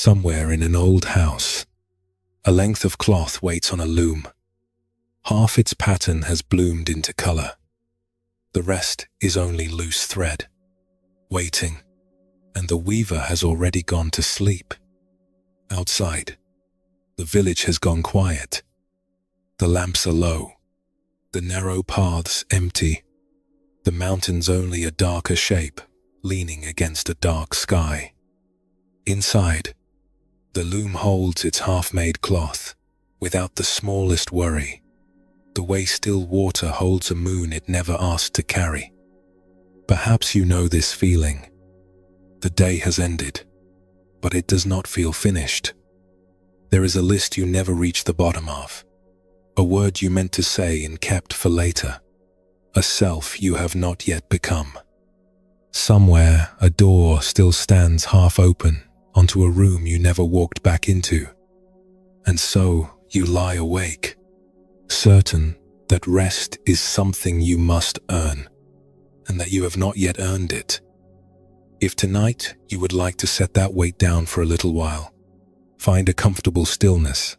Somewhere in an old house, a length of cloth waits on a loom. Half its pattern has bloomed into color. The rest is only loose thread, waiting, and the weaver has already gone to sleep. Outside, the village has gone quiet. The lamps are low, the narrow paths empty, the mountains only a darker shape, leaning against a dark sky. Inside, the loom holds its half-made cloth, without the smallest worry, the way still water holds a moon it never asked to carry. Perhaps you know this feeling. The day has ended, but it does not feel finished. There is a list you never reach the bottom of, a word you meant to say and kept for later, a self you have not yet become. Somewhere, a door still stands half open onto a room you never walked back into. And so you lie awake, certain that rest is something you must earn, and that you have not yet earned it. If tonight you would like to set that weight down for a little while, find a comfortable stillness,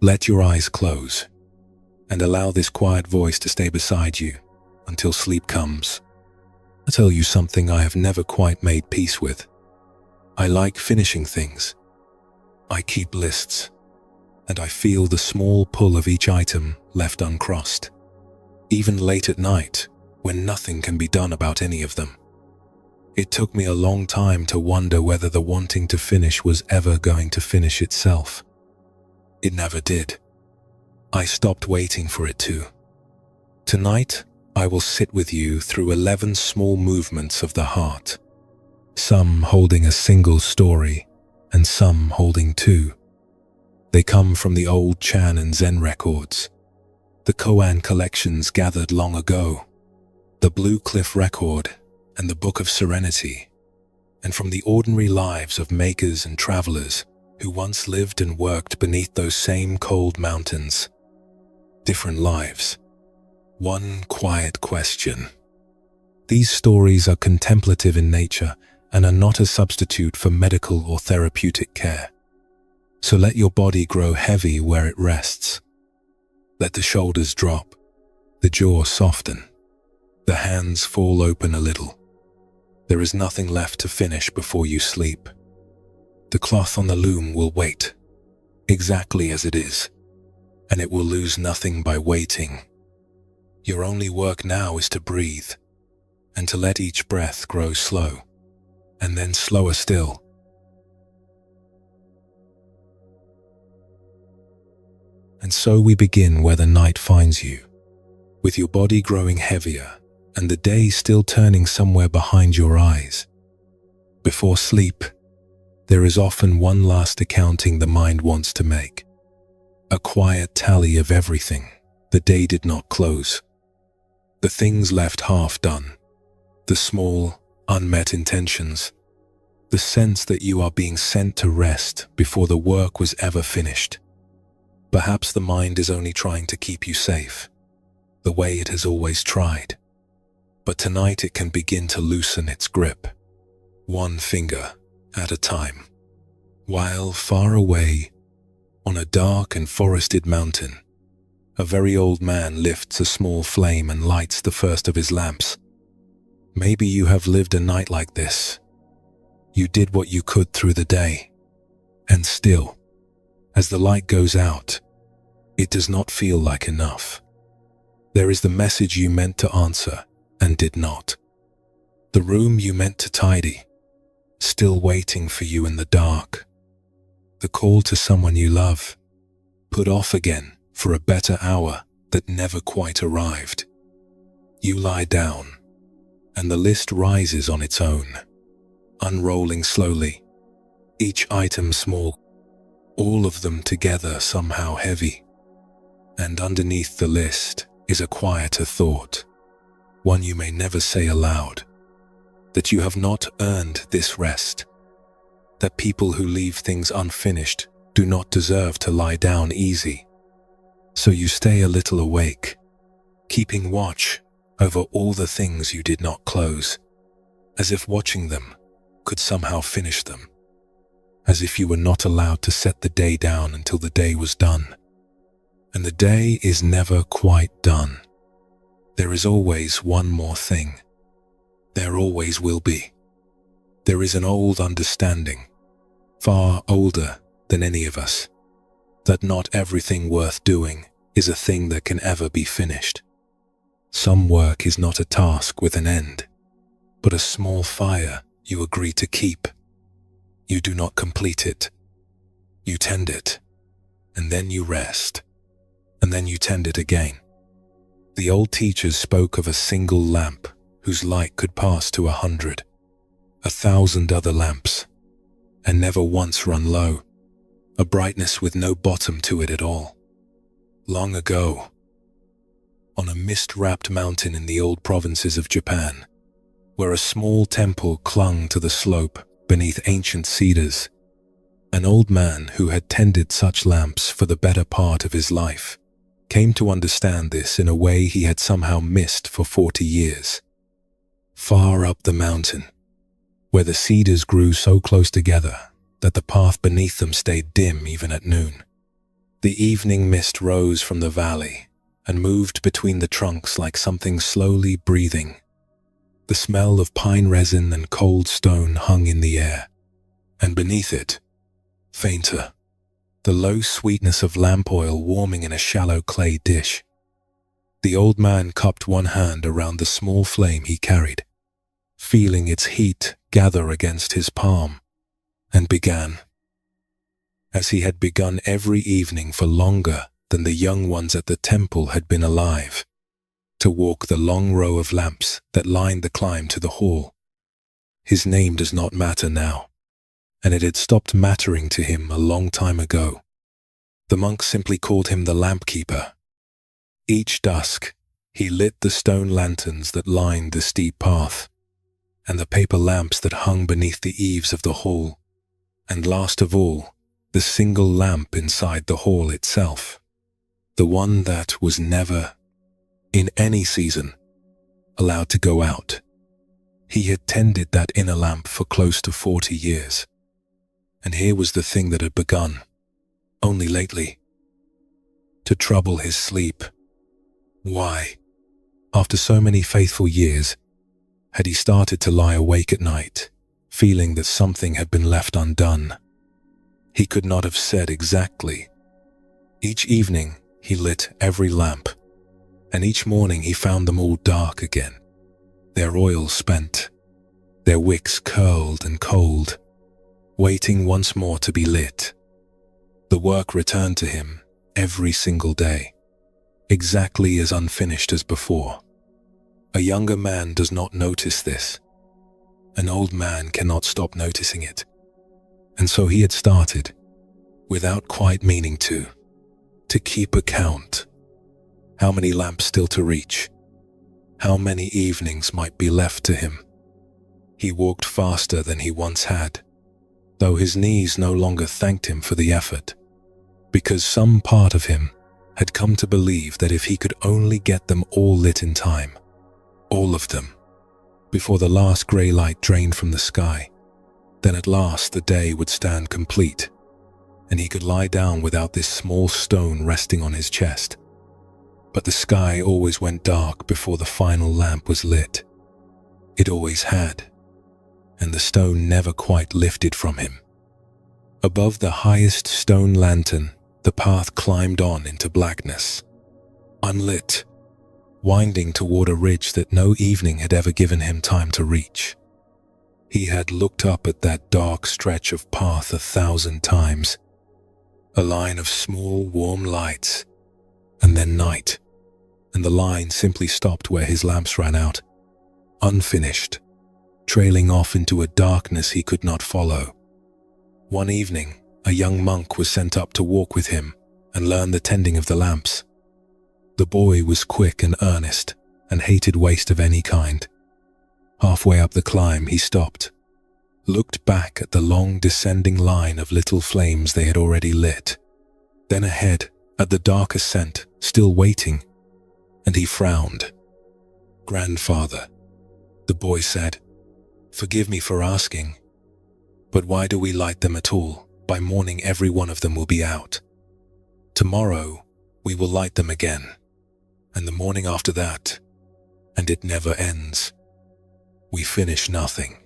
let your eyes close, and allow this quiet voice to stay beside you until sleep comes. I'll tell you something I have never quite made peace with. I like finishing things. I keep lists, and I feel the small pull of each item left uncrossed, even late at night when nothing can be done about any of them. It took me a long time to wonder whether the wanting to finish was ever going to finish itself. It never did. I stopped waiting for it to. Tonight, I will sit with you through 11 small movements of the heart, some holding a single story and some holding two. They come from the old Chan and Zen records, the Koan collections gathered long ago, the Blue Cliff record and the Book of Serenity, and from the ordinary lives of makers and travelers who once lived and worked beneath those same cold mountains. Different lives. One quiet question. These stories are contemplative in nature and are not a substitute for medical or therapeutic care. So let your body grow heavy where it rests. Let the shoulders drop, the jaw soften, the hands fall open a little. There is nothing left to finish before you sleep. The cloth on the loom will wait, exactly as it is, and it will lose nothing by waiting. Your only work now is to breathe, and to let each breath grow slow, and then slower still. And so we begin where the night finds you, with your body growing heavier and the day still turning somewhere behind your eyes. Before sleep, there is often one last accounting the mind wants to make, a quiet tally of everything the day did not close, the things left half done, the small, unmet intentions, the sense that you are being sent to rest before the work was ever finished. Perhaps the mind is only trying to keep you safe, the way it has always tried. But tonight it can begin to loosen its grip, one finger at a time, while far away, on a dark and forested mountain, a very old man lifts a small flame and lights the first of his lamps. Maybe you have lived a night like this. You did what you could through the day, and still, as the light goes out, it does not feel like enough. There is the message you meant to answer and did not. The room you meant to tidy, still waiting for you in the dark. The call to someone you love, put off again for a better hour that never quite arrived. You lie down, and the list rises on its own, unrolling slowly, each item small, all of them together somehow heavy. And underneath the list is a quieter thought, one you may never say aloud, that you have not earned this rest, that people who leave things unfinished do not deserve to lie down easy. So you stay a little awake, keeping watch over all the things you did not close, as if watching them could somehow finish them. as if you were not allowed to set the day down until the day was done. And the day is never quite done. There is always one more thing. There always will be. There is an old understanding, far older than any of us, that not everything worth doing is a thing that can ever be finished. Some work is not a task with an end, but a small fire you agree to keep. You do not complete it. You tend it, and then you rest, and then you tend it again. The old teachers spoke of a single lamp whose light could pass to 100, 1,000 other lamps, and never once run low, a brightness with no bottom to it at all. Long ago, on a mist-wrapped mountain in the old provinces of Japan, where a small temple clung to the slope beneath ancient cedars, an old man who had tended such lamps for the better part of his life came to understand this in a way he had somehow missed for 40 years. Far up the mountain, where the cedars grew so close together that the path beneath them stayed dim even at noon, the evening mist rose from the valley and moved between the trunks like something slowly breathing. The smell of pine resin and cold stone hung in the air, and beneath it, fainter, the low sweetness of lamp oil warming in a shallow clay dish. The old man cupped one hand around the small flame he carried, feeling its heat gather against his palm, and began, as he had begun every evening for longer than the young ones at the temple had been alive, to walk the long row of lamps that lined the climb to the hall. His name does not matter now, and it had stopped mattering to him a long time ago. The monks simply called him the lamp keeper. Each dusk, he lit the stone lanterns that lined the steep path, and the paper lamps that hung beneath the eaves of the hall, and last of all, the single lamp inside the hall itself, the one that was never, in any season, allowed to go out. He had tended that inner lamp for close to 40 years. And here was the thing that had begun, only lately, to trouble his sleep. Why, after so many faithful years, had he started to lie awake at night, feeling that something had been left undone? He could not have said exactly. Each evening he lit every lamp, and each morning he found them all dark again, their oil spent, their wicks curled and cold, waiting once more to be lit. The work returned to him every single day, exactly as unfinished as before. A younger man does not notice this. An old man cannot stop noticing it. And so he had started, without quite meaning to keep account. How many lamps still to reach? How many evenings might be left to him? He walked faster than he once had, though his knees no longer thanked him for the effort, because some part of him had come to believe that if he could only get them all lit in time, all of them, before the last grey light drained from the sky, then at last the day would stand complete, and he could lie down without this small stone resting on his chest. But the sky always went dark before the final lamp was lit. It always had, and the stone never quite lifted from him. Above the highest stone lantern, the path climbed on into blackness, unlit, winding toward a ridge that no evening had ever given him time to reach. He had looked up at that dark stretch of path 1,000 times, a line of small, warm lights, and then night, and the line simply stopped where his lamps ran out, unfinished, trailing off into a darkness he could not follow. One evening, a young monk was sent up to walk with him and learn the tending of the lamps. The boy was quick and earnest and hated waste of any kind. Halfway up the climb, he stopped, looked back at the long descending line of little flames they had already lit, then ahead at the dark ascent still waiting, and he frowned. "Grandfather," the boy said, "forgive me for asking, but why do we light them at all?" By morning, every one of them will be out. Tomorrow, we will light them again, and the morning after that, and it never ends. We finish nothing."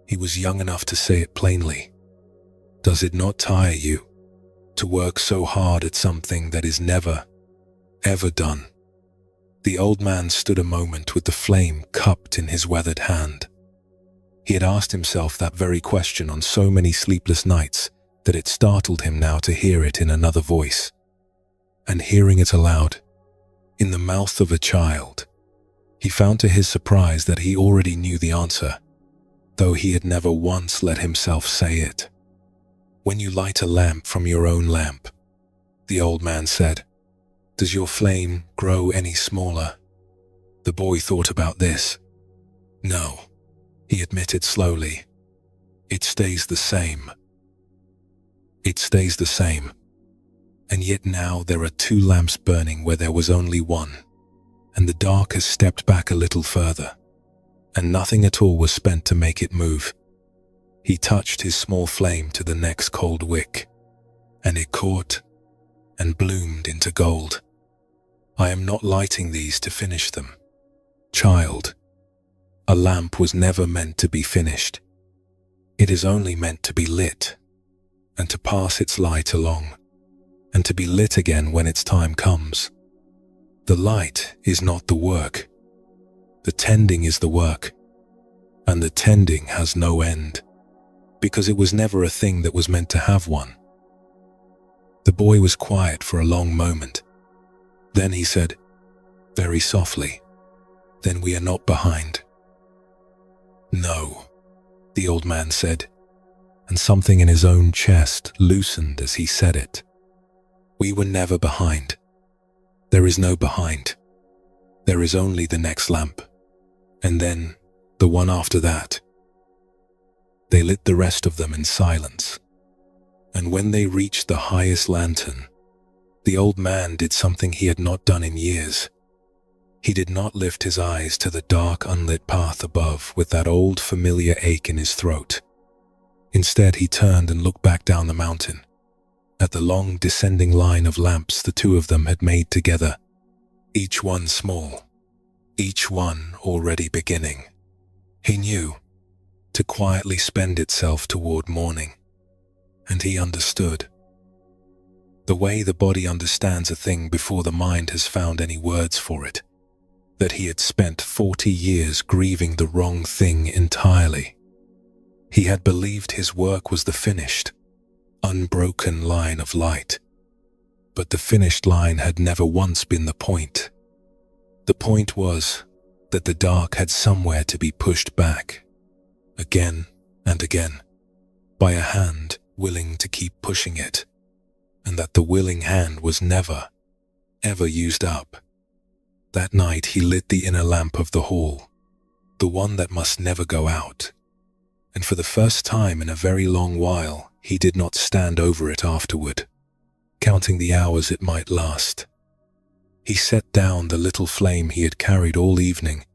He was young enough to say it plainly. Does it not tire you to work so hard at something that is never, ever done? The old man stood a moment with the flame cupped in his weathered hand. He had asked himself that very question on so many sleepless nights that it startled him now to hear it in another voice. And hearing it aloud, in the mouth of a child, he found to his surprise that he already knew the answer, though he had never once let himself say it. "When you light a lamp from your own lamp," the old man said, "does your flame grow any smaller?" The boy thought about this. "No," he admitted slowly. "It stays the same. It stays the same. And yet now there are 2 lamps burning where there was only one, and the dark has stepped back a little further, and nothing at all was spent to make it move." He touched his small flame to the next cold wick, and it caught and bloomed into gold. "I am not lighting these to finish them, child. A lamp was never meant to be finished. It is only meant to be lit, and to pass its light along, and to be lit again when its time comes. The light is not the work. The tending is the work, and the tending has no end, because it was never a thing that was meant to have one." The boy was quiet for a long moment. Then he said, very softly, "Then we are not behind." "No," the old man said, and something in his own chest loosened as he said it. "We were never behind. There is no behind. There is only the next lamp, and then the one after that." They lit the rest of them in silence, and when they reached the highest lantern, the old man did something he had not done in years. He did not lift his eyes to the dark, unlit path above with that old familiar ache in his throat. Instead, he turned and looked back down the mountain, at the long descending line of lamps the 2 of them had made together, each one small, each one already beginning, he knew, to quietly spend itself toward morning. And he understood. The way the body understands a thing before the mind has found any words for it, that he had spent 40 years grieving the wrong thing entirely. He had believed his work was the finished, unbroken line of light, but the finished line had never once been the point. The point was that the dark had somewhere to be pushed back, again and again, by a hand willing to keep pushing it, and that the willing hand was never, ever used up. That night he lit the inner lamp of the hall, the one that must never go out, and for the first time in a very long while he did not stand over it afterward, counting the hours it might last. He set down the little flame he had carried all evening.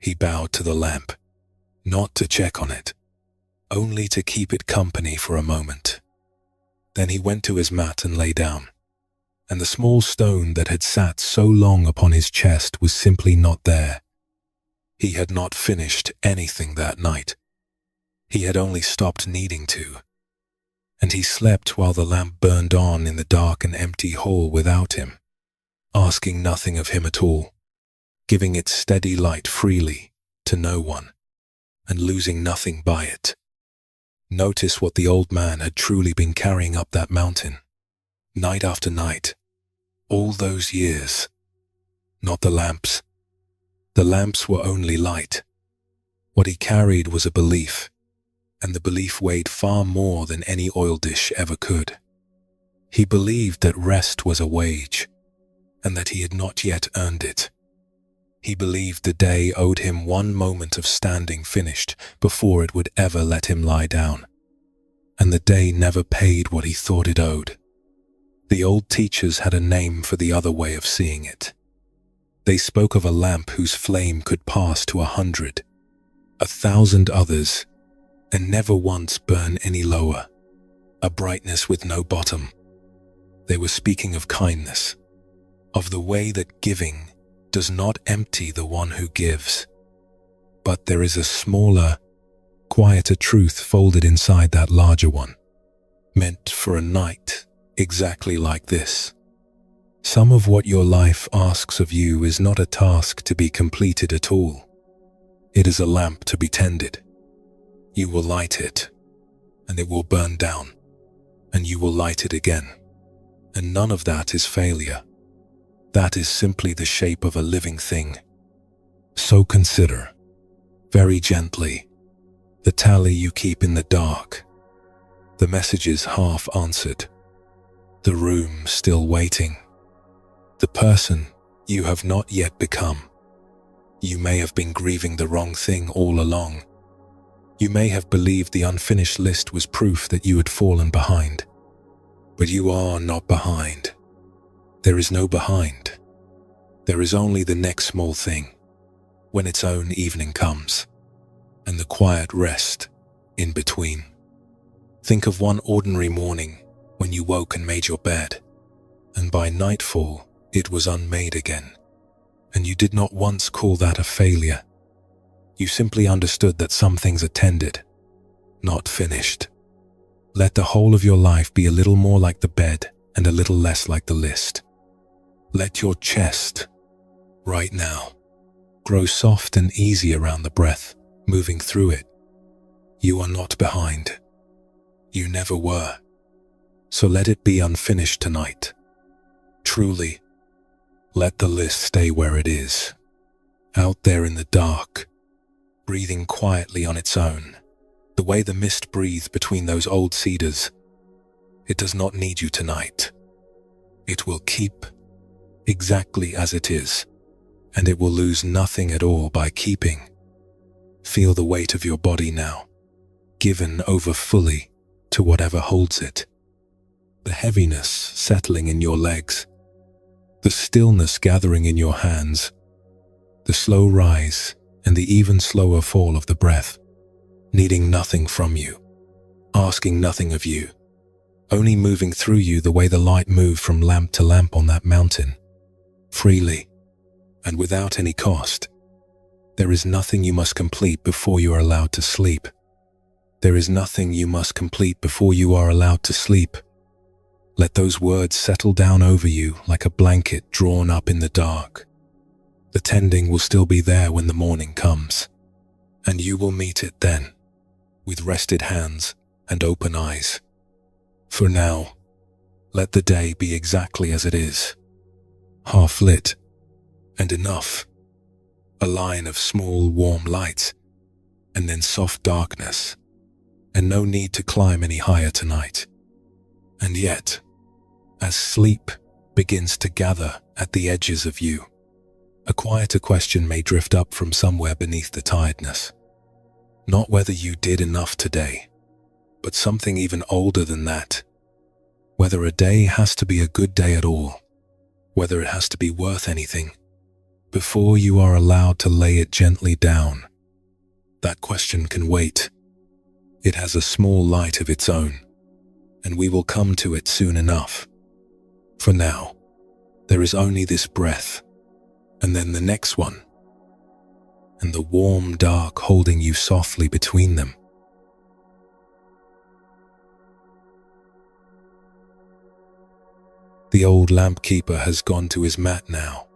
He bowed to the lamp, not to check on it, only to keep it company for a moment. Then he went to his mat and lay down, and the small stone that had sat so long upon his chest was simply not there. He had not finished anything that night. He had only stopped needing to, and he slept while the lamp burned on in the dark and empty hall without him, asking nothing of him at all, giving its steady light freely to no one, and losing nothing by it. Notice what the old man had truly been carrying up that mountain, night after night, all those years. Not the lamps. The lamps were only light. What he carried was a belief, and the belief weighed far more than any oil dish ever could. He believed that rest was a wage, and that he had not yet earned it. He believed the day owed him one moment of standing finished before it would ever let him lie down, and the day never paid what he thought it owed. The old teachers had a name for the other way of seeing it. They spoke of a lamp whose flame could pass to 100, 1,000 others, and never once burn any lower. a brightness with no bottom. They were speaking of kindness, of the way that giving does not empty the one who gives. But there is a smaller, quieter truth folded inside that larger one, meant for a night exactly like this. Some of what your life asks of you is not a task to be completed at all. It is a lamp to be tended. You will light it, and it will burn down, and you will light it again. And none of that is failure. That is simply the shape of a living thing. So consider, very gently, the tally you keep in the dark, the messages half answered, the room still waiting, the person you have not yet become. You may have been grieving the wrong thing all along. You may have believed the unfinished list was proof that you had fallen behind. But you are not behind. There is no behind. There is only the next small thing, when its own evening comes, and the quiet rest in between. Think of one ordinary morning when you woke and made your bed, and by nightfall it was unmade again, and you did not once call that a failure. You simply understood that some things are tended, not finished. Let the whole of your life be a little more like the bed and a little less like the list. Let your chest, right now, grow soft and easy around the breath, moving through it. You are not behind. You never were. So let it be unfinished tonight. Truly, let the list stay where it is, out there in the dark, breathing quietly on its own, the way the mist breathed between those old cedars. It does not need you tonight. It will keep exactly as it is, and it will lose nothing at all by keeping. Feel the weight of your body now, given over fully to whatever holds it. The heaviness settling in your legs, the stillness gathering in your hands, the slow rise and the even slower fall of the breath, needing nothing from you, asking nothing of you, only moving through you the way the light moved from lamp to lamp on that mountain, freely and without any cost. There is nothing you must complete before you are allowed to sleep. There is nothing you must complete before you are allowed to sleep. Let those words settle down over you like a blanket drawn up in the dark. The tending will still be there when the morning comes, and you will meet it then, with rested hands and open eyes. For now, let the day be exactly as it is, half lit, and enough. A line of small warm lights, and then soft darkness, and no need to climb any higher tonight. And yet, as sleep begins to gather at the edges of you, a quieter question may drift up from somewhere beneath the tiredness. Not whether you did enough today, but something even older than that. Whether a day has to be a good day at all, whether it has to be worth anything, before you are allowed to lay it gently down. That question can wait. It has a small light of its own, and we will come to it soon enough. For now, there is only this breath, and then the next one, and the warm dark holding you softly between them. The old lamp keeper has gone to his mat now,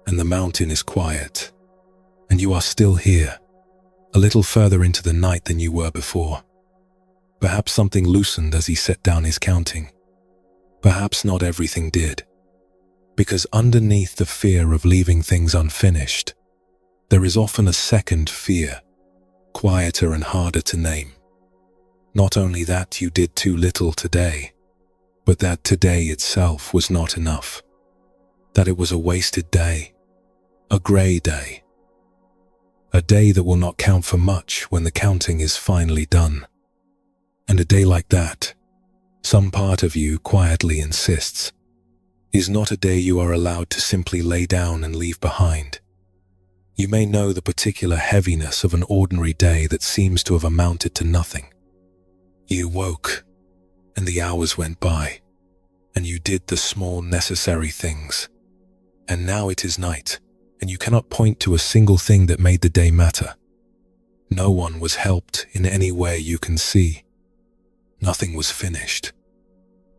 and the mountain is quiet, and you are still here, a little further into the night than you were before. Perhaps something loosened as he set down his counting. Perhaps not everything did, because underneath the fear of leaving things unfinished, there is often a second fear, quieter and harder to name. Not only that you did too little today, but that today itself was not enough, that it was a wasted day, a grey day, a day that will not count for much when the counting is finally done. And a day like that, some part of you quietly insists, is not a day you are allowed to simply lay down and leave behind. You may know the particular heaviness of an ordinary day that seems to have amounted to nothing. You woke, and the hours went by, and you did the small necessary things. And now it is night, and you cannot point to a single thing that made the day matter. No one was helped in any way you can see. Nothing was finished.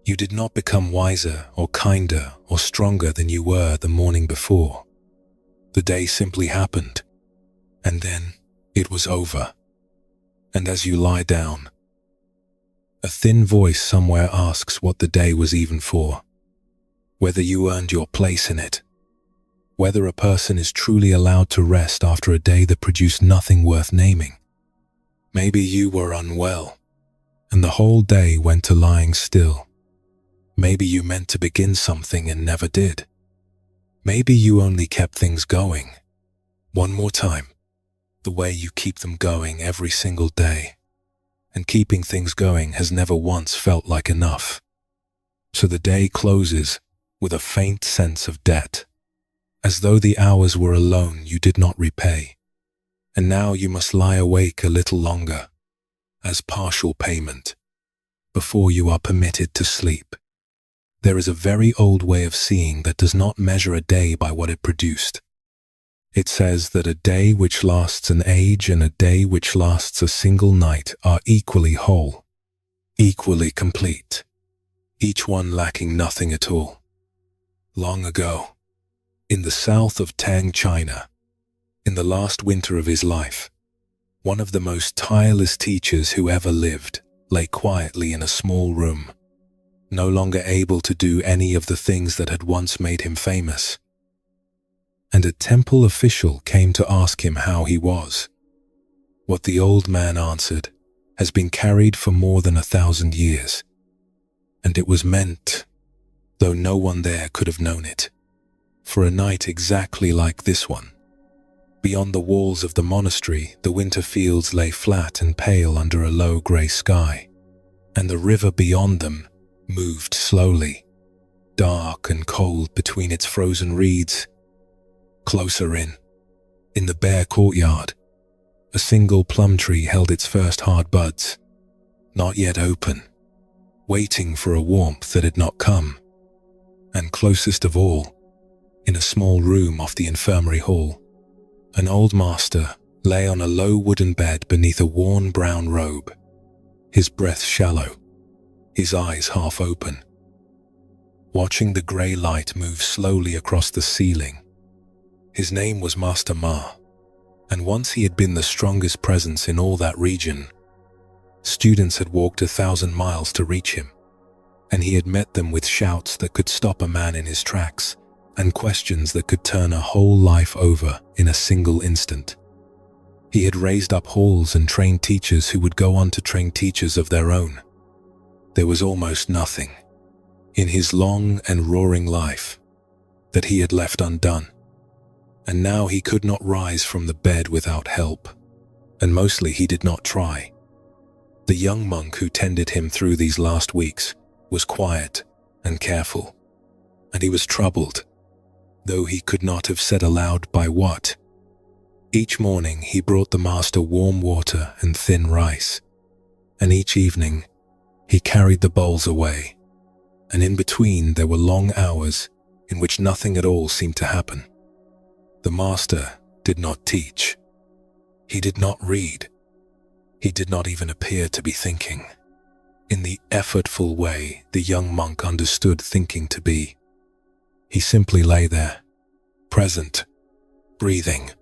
You did not become wiser or kinder or stronger than you were the morning before. The day simply happened, and then it was over. And as you lie down, a thin voice somewhere asks what the day was even for, whether you earned your place in it, whether a person is truly allowed to rest after a day that produced nothing worth naming. Maybe you were unwell, and the whole day went to lying still. Maybe you meant to begin something and never did. Maybe you only kept things going. One more time, the way you keep them going every single day. And keeping things going has never once felt like enough. So the day closes with a faint sense of debt, as though the hours were a loan you did not repay. And now you must lie awake a little longer, as partial payment, before you are permitted to sleep. There is a very old way of seeing that does not measure a day by what it produced. It says that a day which lasts an age and a day which lasts a single night are equally whole, equally complete, each one lacking nothing at all. Long ago, in the south of Tang, China, in the last winter of his life, one of the most tireless teachers who ever lived lay quietly in a small room, no longer able to do any of the things that had once made him famous. And a temple official came to ask him how he was. What the old man answered has been carried for more than 1,000 years, and it was meant, though no one there could have known it, for a night exactly like this one. Beyond the walls of the monastery, the winter fields lay flat and pale under a low grey sky, and the river beyond them moved slowly, dark and cold between its frozen reeds. Closer in the bare courtyard, a single plum tree held its first hard buds, not yet open, waiting for a warmth that had not come. And closest of all, in a small room off the infirmary hall, an old master lay on a low wooden bed beneath a worn brown robe, his breath shallow, his eyes half open, watching the grey light move slowly across the ceiling. His name was Master Ma, and once he had been the strongest presence in all that region. Students had walked 1,000 miles to reach him, and he had met them with shouts that could stop a man in his tracks, and questions that could turn a whole life over in a single instant. He had raised up halls and trained teachers who would go on to train teachers of their own. There was almost nothing in his long and roaring life that he had left undone. And now he could not rise from the bed without help, and mostly he did not try. The young monk who tended him through these last weeks was quiet and careful, and he was troubled, though he could not have said aloud by what. Each morning he brought the master warm water and thin rice, and each evening he carried the bowls away, and in between there were long hours in which nothing at all seemed to happen. The master did not teach. He did not read. He did not even appear to be thinking, in the effortful way the young monk understood thinking to be. He simply lay there, present, breathing,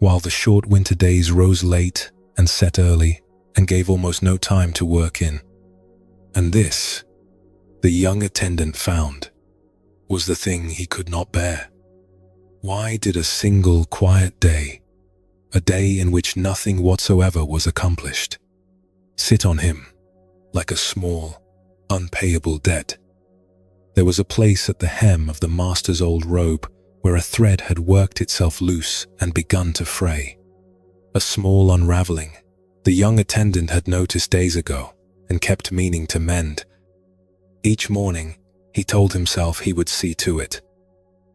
while the short winter days rose late and set early and gave almost no time to work in. And this, the young attendant found, was the thing he could not bear. Why did a single quiet day, a day in which nothing whatsoever was accomplished, sit on him like a small, unpayable debt? There was a place at the hem of the master's old robe where a thread had worked itself loose and begun to fray. A small unraveling the young attendant had noticed days ago and kept meaning to mend. Each morning, he told himself he would see to it.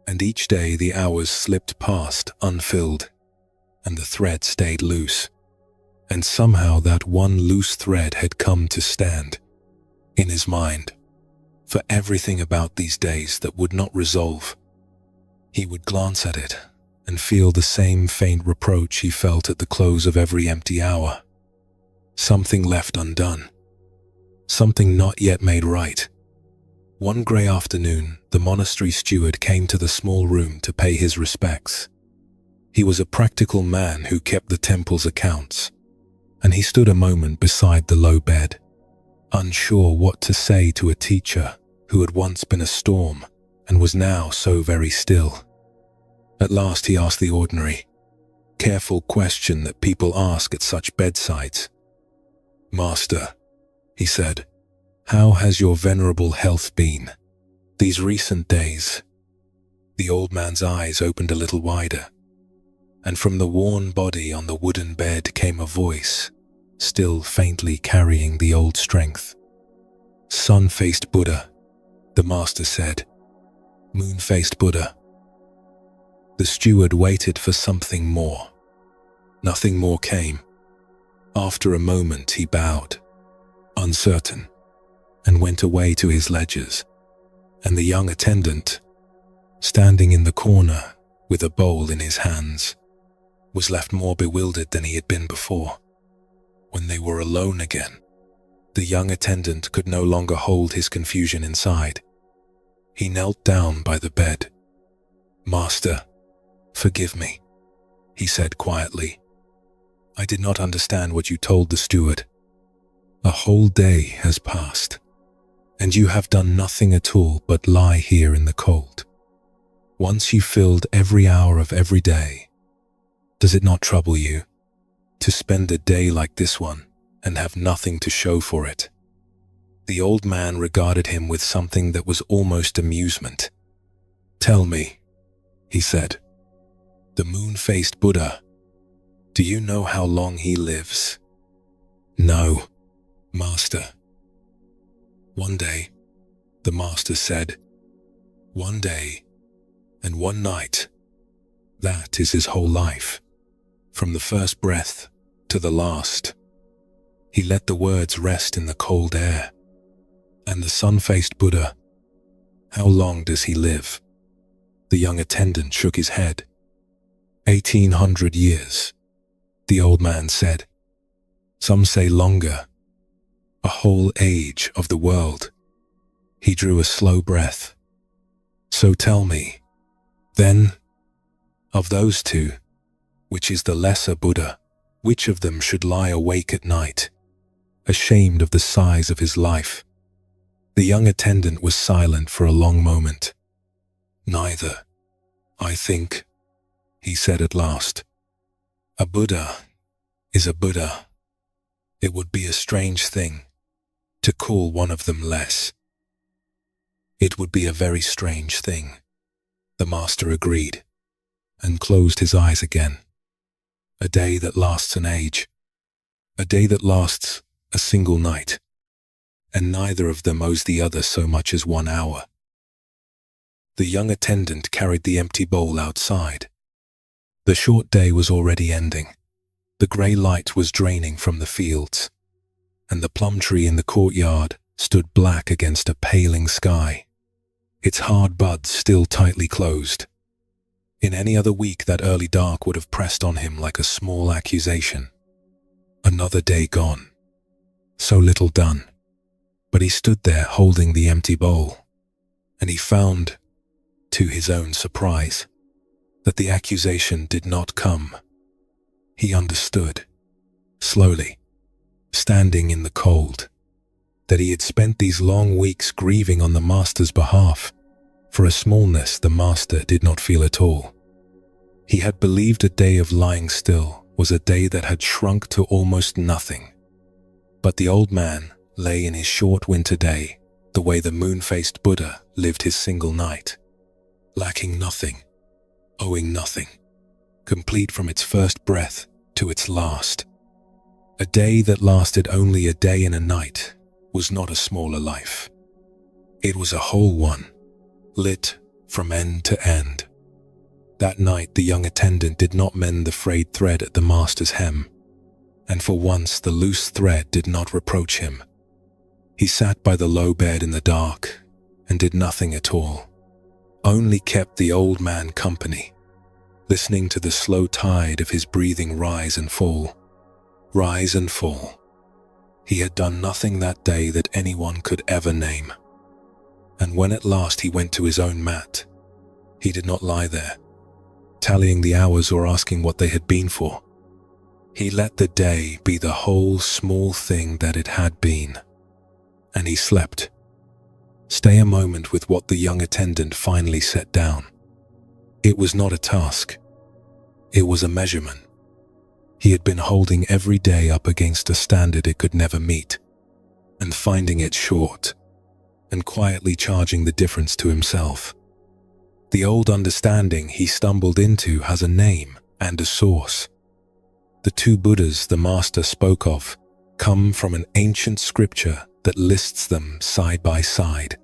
And each day the hours slipped past unfilled, and the thread stayed loose. And somehow that one loose thread had come to stand. in his mind, for everything about these days that would not resolve. He would glance at it and feel the same faint reproach he felt at the close of every empty hour. Something left undone. Something not yet made right. One grey afternoon, the monastery steward came to the small room to pay his respects. He was a practical man who kept the temple's accounts, and he stood a moment beside the low bed, unsure what to say to a teacher who had once been a storm and was now so very still. At last he asked the ordinary, careful question that people ask at such bedsides. "Master," he said, "how has your venerable health been these recent days?" The old man's eyes opened a little wider, and from the worn body on the wooden bed came a voice, still faintly carrying the old strength. "Sun-faced Buddha," the master said. "Moon-faced Buddha." The steward waited for something more. Nothing more came. After a moment he bowed, uncertain, and went away to his ledgers, and the young attendant, standing in the corner with a bowl in his hands, was left more bewildered than he had been before. When they were alone again, the young attendant could no longer hold his confusion inside. He knelt down by the bed. "Master, forgive me," he said quietly. "I did not understand what you told the steward. A whole day has passed, and you have done nothing at all but lie here in the cold. Once you filled every hour of every day, does it not trouble you to spend a day like this one and have nothing to show for it?" The old man regarded him with something that was almost amusement. "Tell me," he said, "the moon-faced Buddha, do you know how long he lives?" "No, master." "One day," the master said. "One day and one night. That is his whole life, from the first breath to the last." He let the words rest in the cold air. "And the sun-faced Buddha, how long does he live?" The young attendant shook his head. 1800 years, the old man said. "Some say longer. A whole age of the world." He drew a slow breath. "So tell me, then, of those two, which is the lesser Buddha? Which of them should lie awake at night, ashamed of the size of his life?" The young attendant was silent for a long moment. "Neither, I think," he said at last. "A Buddha is a Buddha. It would be a strange thing to call one of them less." "It would be a very strange thing," the master agreed, and closed his eyes again. "A day that lasts an age. A day that lasts a single night. And neither of them owes the other so much as 1 hour." The young attendant carried the empty bowl outside. The short day was already ending. The grey light was draining from the fields, and the plum tree in the courtyard stood black against a paling sky, its hard buds still tightly closed. In any other week, that early dark would have pressed on him like a small accusation. Another day gone. So little done. But he stood there holding the empty bowl, and he found, to his own surprise, that the accusation did not come. He understood, slowly, standing in the cold, that he had spent these long weeks grieving on the master's behalf, for a smallness the master did not feel at all. He had believed a day of lying still was a day that had shrunk to almost nothing. But the old man lay in his short winter day the way the moon-faced Buddha lived his single night, lacking nothing, owing nothing, complete from its first breath to its last. A day that lasted only a day and a night was not a smaller life. It was a whole one, lit from end to end. That night the young attendant did not mend the frayed thread at the master's hem, and for once the loose thread did not reproach him. He sat by the low bed in the dark and did nothing at all, only kept the old man company, listening to the slow tide of his breathing rise and fall. Rise and fall. He had done nothing that day that anyone could ever name. And when at last he went to his own mat, he did not lie there, tallying the hours or asking what they had been for. He let the day be the whole small thing that it had been. And he slept. Stay a moment with what the young attendant finally set down. It was not a task. It was a measurement. He had been holding every day up against a standard it could never meet, and finding it short, and quietly charging the difference to himself. The old understanding he stumbled into has a name and a source. The two Buddhas the master spoke of come from an ancient scripture that lists them side by side.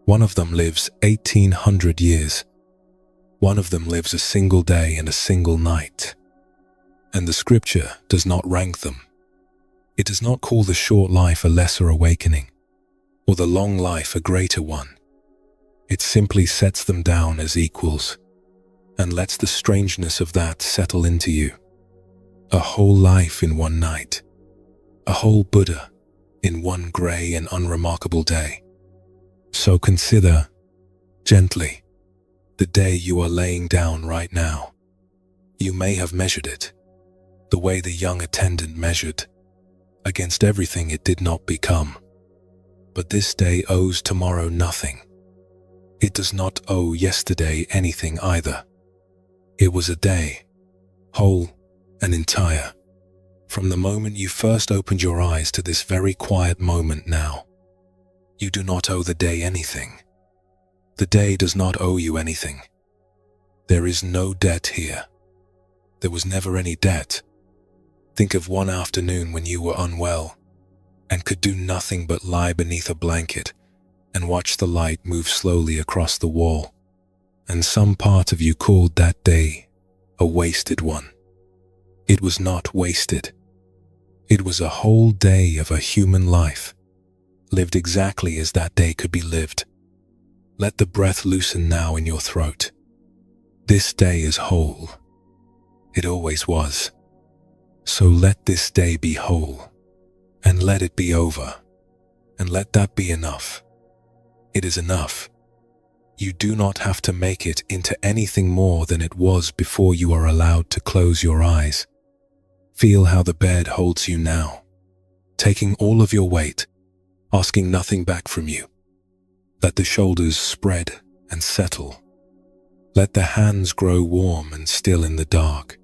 One of them lives 1800 years. One of them lives a single day and a single night. And the scripture does not rank them. It does not call the short life a lesser awakening, or the long life a greater one. It simply sets them down as equals, and lets the strangeness of that settle into you. A whole life in one night. A whole Buddha in one grey and unremarkable day. So consider, gently, the day you are laying down right now. You may have measured it, the way the young attendant measured, against everything it did not become. But this day owes tomorrow nothing. It does not owe yesterday anything either. It was a day, whole and entire, from the moment you first opened your eyes to this very quiet moment now. You do not owe the day anything. The day does not owe you anything. There is no debt here. There was never any debt. Think of one afternoon when you were unwell and could do nothing but lie beneath a blanket and watch the light move slowly across the wall, and some part of you called that day a wasted one. It was not wasted. It was a whole day of a human life, lived exactly as that day could be lived. Let the breath loosen now in your throat. This day is whole. It always was. So let this day be whole, and let it be over, and let that be enough. It is enough. You do not have to make it into anything more than it was before you are allowed to close your eyes. Feel how the bed holds you now, taking all of your weight, asking nothing back from you. Let the shoulders spread and settle. Let the hands grow warm and still in the dark.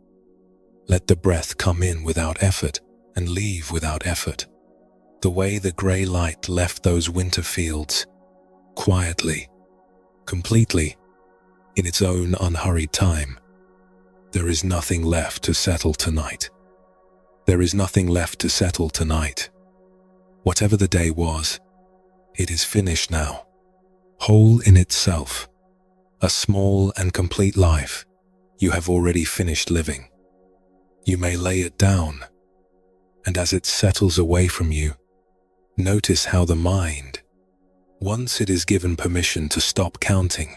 Let the breath come in without effort and leave without effort, the way the grey light left those winter fields, quietly, completely, in its own unhurried time. There is nothing left to settle tonight. There is nothing left to settle tonight. Whatever the day was, it is finished now, whole in itself, a small and complete life you have already finished living. You may lay it down, and as it settles away from you, notice how the mind, once it is given permission to stop counting,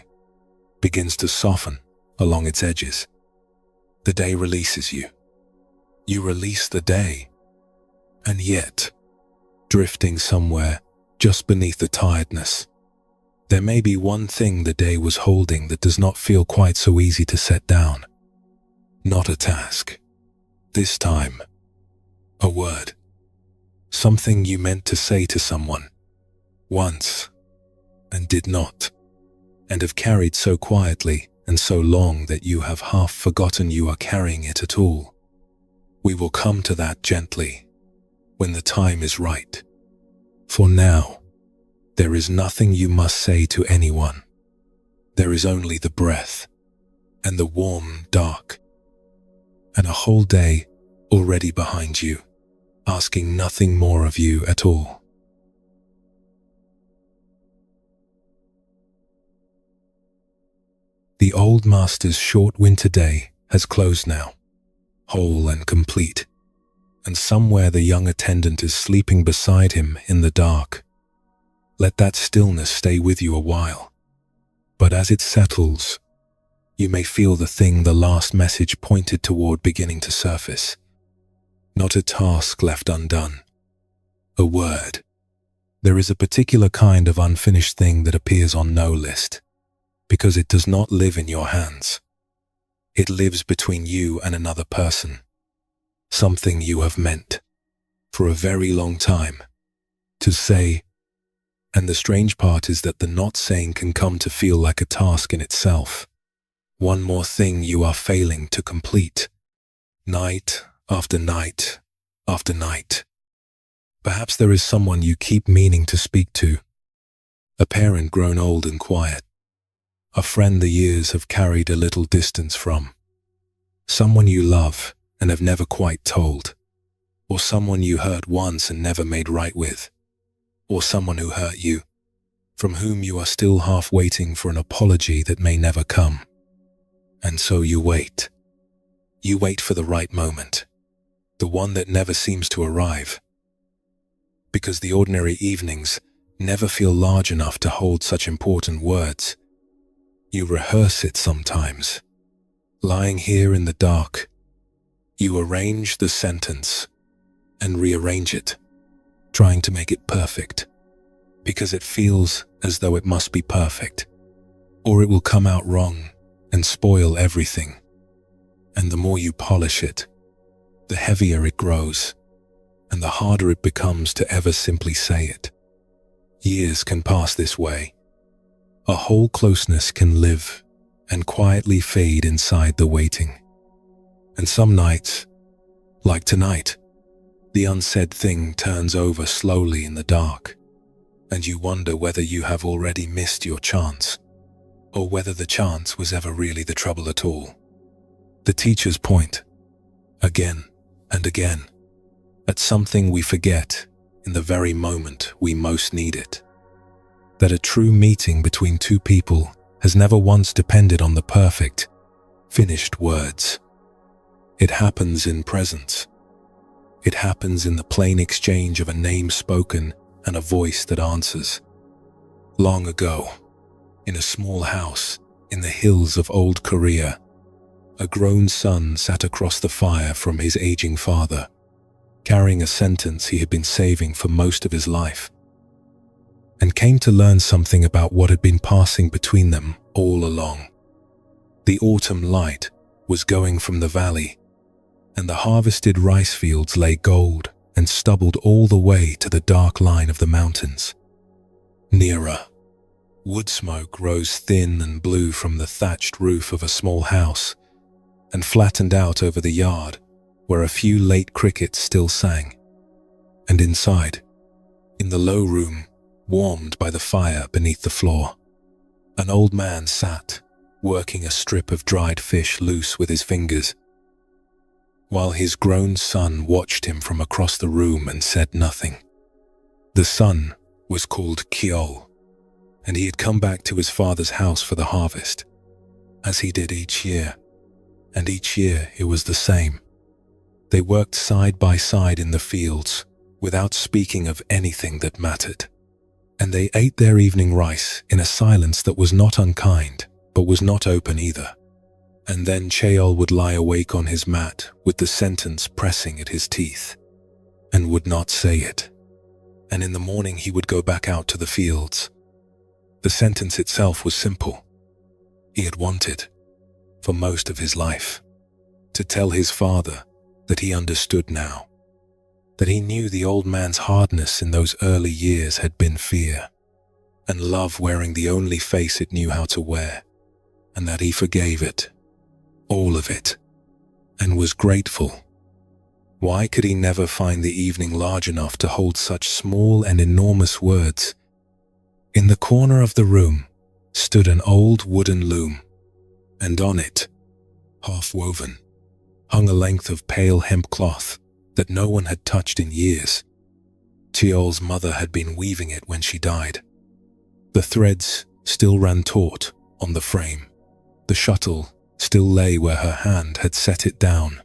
begins to soften along its edges. The day releases you. You release the day, and yet, drifting somewhere just beneath the tiredness, there may be one thing the day was holding that does not feel quite so easy to set down. Not a task. This time, a word. Something you meant to say to someone, once, and did not, and have carried so quietly and so long that you have half forgotten you are carrying it at all. We will come to that gently, when the time is right. For now, there is nothing you must say to anyone. There is only the breath, and the warm dark, and a whole day already behind you, asking nothing more of you at all. The old master's short winter day has closed now, whole and complete, and somewhere the young attendant is sleeping beside him in the dark, Let that stillness stay with you a while. But as it settles, you may feel the thing the last message pointed toward beginning to surface. Not a task left undone. A word. There is a particular kind of unfinished thing that appears on no list, because it does not live in your hands. It lives between you and another person. Something you have meant, for a very long time, to say. And the strange part is that the not saying can come to feel like a task in itself. One more thing you are failing to complete. Night after night after night. Perhaps there is someone you keep meaning to speak to. A parent grown old and quiet. A friend the years have carried a little distance from. Someone you love and have never quite told. Or someone you hurt once and never made right with. Or someone who hurt you, from whom you are still half waiting for an apology that may never come. And so you wait. You wait for the right moment, the one that never seems to arrive. Because the ordinary evenings never feel large enough to hold such important words. You rehearse it sometimes. Lying here in the dark, you arrange the sentence and rearrange it, trying to make it perfect, because it feels as though it must be perfect, or it will come out wrong and spoil everything. And the more you polish it, the heavier it grows, and the harder it becomes to ever simply say it. Years can pass this way. A whole closeness can live and quietly fade inside the waiting. And some nights, like tonight, the unsaid thing turns over slowly in the dark, and you wonder whether you have already missed your chance, or whether the chance was ever really the trouble at all. The teachers point, again and again, at something we forget in the very moment we most need it. That a true meeting between two people has never once depended on the perfect, finished words. It happens in presence. It happens in the plain exchange of a name spoken and a voice that answers. Long ago, in a small house in the hills of old Korea, a grown son sat across the fire from his aging father, carrying a sentence he had been saving for most of his life, and came to learn something about what had been passing between them all along. The autumn light was going from the valley, and the harvested rice fields lay gold and stubbled all the way to the dark line of the mountains. Nearer, wood smoke rose thin and blue from the thatched roof of a small house and flattened out over the yard where a few late crickets still sang. And inside, in the low room, warmed by the fire beneath the floor, an old man sat, working a strip of dried fish loose with his fingers, while his grown son watched him from across the room and said nothing. The son was called Kyo, and he had come back to his father's house for the harvest, as he did each year, and each year it was the same. They worked side by side in the fields, without speaking of anything that mattered, and they ate their evening rice in a silence that was not unkind, but was not open either. And then Cheol would lie awake on his mat with the sentence pressing at his teeth, and would not say it. And in the morning he would go back out to the fields. The sentence itself was simple. He had wanted, for most of his life, to tell his father that he understood now, that he knew the old man's hardness in those early years had been fear, and love wearing the only face it knew how to wear, and that he forgave it. All of it, and was grateful. Why could he never find the evening large enough to hold such small and enormous words? In the corner of the room stood an old wooden loom, and on it, half woven, hung a length of pale hemp cloth that no one had touched in years. Cheol's mother had been weaving it when she died. The threads still ran taut on the frame. The shuttle still lay where her hand had set it down.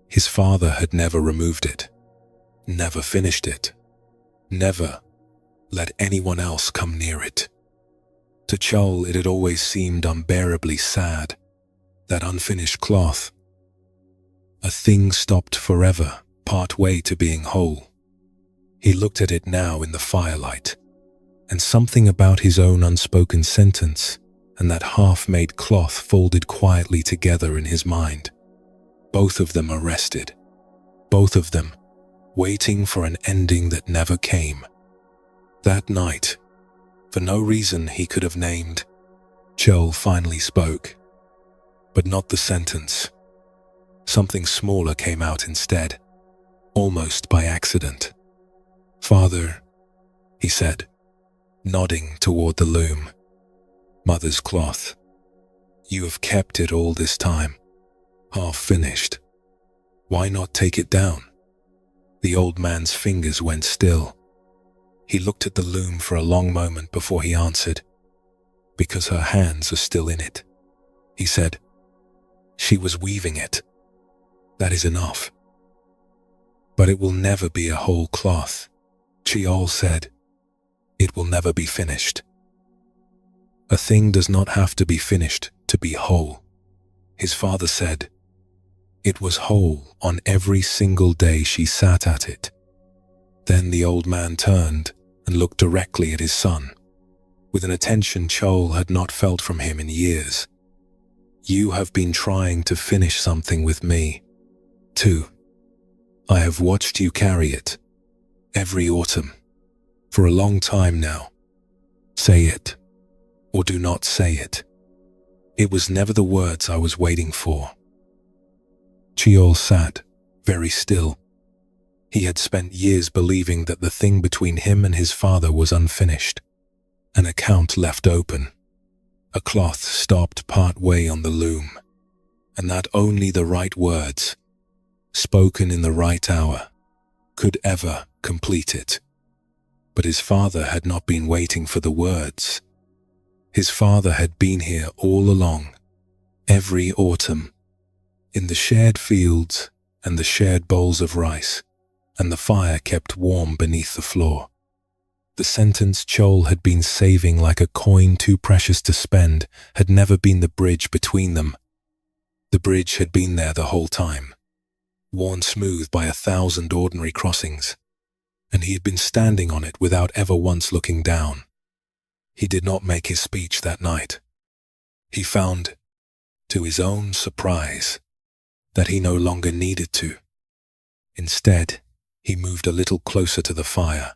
His father had never removed it, never finished it, never let anyone else come near it. To Chol, it had always seemed unbearably sad, that unfinished cloth. A thing stopped forever, part way to being whole. He looked at it now in the firelight, and something about his own unspoken sentence and that half-made cloth folded quietly together in his mind. Both of them arrested. Both of them waiting for an ending that never came. That night, for no reason he could have named, Chol finally spoke. But not the sentence. Something smaller came out instead, almost by accident. "Father," he said, nodding toward the loom. "Mother's cloth. You have kept it all this time, half finished. Why not take it down?" The old man's fingers went still. He looked at the loom for a long moment before he answered. "Because her hands are still in it," he said. "She was weaving it. That is enough." "But it will never be a whole cloth," Chol said. "It will never be finished." "A thing does not have to be finished to be whole," his father said. It was whole on every single day she sat at it. Then the old man turned and looked directly at his son, with an attention Chol had not felt from him in years. "You have been trying to finish something with me, too. I have watched you carry it, every autumn, for a long time now. Say it, or do not say it." It was never the words I was waiting for. Chol sat, very still. He had spent years believing that the thing between him and his father was unfinished, an account left open, a cloth stopped part way on the loom, and that only the right words, spoken in the right hour, could ever complete it. But his father had not been waiting for the words. His father had been here all along, every autumn, in the shared fields and the shared bowls of rice, and the fire kept warm beneath the floor. The sentence Chol had been saving like a coin too precious to spend had never been the bridge between them. The bridge had been there the whole time, worn smooth by 1,000 ordinary crossings, and he had been standing on it without ever once looking down. He did not make his speech that night. He found, to his own surprise, that he no longer needed to. Instead, he moved a little closer to the fire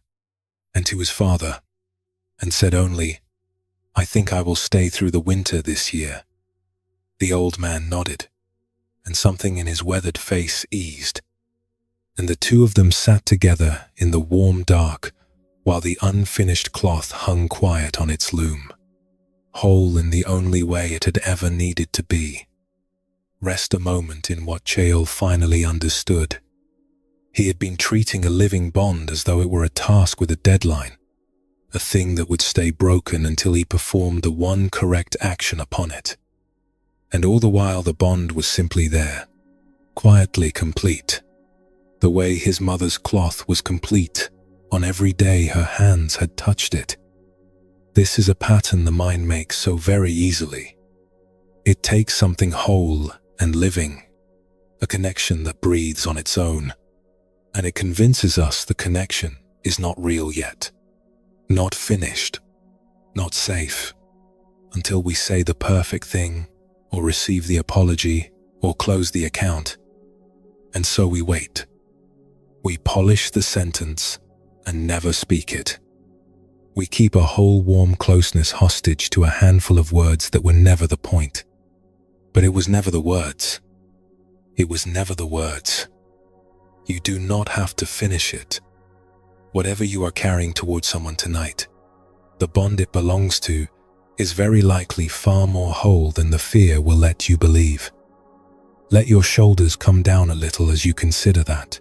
and to his father, and said only, "I think I will stay through the winter this year." The old man nodded, and something in his weathered face eased, and the two of them sat together in the warm dark while the unfinished cloth hung quiet on its loom, whole in the only way it had ever needed to be. Rest a moment in what Chol finally understood. He had been treating a living bond as though it were a task with a deadline, a thing that would stay broken until he performed the one correct action upon it. And all the while the bond was simply there, quietly complete, the way his mother's cloth was complete on every day her hands had touched it. This is a pattern the mind makes so very easily. It takes something whole and living, a connection that breathes on its own, and it convinces us the connection is not real yet, not finished, not safe, until we say the perfect thing, or receive the apology, or close the account. And so we wait. We polish the sentence and never speak it. We keep a whole warm closeness hostage to a handful of words that were never the point. But it was never the words. It was never the words. You do not have to finish it. Whatever you are carrying towards someone tonight, the bond it belongs to is very likely far more whole than the fear will let you believe. Let your shoulders come down a little as you consider that.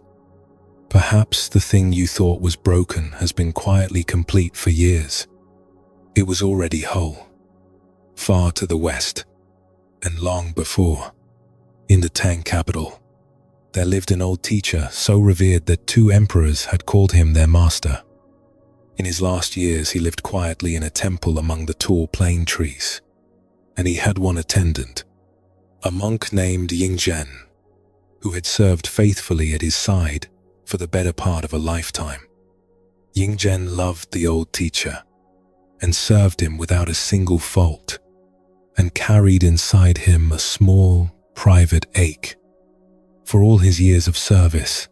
Perhaps the thing you thought was broken has been quietly complete for years. It was already whole, far to the west, and long before. In the Tang capital, there lived an old teacher so revered that 2 emperors had called him their master. In his last years, he lived quietly in a temple among the tall plane trees, and he had one attendant, a monk named Yingzhen, who had served faithfully at his side for the better part of a lifetime. Yingzhen loved the old teacher and served him without a single fault, and carried inside him a small, private ache. For all his years of service,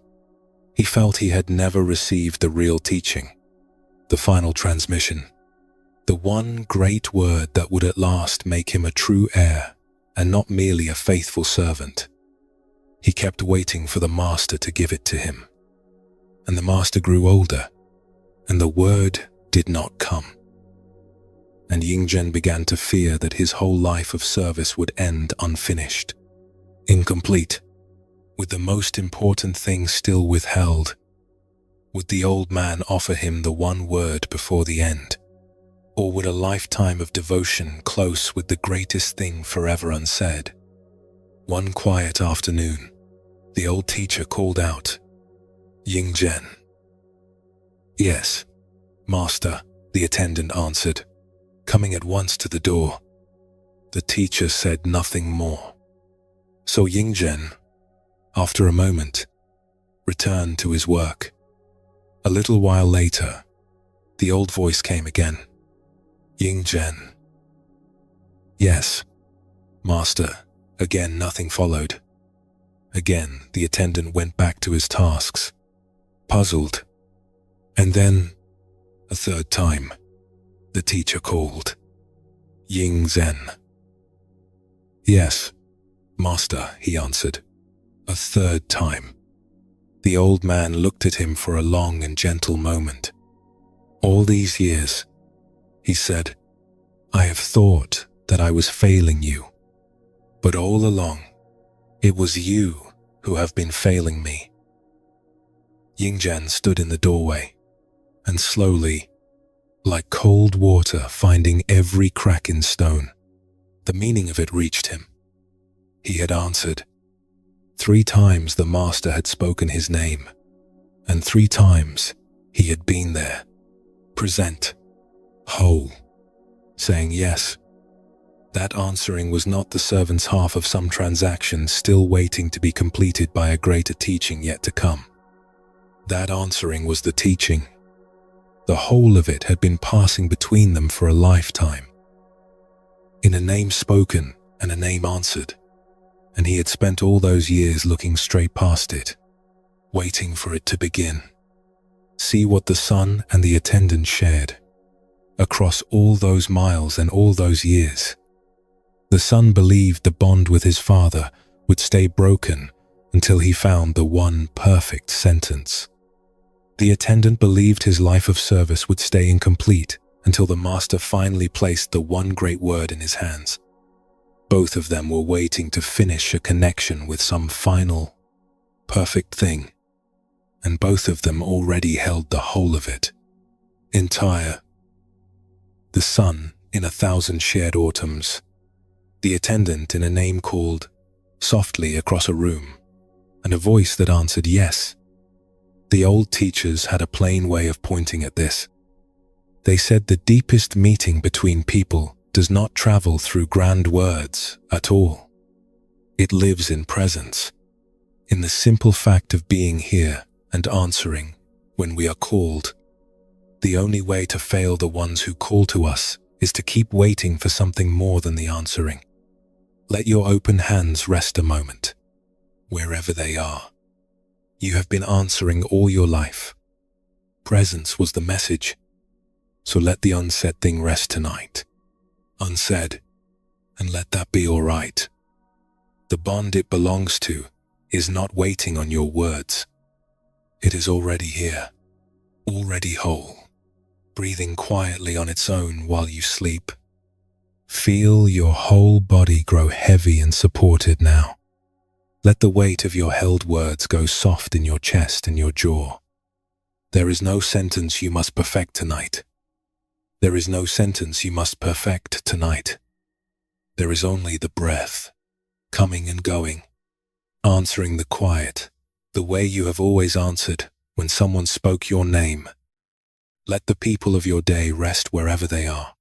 he felt he had never received the real teaching, the final transmission, the one great word that would at last make him a true heir and not merely a faithful servant. He kept waiting for the master to give it to him, and the master grew older, and the word did not come. And Yingzhen began to fear that his whole life of service would end unfinished, incomplete, with the most important thing still withheld. Would the old man offer him the one word before the end? Or would a lifetime of devotion close with the greatest thing forever unsaid? One quiet afternoon, the old teacher called out, "Yingzhen." "Yes, master," the attendant answered, coming at once to the door. The teacher said nothing more. So Yingzhen, after a moment, returned to his work. A little while later, the old voice came again. "Yingzhen." "Yes, master." Again nothing followed. Again the attendant went back to his tasks, puzzled. And then, a third time, the teacher called, "Yingzhen." "Yes, master," he answered, a third time. The old man looked at him for a long and gentle moment. "All these years," he said, "I have thought that I was failing you, but all along, it was you who have been failing me." Yingzhen stood in the doorway, and slowly, like cold water finding every crack in stone, the meaning of it reached him. He had answered. 3 times the master had spoken his name, and 3 times he had been there, present, whole, saying yes. That answering was not the servant's half of some transaction still waiting to be completed by a greater teaching yet to come. That answering was the teaching. The whole of it had been passing between them for a lifetime. In a name spoken and a name answered, and he had spent all those years looking straight past it, waiting for it to begin. See what the son and the attendant shared, across all those miles and all those years. The son believed the bond with his father would stay broken until he found the one perfect sentence. The attendant believed his life of service would stay incomplete until the master finally placed the one great word in his hands. Both of them were waiting to finish a connection with some final, perfect thing, and both of them already held the whole of it, entire. The son in 1,000 shared autumns, the attendant in a name called softly across a room, and a voice that answered yes. The old teachers had a plain way of pointing at this. They said the deepest meeting between people does not travel through grand words at all. It lives in presence, in the simple fact of being here and answering when we are called. The only way to fail the ones who call to us is to keep waiting for something more than the answering. Let your open hands rest a moment, wherever they are. You have been answering all your life. Presence was the message, so let the unsaid thing rest tonight. Unsaid, and let that be all right. The bond it belongs to is not waiting on your words. It is already here, already whole, breathing quietly on its own while you sleep. Feel your whole body grow heavy and supported now. Let the weight of your held words go soft in your chest and your jaw. There is no sentence you must perfect tonight. There is no sentence you must perfect tonight. There is only the breath, coming and going, answering the quiet, the way you have always answered when someone spoke your name. Let the people of your day rest wherever they are.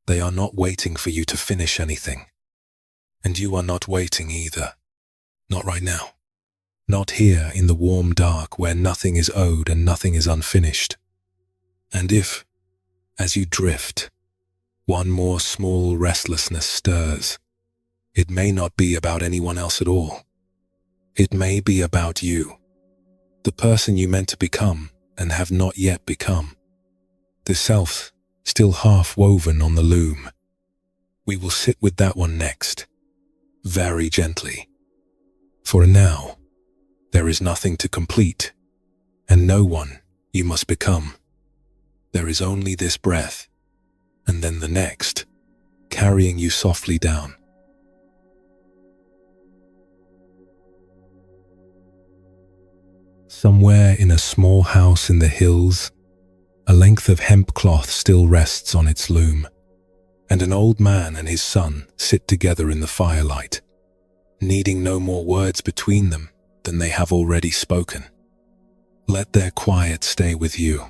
They are not waiting for you to finish anything. And you are not waiting either. Not right now. Not here in the warm dark where nothing is owed and nothing is unfinished. And if, as you drift, one more small restlessness stirs, it may not be about anyone else at all. It may be about you, the person you meant to become and have not yet become. The self still half woven on the loom. We will sit with that one next, very gently. For now, there is nothing to complete, and no one you must become. There is only this breath, and then the next, carrying you softly down. Somewhere in a small house in the hills, a length of hemp cloth still rests on its loom, and an old man and his son sit together in the firelight, needing no more words between them than they have already spoken. Let their quiet stay with you.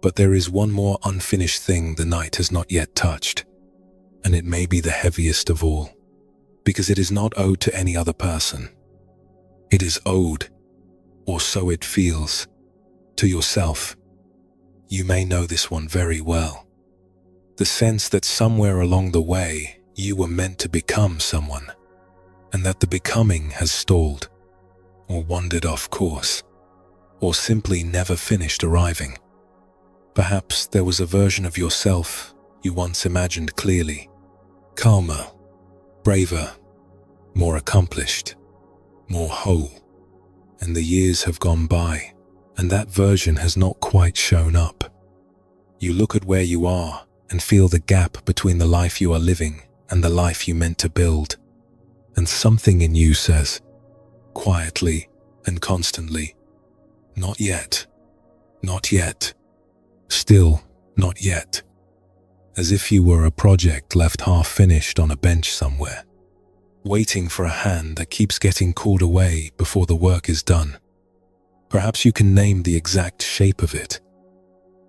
But there is one more unfinished thing the night has not yet touched, and it may be the heaviest of all, because it is not owed to any other person. It is owed, or so it feels, to yourself. You may know this one very well. The sense that somewhere along the way you were meant to become someone, and that the becoming has stalled, or wandered off course, or simply never finished arriving. Perhaps there was a version of yourself you once imagined clearly, calmer, braver, more accomplished, more whole, and the years have gone by, and that version has not quite shown up. You look at where you are and feel the gap between the life you are living and the life you meant to build, and something in you says, quietly and constantly, not yet, not yet, still not yet, as if you were a project left half finished on a bench somewhere, waiting for a hand that keeps getting called away before the work is done. Perhaps you can name the exact shape of it.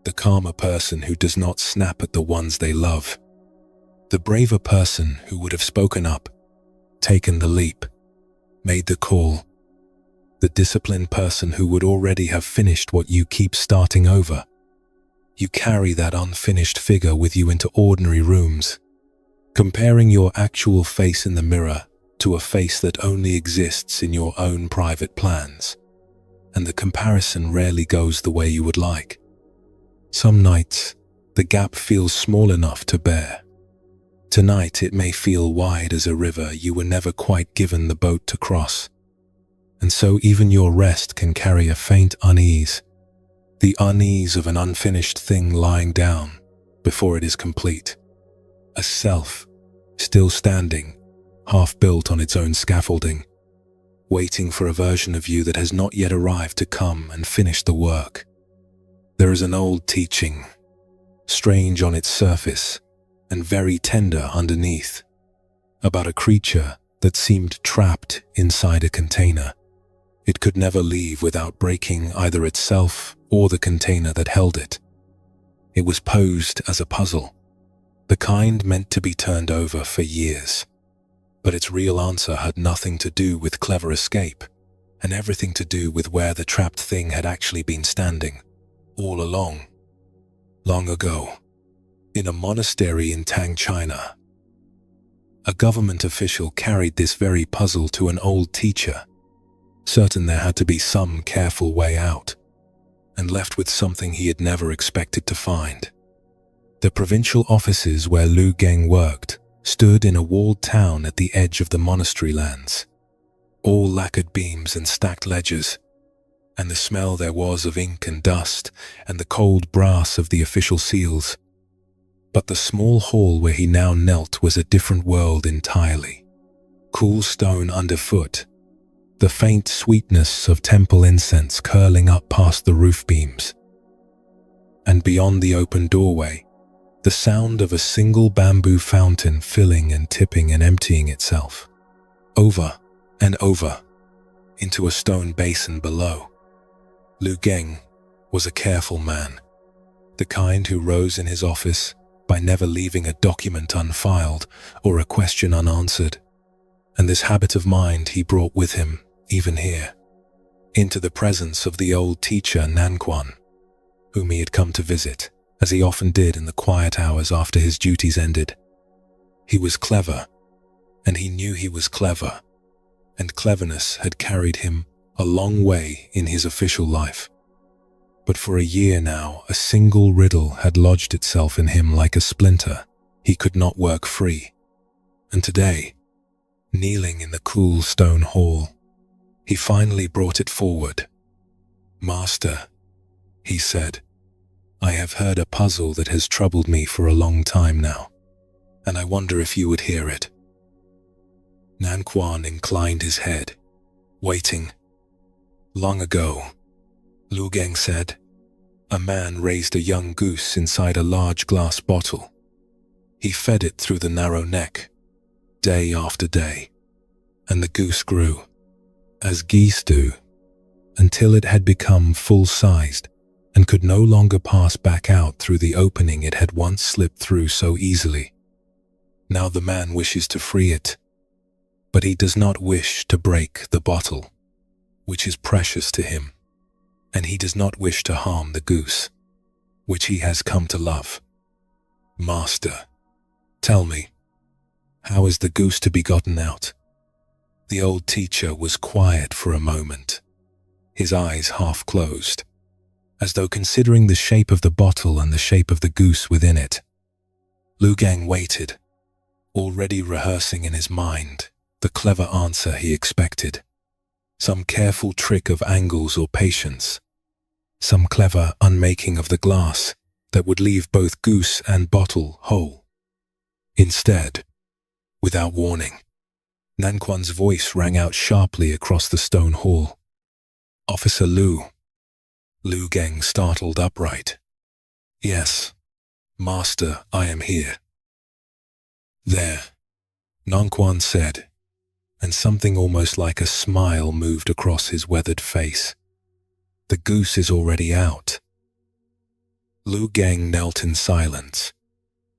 The calmer person who does not snap at the ones they love. The braver person who would have spoken up, taken the leap, made the call. The disciplined person who would already have finished what you keep starting over. You carry that unfinished figure with you into ordinary rooms, comparing your actual face in the mirror to a face that only exists in your own private plans. And the comparison rarely goes the way you would like. Some nights, the gap feels small enough to bear. Tonight it may feel wide as a river you were never quite given the boat to cross. And so even your rest can carry a faint unease, the unease of an unfinished thing lying down before it is complete. A self, still standing, half built on its own scaffolding, waiting for a version of you that has not yet arrived to come and finish the work. There is an old teaching, strange on its surface and very tender underneath, about a creature that seemed trapped inside a container. It could never leave without breaking either itself or the container that held it. It was posed as a puzzle, the kind meant to be turned over for years. But its real answer had nothing to do with clever escape, and everything to do with where the trapped thing had actually been standing, all along. Long ago, in a monastery in Tang, China, a government official carried this very puzzle to an old teacher, certain there had to be some careful way out, and left with something he had never expected to find. The provincial offices where Lu Geng worked stood in a walled town at the edge of the monastery lands, all lacquered beams and stacked ledgers, and the smell there was of ink and dust and the cold brass of the official seals. But the small hall where he now knelt was a different world entirely. Cool stone underfoot, the faint sweetness of temple incense curling up past the roof beams, and beyond the open doorway, the sound of a single bamboo fountain filling and tipping and emptying itself, over and over, into a stone basin below. Lu Geng was a careful man, the kind who rose in his office by never leaving a document unfiled or a question unanswered. And this habit of mind he brought with him, even here, into the presence of the old teacher Nanquan, whom he had come to visit, as he often did in the quiet hours after his duties ended. He was clever, and he knew he was clever, and cleverness had carried him a long way in his official life. But for a year now, a single riddle had lodged itself in him like a splinter. He could not work free. And today, kneeling in the cool stone hall, he finally brought it forward. "Master," he said, "I have heard a puzzle that has troubled me for a long time now, and I wonder if you would hear it." Nanquan inclined his head, waiting. "Long ago," Lu Geng said, "a man raised a young goose inside a large glass bottle. He fed it through the narrow neck, day after day, and the goose grew, as geese do, until it had become full-sized and could no longer pass back out through the opening it had once slipped through so easily. Now the man wishes to free it, but he does not wish to break the bottle, which is precious to him, and he does not wish to harm the goose, which he has come to love. Master, tell me, how is the goose to be gotten out?" The old teacher was quiet for a moment, his eyes half closed, as though considering the shape of the bottle and the shape of the goose within it. Lu Geng waited, already rehearsing in his mind the clever answer he expected. Some careful trick of angles or patience, some clever unmaking of the glass that would leave both goose and bottle whole. Instead, without warning, Nanquan's voice rang out sharply across the stone hall. "Officer Lu." Lu Geng startled upright. "Yes, Master, I am here." "There," Nanquan said, and something almost like a smile moved across his weathered face. "The goose is already out." Lu Geng knelt in silence,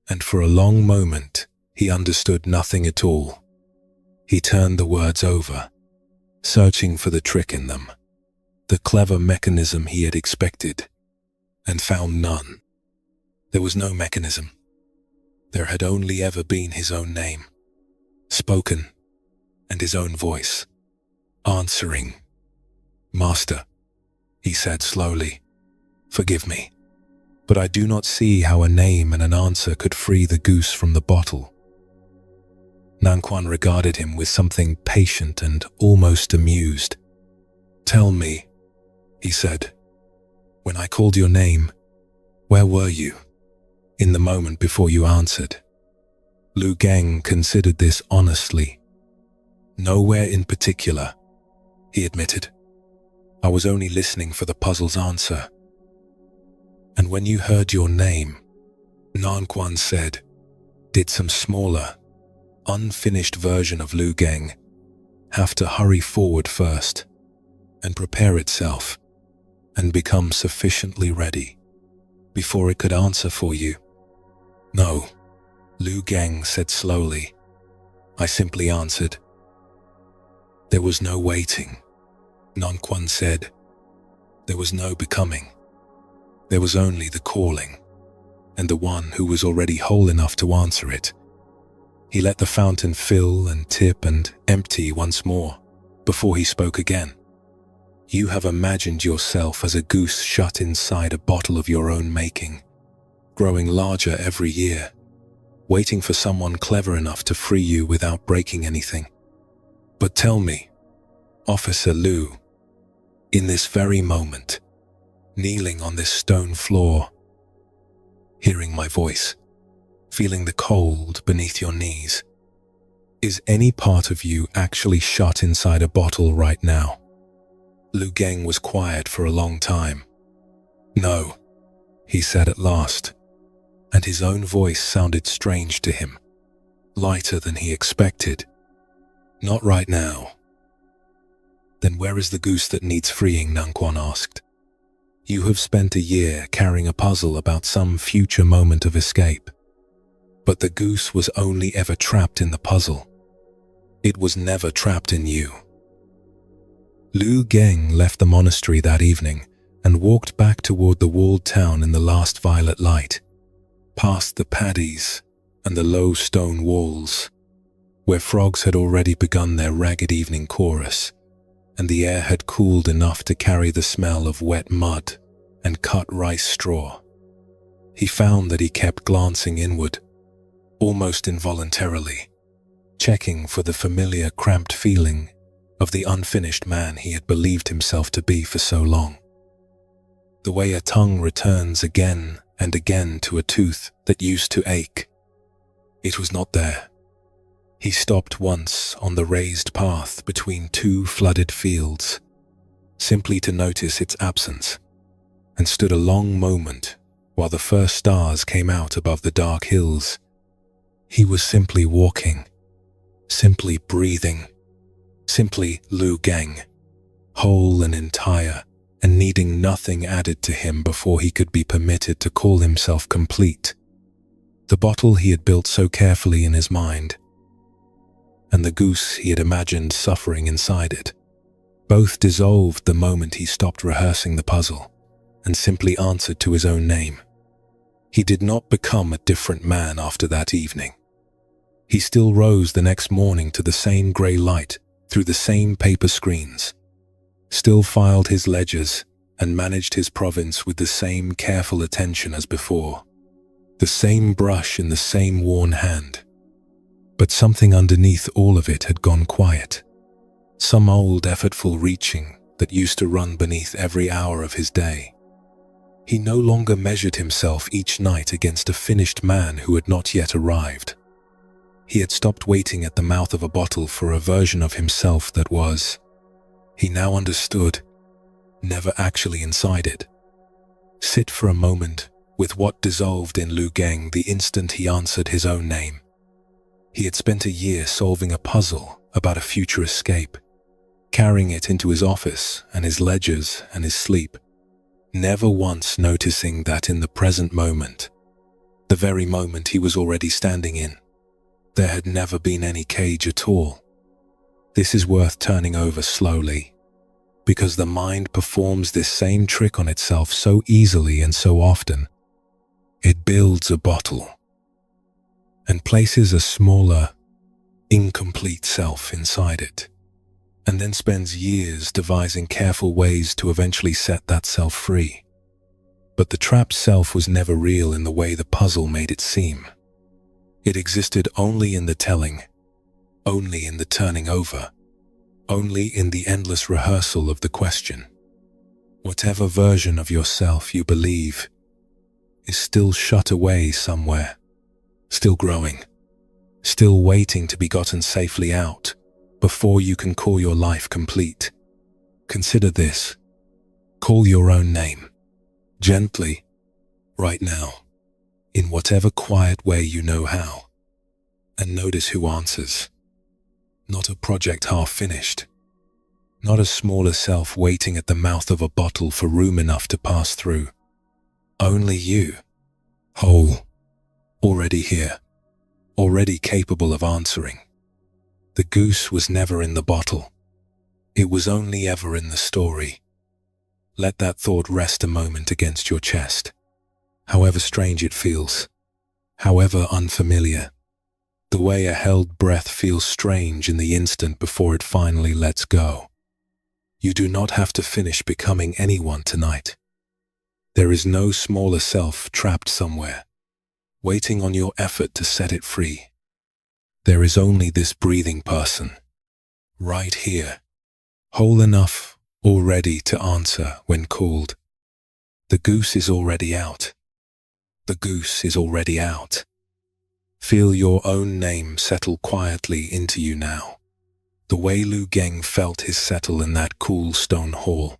and for a long moment he understood nothing at all. He turned the words over, searching for the trick in them, the clever mechanism he had expected, and found none. There was no mechanism. There had only ever been his own name, spoken, and his own voice, answering. "Master," he said slowly, "forgive me, but I do not see how a name and an answer could free the goose from the bottle." Nanquan regarded him with something patient and almost amused. "Tell me," he said, "when I called your name, where were you, in the moment before you answered?" Lu Geng considered this honestly. "Nowhere in particular," he admitted. "I was only listening for the puzzle's answer." "And when you heard your name," Nanquan said, "did some smaller, unfinished version of Lu Geng have to hurry forward first and prepare itself and become sufficiently ready before it could answer for you?" "No," Lu Geng said slowly. "I simply answered." "There was no waiting," Nanquan said. "There was no becoming. There was only the calling, and the one who was already whole enough to answer it." He let the fountain fill and tip and empty once more before he spoke again. "You have imagined yourself as a goose shut inside a bottle of your own making, growing larger every year, waiting for someone clever enough to free you without breaking anything. But tell me, Officer Lu, in this very moment, kneeling on this stone floor, hearing my voice, feeling the cold beneath your knees, is any part of you actually shut inside a bottle right now?" Lu Geng was quiet for a long time. "No," he said at last, and his own voice sounded strange to him, lighter than he expected. "Not right now." "Then where is the goose that needs freeing?" Nanquan asked. You have spent a year carrying a puzzle about some future moment of escape. But the goose was only ever trapped in the puzzle. It was never trapped in you. Lu Geng left the monastery that evening and walked back toward the walled town in the last violet light, past the paddies and the low stone walls, where frogs had already begun their ragged evening chorus, and the air had cooled enough to carry the smell of wet mud and cut rice straw. He found that he kept glancing inward, almost involuntarily, checking for the familiar cramped feeling of the unfinished man he had believed himself to be for so long. The way a tongue returns again and again to a tooth that used to ache. It was not there. He stopped once on the raised path between two flooded fields, simply to notice its absence, and stood a long moment while the first stars came out above the dark hills. He was simply walking, simply breathing, simply Lu Geng, whole and entire, and needing nothing added to him before he could be permitted to call himself complete. The bottle he had built so carefully in his mind, and the goose he had imagined suffering inside it, both dissolved the moment he stopped rehearsing the puzzle and simply answered to his own name. He did not become a different man after that evening. He still rose the next morning to the same grey light through the same paper screens, still filed his ledgers and managed his province with the same careful attention as before, the same brush in the same worn hand. But something underneath all of it had gone quiet, some old effortful reaching that used to run beneath every hour of his day. He no longer measured himself each night against a finished man who had not yet arrived. He had stopped waiting at the mouth of a bottle for a version of himself that was, he now understood, never actually inside it. Sit for a moment with what dissolved in Lu Geng the instant he answered his own name. He had spent a year solving a puzzle about a future escape, carrying it into his office and his ledgers and his sleep, never once noticing that in the present moment, the very moment he was already standing in, there had never been any cage at all. This is worth turning over slowly, because the mind performs this same trick on itself so easily and so often. It builds a bottle and places a smaller, incomplete self inside it, and then spends years devising careful ways to eventually set that self free. But the trapped self was never real in the way the puzzle made it seem. It existed only in the telling, only in the turning over, only in the endless rehearsal of the question. Whatever version of yourself you believe is still shut away somewhere, still growing, still waiting to be gotten safely out before you can call your life complete. Consider this. Call your own name, gently, right now, in whatever quiet way you know how, and notice who answers. Not a project half finished, not a smaller self waiting at the mouth of a bottle for room enough to pass through. Only you, whole, already here, already capable of answering. The goose was never in the bottle. It was only ever in the story. Let that thought rest a moment against your chest. However strange it feels, however unfamiliar, the way a held breath feels strange in the instant before it finally lets go. You do not have to finish becoming anyone tonight. There is no smaller self trapped somewhere, waiting on your effort to set it free. There is only this breathing person, right here, whole enough already to answer when called. The goose is already out. The goose is already out. Feel your own name settle quietly into you now, the way Lu Geng felt his settle in that cool stone hall.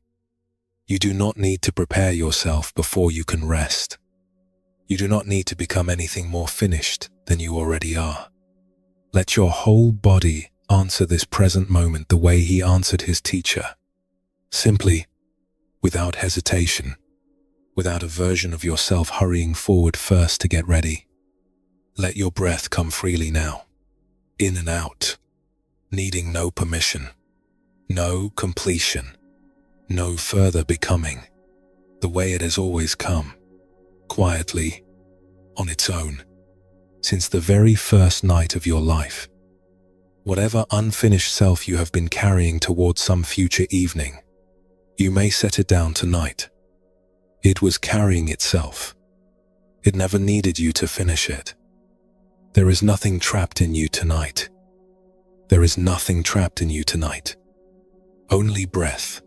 You do not need to prepare yourself before you can rest. You do not need to become anything more finished than you already are. Let your whole body answer this present moment the way he answered his teacher. Simply, without hesitation, without a version of yourself hurrying forward first to get ready. Let your breath come freely now, in and out, needing no permission, no completion, no further becoming, the way it has always come, quietly, on its own, since the very first night of your life. Whatever unfinished self you have been carrying towards some future evening, you may set it down tonight. It was carrying itself. It never needed you to finish it. There is nothing trapped in you tonight. There is nothing trapped in you tonight. Only breath,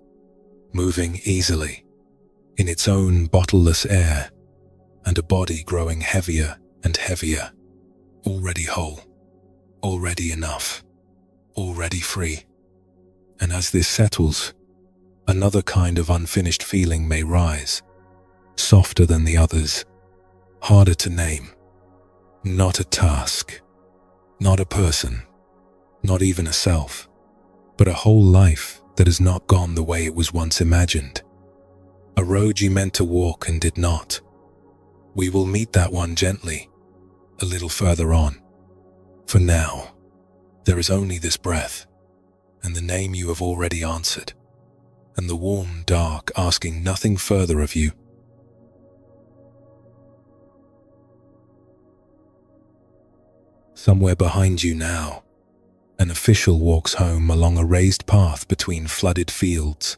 moving easily, in its own bottleless air, and a body growing heavier and heavier, already whole, already enough, already free. And as this settles, another kind of unfinished feeling may rise, softer than the others, harder to name. Not a task, not a person, not even a self, but a whole life that has not gone the way it was once imagined. A road you meant to walk and did not. We will meet that one gently, a little further on. For now, there is only this breath, and the name you have already answered, and the warm dark asking nothing further of you. Somewhere behind you now, an official walks home along a raised path between flooded fields,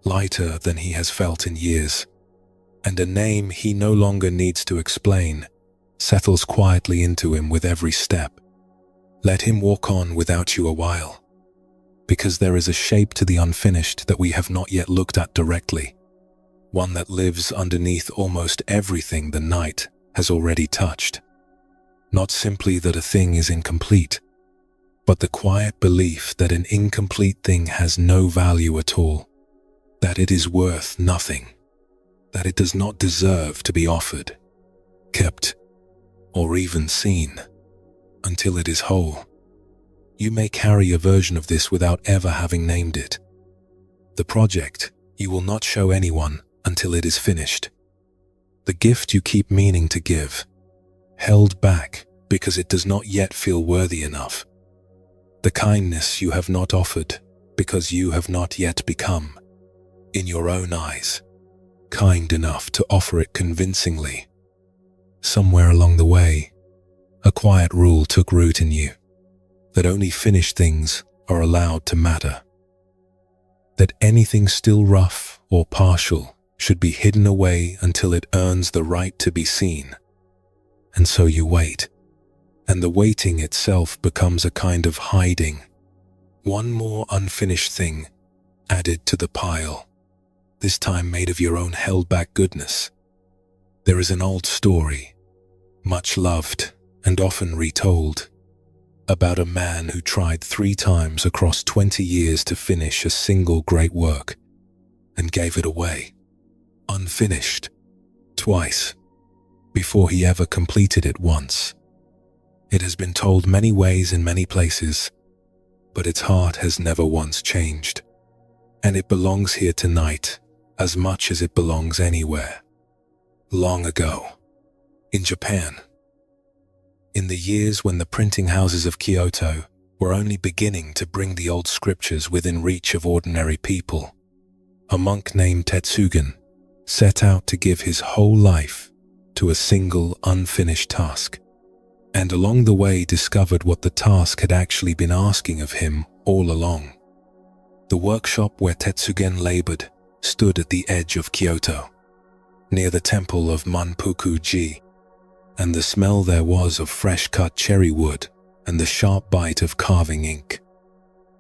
lighter than he has felt in years, and a name he no longer needs to explain settles quietly into him with every step. Let him walk on without you a while, because there is a shape to the unfinished that we have not yet looked at directly, one that lives underneath almost everything the night has already touched. Not simply that a thing is incomplete, but the quiet belief that an incomplete thing has no value at all, that it is worth nothing, that it does not deserve to be offered, kept, or even seen, until it is whole. You may carry a version of this without ever having named it. The project you will not show anyone until it is finished. The gift you keep meaning to give, held back because it does not yet feel worthy enough. The kindness you have not offered because you have not yet become, in your own eyes, kind enough to offer it convincingly. Somewhere along the way, a quiet rule took root in you, that only finished things are allowed to matter. That anything still rough or partial should be hidden away until it earns the right to be seen. And so you wait, and the waiting itself becomes a kind of hiding. One more unfinished thing added to the pile, this time made of your own held-back goodness. There is an old story, much loved and often retold, about a man who tried 3 times across 20 years to finish a single great work and gave it away, unfinished, twice, before he ever completed it once. It has been told many ways in many places, but its heart has never once changed, and it belongs here tonight as much as it belongs anywhere. Long ago, in Japan, in the years when the printing houses of Kyoto were only beginning to bring the old scriptures within reach of ordinary people, a monk named Tetsugen set out to give his whole life to a single unfinished task, and along the way discovered what the task had actually been asking of him all along. The workshop where Tetsugen labored stood at the edge of Kyoto, near the temple of Manpuku-ji, and the smell there was of fresh-cut cherry wood and the sharp bite of carving ink.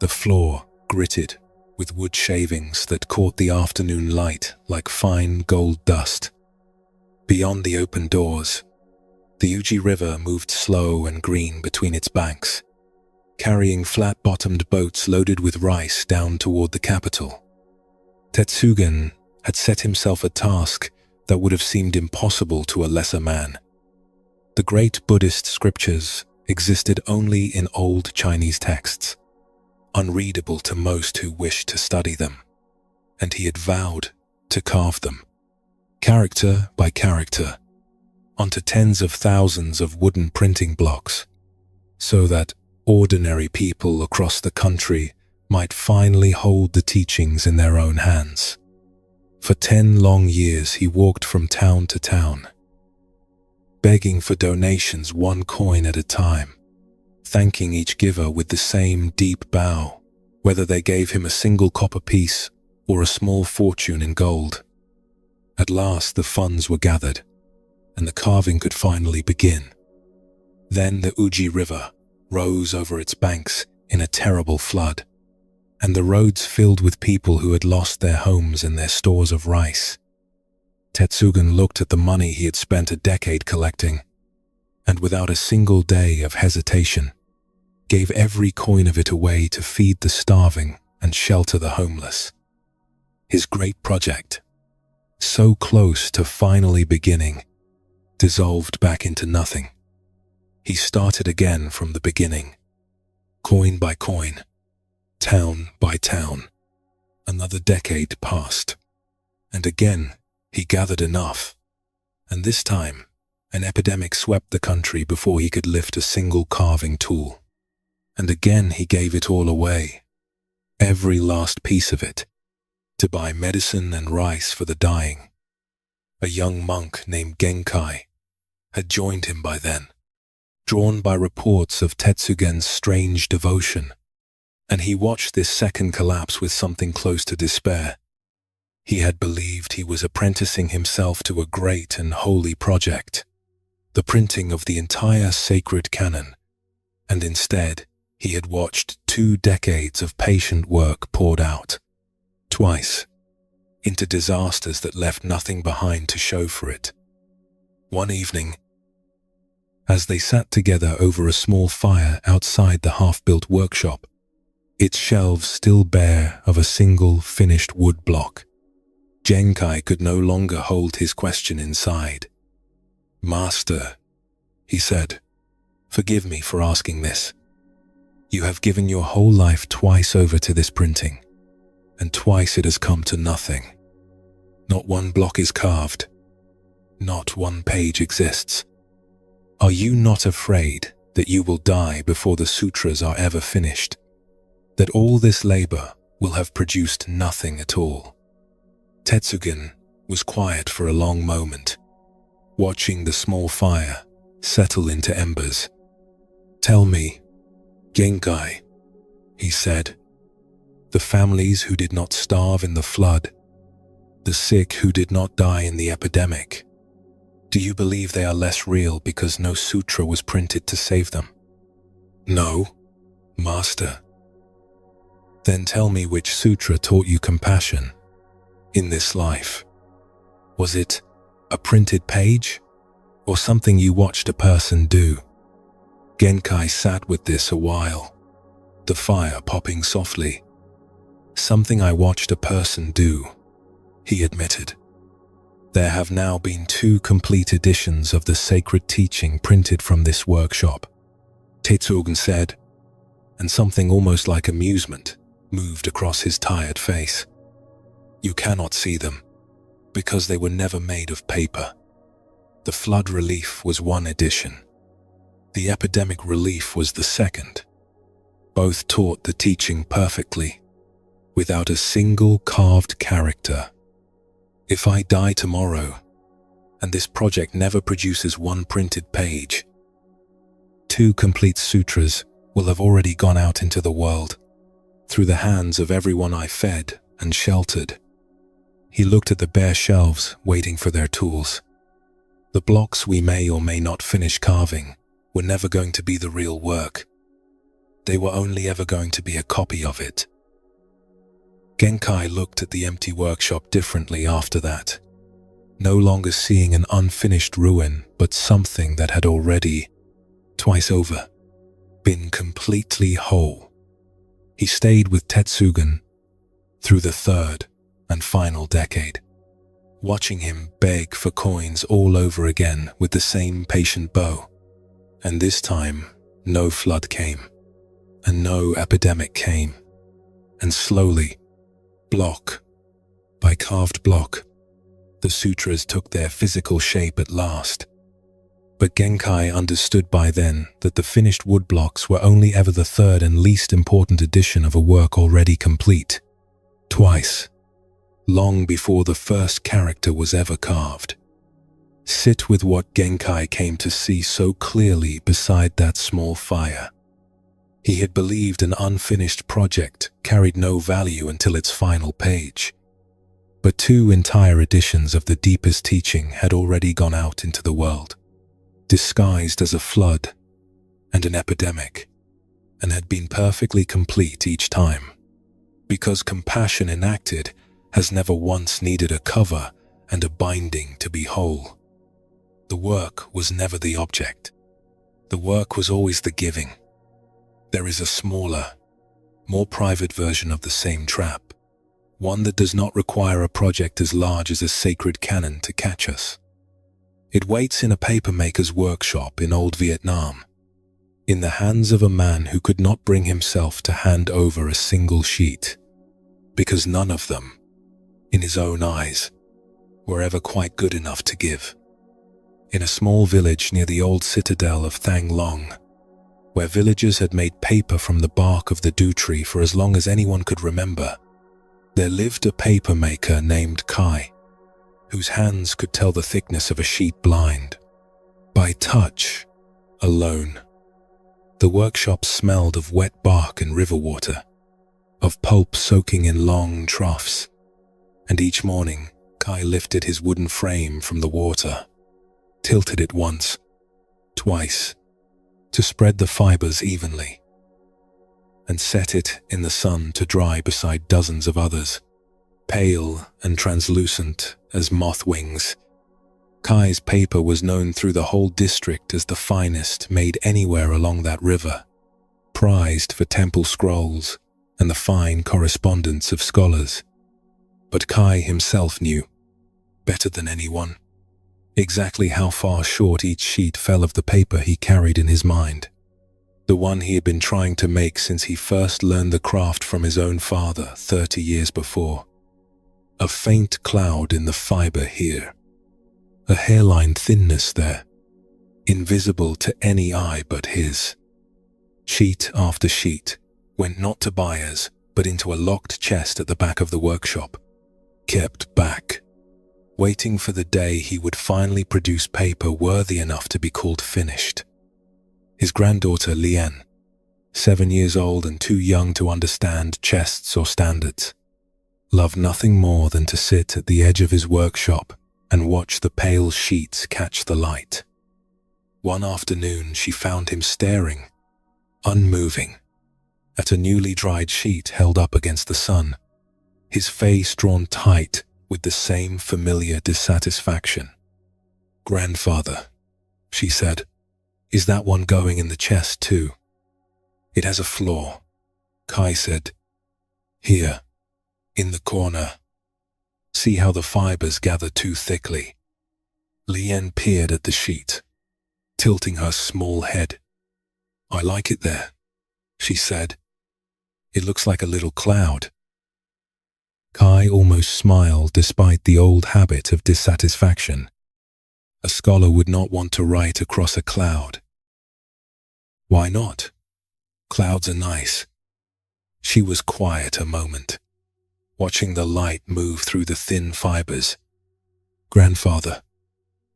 The floor gritted with wood shavings that caught the afternoon light like fine gold dust. Beyond the open doors, the Uji River moved slow and green between its banks, carrying flat-bottomed boats loaded with rice down toward the capital. Tetsugen had set himself a task that would have seemed impossible to a lesser man. The great Buddhist scriptures existed only in old Chinese texts, unreadable to most who wished to study them, and he had vowed to carve them. character by character, onto tens of thousands of wooden printing blocks, so that ordinary people across the country might finally hold the teachings in their own hands. For 10 long years he walked from town to town, begging for donations 1 coin at a time, thanking each giver with the same deep bow, whether they gave him a single copper piece or a small fortune in gold. At last the funds were gathered, and the carving could finally begin. Then the Uji River rose over its banks in a terrible flood, and the roads filled with people who had lost their homes and their stores of rice. Tetsugen looked at the money he had spent a decade collecting, and without a single day of hesitation, gave every coin of it away to feed the starving and shelter the homeless. His great project, so close to finally beginning, dissolved back into nothing. He started again from the beginning, coin by coin, town by town. Another decade passed, and again he gathered enough, and this time an epidemic swept the country before he could lift a single carving tool. And again he gave it all away, every last piece of it, to buy medicine and rice for the dying. A young monk named Genkai had joined him by then, drawn by reports of Tetsugen's strange devotion, and he watched this second collapse with something close to despair. He had believed he was apprenticing himself to a great and holy project, the printing of the entire sacred canon, and instead he had watched 2 decades of patient work poured out, twice, into disasters that left nothing behind to show for it. One evening, as they sat together over a small fire outside the half-built workshop, its shelves still bare of a single finished wood block, Genkai could no longer hold his question inside. "Master," he said, "forgive me for asking this. You have given your whole life twice over to this printing, and twice it has come to nothing. Not 1 block is carved. Not 1 page exists. Are you not afraid that you will die before the sutras are ever finished? That all this labor will have produced nothing at all?" Tetsugen was quiet for a long moment, watching the small fire settle into embers. "Tell me, Genkai," he said, "the families who did not starve in the flood, the sick who did not die in the epidemic, do you believe they are less real because no sutra was printed to save them?" "No, Master." "Then tell me which sutra taught you compassion in this life. Was it a printed page, or something you watched a person do?" Genkai sat with this a while, the fire popping softly. "Something I watched a person do," he admitted. "There have now been 2 complete editions of the sacred teaching printed from this workshop," Tetsugen said, and something almost like amusement moved across his tired face. "You cannot see them, because they were never made of paper. The flood relief was 1 edition. The epidemic relief was the second. Both taught the teaching perfectly, without a single carved character. If I die tomorrow, and this project never produces 1 printed page, 2 complete sutras will have already gone out into the world, through the hands of everyone I fed and sheltered." He looked at the bare shelves, waiting for their tools. "The blocks we may or may not finish carving were never going to be the real work. They were only ever going to be a copy of it." Genkai looked at the empty workshop differently after that, no longer seeing an unfinished ruin, but something that had already, twice over, been completely whole. He stayed with Tetsugen through the 3rd and final decade, watching him beg for coins all over again with the same patient bow. And this time, no flood came, and no epidemic came, and slowly, block by carved block, The sutras took their physical shape at last. But Genkai understood by then that the finished woodblocks were only ever the third and least important addition of a work already complete. Twice, long before the first character was ever carved, sit with what Genkai came to see so clearly beside that small fire. He had believed an unfinished project carried no value until its final page. But 2 entire editions of the deepest teaching had already gone out into the world, disguised as a flood and an epidemic, and had been perfectly complete each time, because compassion enacted has never once needed a cover and a binding to be whole. The work was never the object. The work was always the giving. There is a smaller, more private version of the same trap, one that does not require a project as large as a sacred cannon to catch us. It waits in a papermaker's workshop in old Vietnam, in the hands of a man who could not bring himself to hand over a single sheet, because none of them, in his own eyes, were ever quite good enough to give. In a small village near the old citadel of Thang Long, where villagers had made paper from the bark of the dew tree for as long as anyone could remember, there lived a papermaker named Kai, whose hands could tell the thickness of a sheet blind, by touch alone. The workshop smelled of wet bark and river water, of pulp soaking in long troughs, and each morning Kai lifted his wooden frame from the water, tilted it once, twice, to spread the fibers evenly, and set it in the sun to dry beside dozens of others, pale and translucent as moth wings. Kai's paper was known through the whole district as the finest made anywhere along that river, prized for temple scrolls and the fine correspondence of scholars. But Kai himself knew, better than anyone, exactly how far short each sheet fell of the paper he carried in his mind, the one he had been trying to make since he first learned the craft from his own father 30 years before. A faint cloud in the fiber here, a hairline thinness there, invisible to any eye but his. Sheet after sheet went not to buyers, but into a locked chest at the back of the workshop, kept back, waiting for the day he would finally produce paper worthy enough to be called finished. His granddaughter Lien, 7 years old and too young to understand chests or standards, loved nothing more than to sit at the edge of his workshop and watch the pale sheets catch the light. One afternoon she found him staring, unmoving, at a newly dried sheet held up against the sun, his face drawn tight with the same familiar dissatisfaction. "Grandfather," she said, "is that one going in the chest too?" "It has a flaw," Kai said. "Here, in the corner. See how the fibers gather too thickly." Lien peered at the sheet, tilting her small head. "I like it there," she said. "It looks like a little cloud." Kai almost smiled despite the old habit of dissatisfaction. A scholar would not want to write across a cloud. Why not? Clouds are nice. She was quiet a moment, watching the light move through the thin fibers. "Grandfather,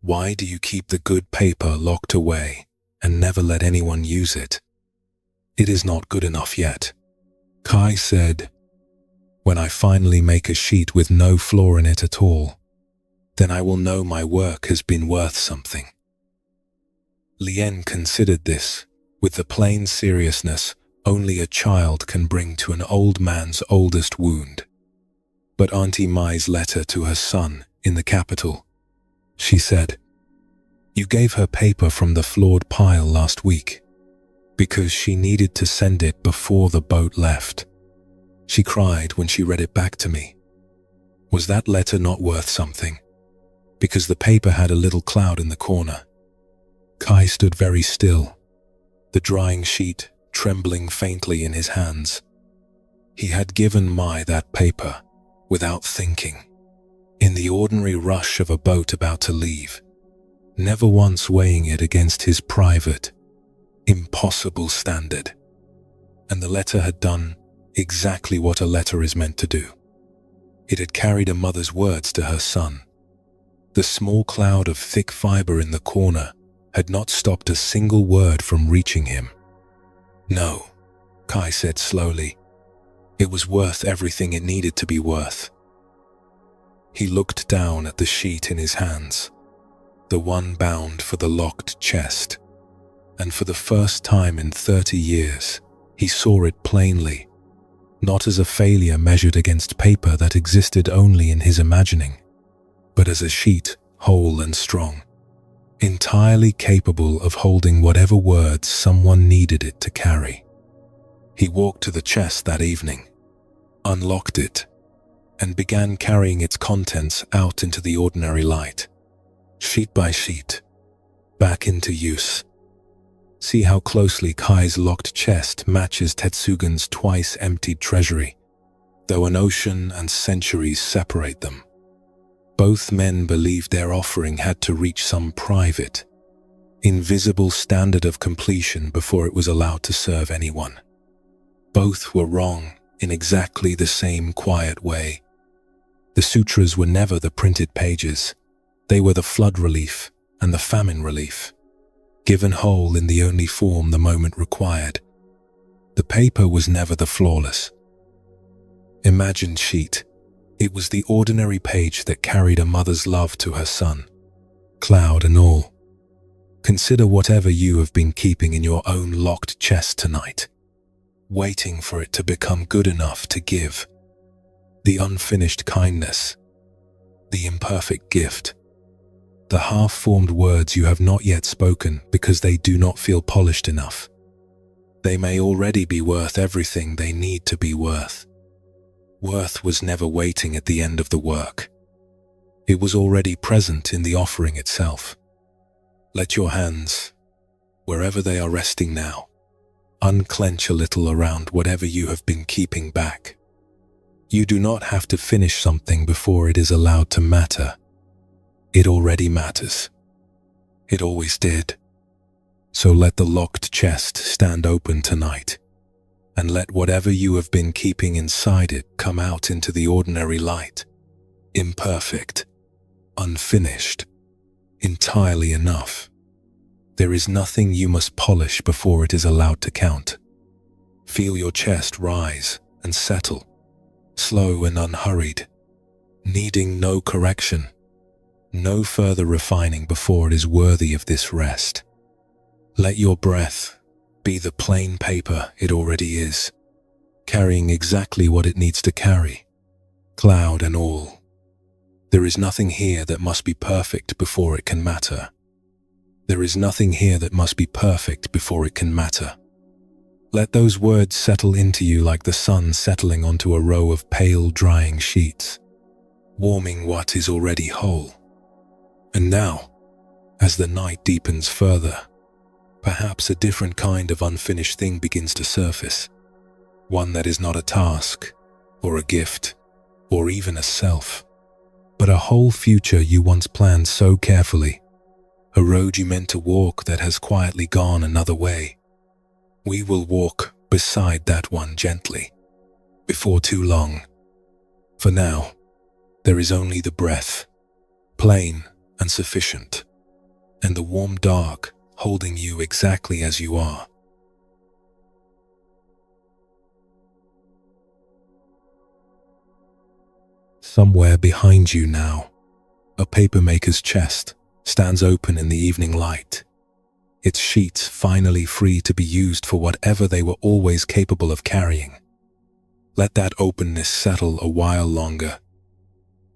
why do you keep the good paper locked away and never let anyone use it?" "It is not good enough yet," Kai said. "When I finally make a sheet with no flaw in it at all, then I will know my work has been worth something." Lien considered this with the plain seriousness only a child can bring to an old man's oldest wound. "But Auntie Mai's letter to her son in the capital," she said. "You gave her paper from the flawed pile last week, because she needed to send it before the boat left. She cried when she read it back to me. Was that letter not worth something? Because the paper had a little cloud in the corner." Kai stood very still, the drying sheet trembling faintly in his hands. He had given Mai that paper without thinking. in the ordinary rush of a boat about to leave, never once weighing it against his private, impossible standard. And the letter had done exactly what a letter is meant to do. It had carried a mother's words to her son. The small cloud of thick fiber in the corner had not stopped a single word from reaching him. "No," Kai said slowly. "It was worth everything it needed to be worth." He looked down at the sheet in his hands, the one bound for the locked chest, and for the first time in 30 years, he saw it plainly, not as a failure measured against paper that existed only in his imagining, but as a sheet whole and strong, entirely capable of holding whatever words someone needed it to carry. He walked to the chest that evening, unlocked it, and began carrying its contents out into the ordinary light, sheet by sheet, back into use. See how closely Kai's locked chest matches Tetsugun's twice-emptied treasury, though an ocean and centuries separate them. Both men believed their offering had to reach some private, invisible standard of completion before it was allowed to serve anyone. Both were wrong in exactly the same quiet way. The sutras were never the printed pages. They were the flood relief and the famine relief, given whole in the only form the moment required. The paper was never the flawless, imagined sheet. It was the ordinary page that carried a mother's love to her son, cloud and all. Consider whatever you have been keeping in your own locked chest tonight, waiting for it to become good enough to give. The unfinished kindness, the imperfect gift, the half-formed words you have not yet spoken because they do not feel polished enough. They may already be worth everything they need to be worth. Worth was never waiting at the end of the work. It was already present in the offering itself. Let your hands, wherever they are resting now, unclench a little around whatever you have been keeping back. You do not have to finish something before it is allowed to matter. It already matters. It always did. So let the locked chest stand open tonight, and let whatever you have been keeping inside it come out into the ordinary light. Imperfect, unfinished, entirely enough. There is nothing you must polish before it is allowed to count. Feel your chest rise and settle, slow and unhurried, needing no correction, no further refining before it is worthy of this rest. Let your breath be the plain paper it already is, carrying exactly what it needs to carry, cloud and all. There is nothing here that must be perfect before it can matter. There is nothing here that must be perfect before it can matter. Let those words settle into you like the sun settling onto a row of pale, drying sheets, warming what is already whole. And now, as the night deepens further, perhaps a different kind of unfinished thing begins to surface, one that is not a task, or a gift, or even a self, but a whole future you once planned so carefully, a road you meant to walk that has quietly gone another way. We will walk beside that one gently, before too long. For now, there is only the breath, plain and sufficient, and the warm dark holding you exactly as you are. Somewhere behind you now, a papermaker's chest stands open in the evening light, its sheets finally free to be used for whatever they were always capable of carrying. Let that openness settle a while longer.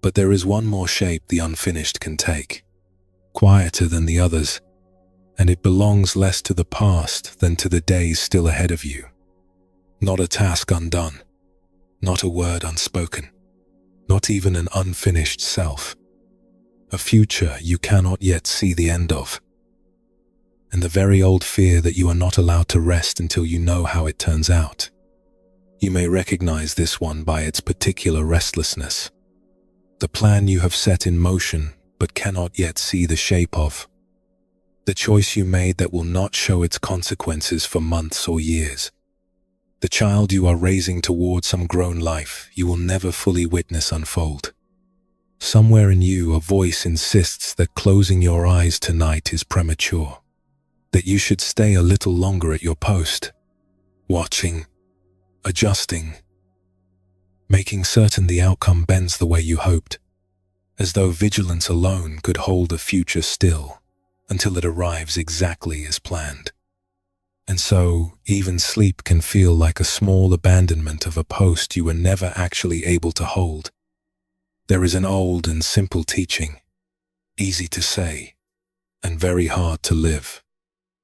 But there is one more shape the unfinished can take, quieter than the others, and it belongs less to the past than to the days still ahead of you. Not a task undone, not a word unspoken, not even an unfinished self. A future you cannot yet see the end of, and the very old fear that you are not allowed to rest until you know how it turns out. You may recognize this one by its particular restlessness, the plan you have set in motion but cannot yet see the shape of. The choice you made that will not show its consequences for months or years. The child you are raising toward some grown life you will never fully witness unfold. Somewhere in you, a voice insists that closing your eyes tonight is premature, that you should stay a little longer at your post, watching, adjusting, making certain the outcome bends the way you hoped, as though vigilance alone could hold the future still until it arrives exactly as planned. And so, even sleep can feel like a small abandonment of a post you were never actually able to hold. There is an old and simple teaching, easy to say and very hard to live,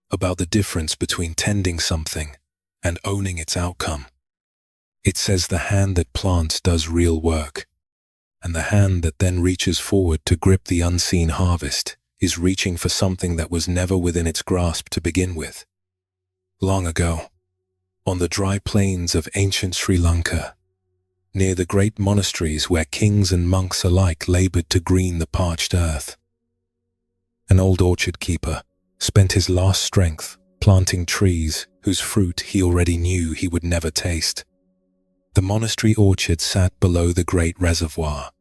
about the difference between tending something and owning its outcome. It says the hand that plants does real work, and the hand that then reaches forward to grip the unseen harvest is reaching for something that was never within its grasp to begin with. Long ago, on the dry plains of ancient Sri Lanka, near the great monasteries where kings and monks alike labored to green the parched earth, an old orchard keeper spent his last strength planting trees whose fruit he already knew he would never taste. The monastery orchard sat below the great reservoir,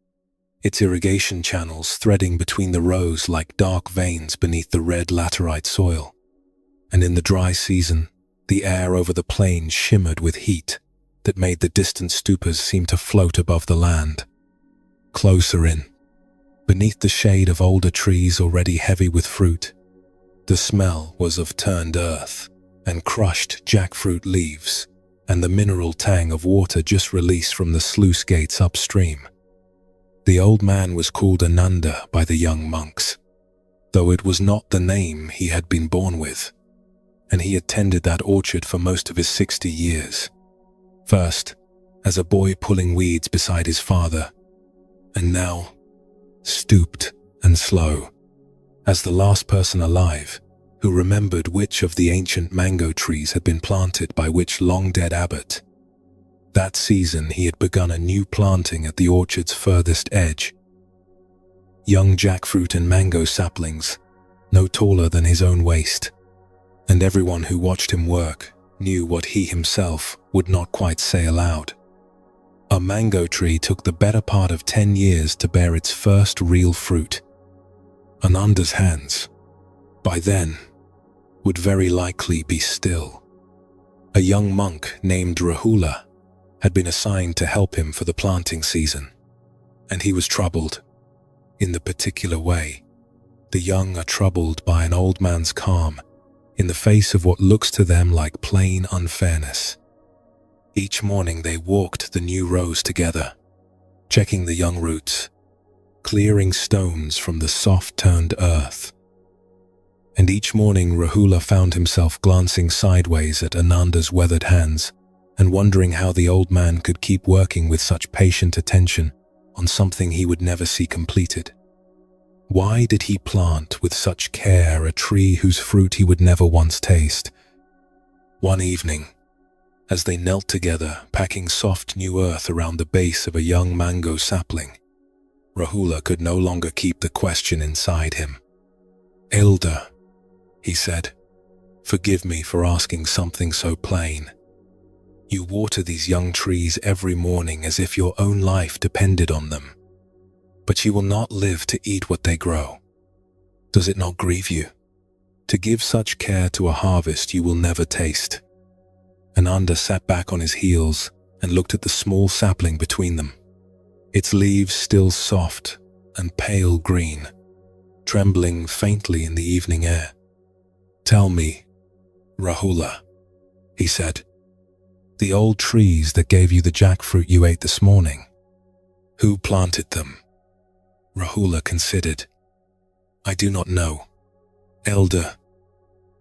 its irrigation channels threading between the rows like dark veins beneath the red laterite soil. And in the dry season, the air over the plain shimmered with heat that made the distant stupas seem to float above the land. Closer in, beneath the shade of older trees already heavy with fruit, the smell was of turned earth and crushed jackfruit leaves and the mineral tang of water just released from the sluice gates upstream. The old man was called Ananda by the young monks, though it was not the name he had been born with, and he had tended that orchard for most of his 60 years. First, as a boy pulling weeds beside his father, and now, stooped and slow, as the last person alive who remembered which of the ancient mango trees had been planted by which long-dead abbot. That season he had begun a new planting at the orchard's furthest edge. Young jackfruit and mango saplings, no taller than his own waist, and everyone who watched him work knew what he himself would not quite say aloud. A mango tree took the better part of 10 years to bear its first real fruit. Ananda's hands, by then, would very likely be still. A young monk named Rahula had been assigned to help him for the planting season, and he was troubled. In the particular way, the young are troubled by an old man's calm in the face of what looks to them like plain unfairness. Each morning they walked the new rows together, checking the young roots, clearing stones from the soft-turned earth. And each morning Rahula found himself glancing sideways at Ananda's weathered hands and wondering how the old man could keep working with such patient attention on something he would never see completed. Why did he plant with such care a tree whose fruit he would never once taste? One evening, as they knelt together, packing soft new earth around the base of a young mango sapling, Rahula could no longer keep the question inside him. "Elder," he said, "forgive me for asking something so plain. You water these young trees every morning as if your own life depended on them. But you will not live to eat what they grow. Does it not grieve you to give such care to a harvest you will never taste?" Ananda sat back on his heels and looked at the small sapling between them, its leaves still soft and pale green, trembling faintly in the evening air. "Tell me, Rahula," he said, "the old trees that gave you the jackfruit you ate this morning, who planted them?" Rahula considered. "I do not know, Elder.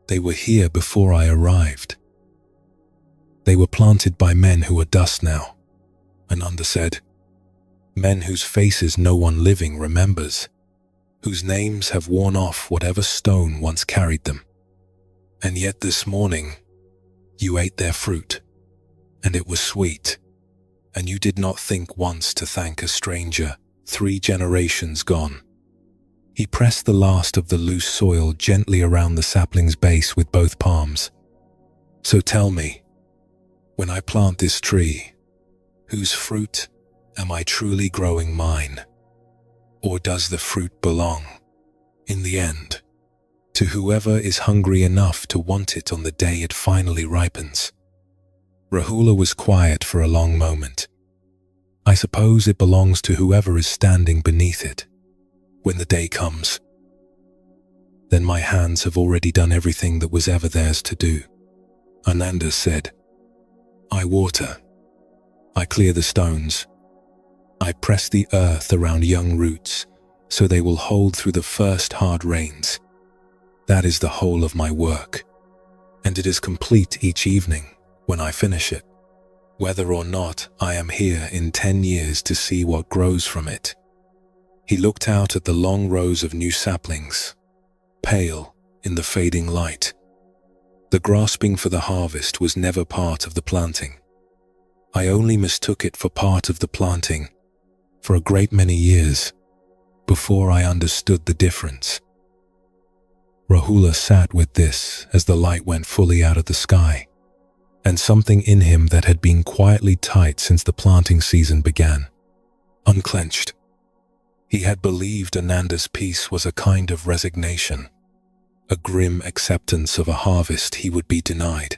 They were here before I arrived." "They were planted by men who are dust now," Ananda said. "Men whose faces no one living remembers, whose names have worn off whatever stone once carried them. And yet this morning, you ate their fruit, and it was sweet, and you did not think once to thank a stranger 3 generations gone. He pressed the last of the loose soil gently around the sapling's base with both palms. So tell me, when I plant this tree, whose fruit am I truly growing mine? Or does the fruit belong, in the end, to whoever is hungry enough to want it on the day it finally ripens? Rahula was quiet for a long moment. I suppose it belongs to whoever is standing beneath it. When the day comes, then my hands have already done everything that was ever theirs to do. Ananda said, I water, I clear the stones, I press the earth around young roots so they will hold through the first hard rains. That is the whole of my work, and it is complete each evening when I finish it, whether or not I am here in 10 years to see what grows from it. He looked out at the long rows of new saplings, pale in the fading light. The grasping for the harvest was never part of the planting. I only mistook it for part of the planting for a great many years before I understood the difference. Rahula sat with this as the light went fully out of the sky, and something in him that had been quietly tight since the planting season began unclenched. He had believed Ananda's peace was a kind of resignation, a grim acceptance of a harvest he would be denied.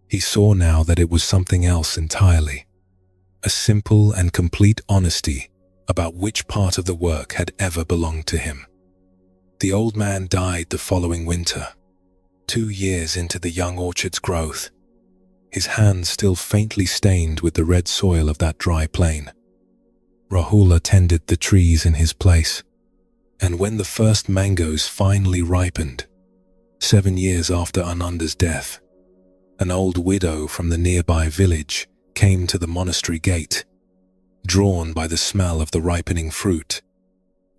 He saw now that it was something else entirely, a simple and complete honesty about which part of the work had ever belonged to him. The old man died the following winter, 2 years into the young orchard's growth, his hands still faintly stained with the red soil of that dry plain. Rahula tended the trees in his place, and when the first mangoes finally ripened, 7 years after Ananda's death, an old widow from the nearby village came to the monastery gate, drawn by the smell of the ripening fruit,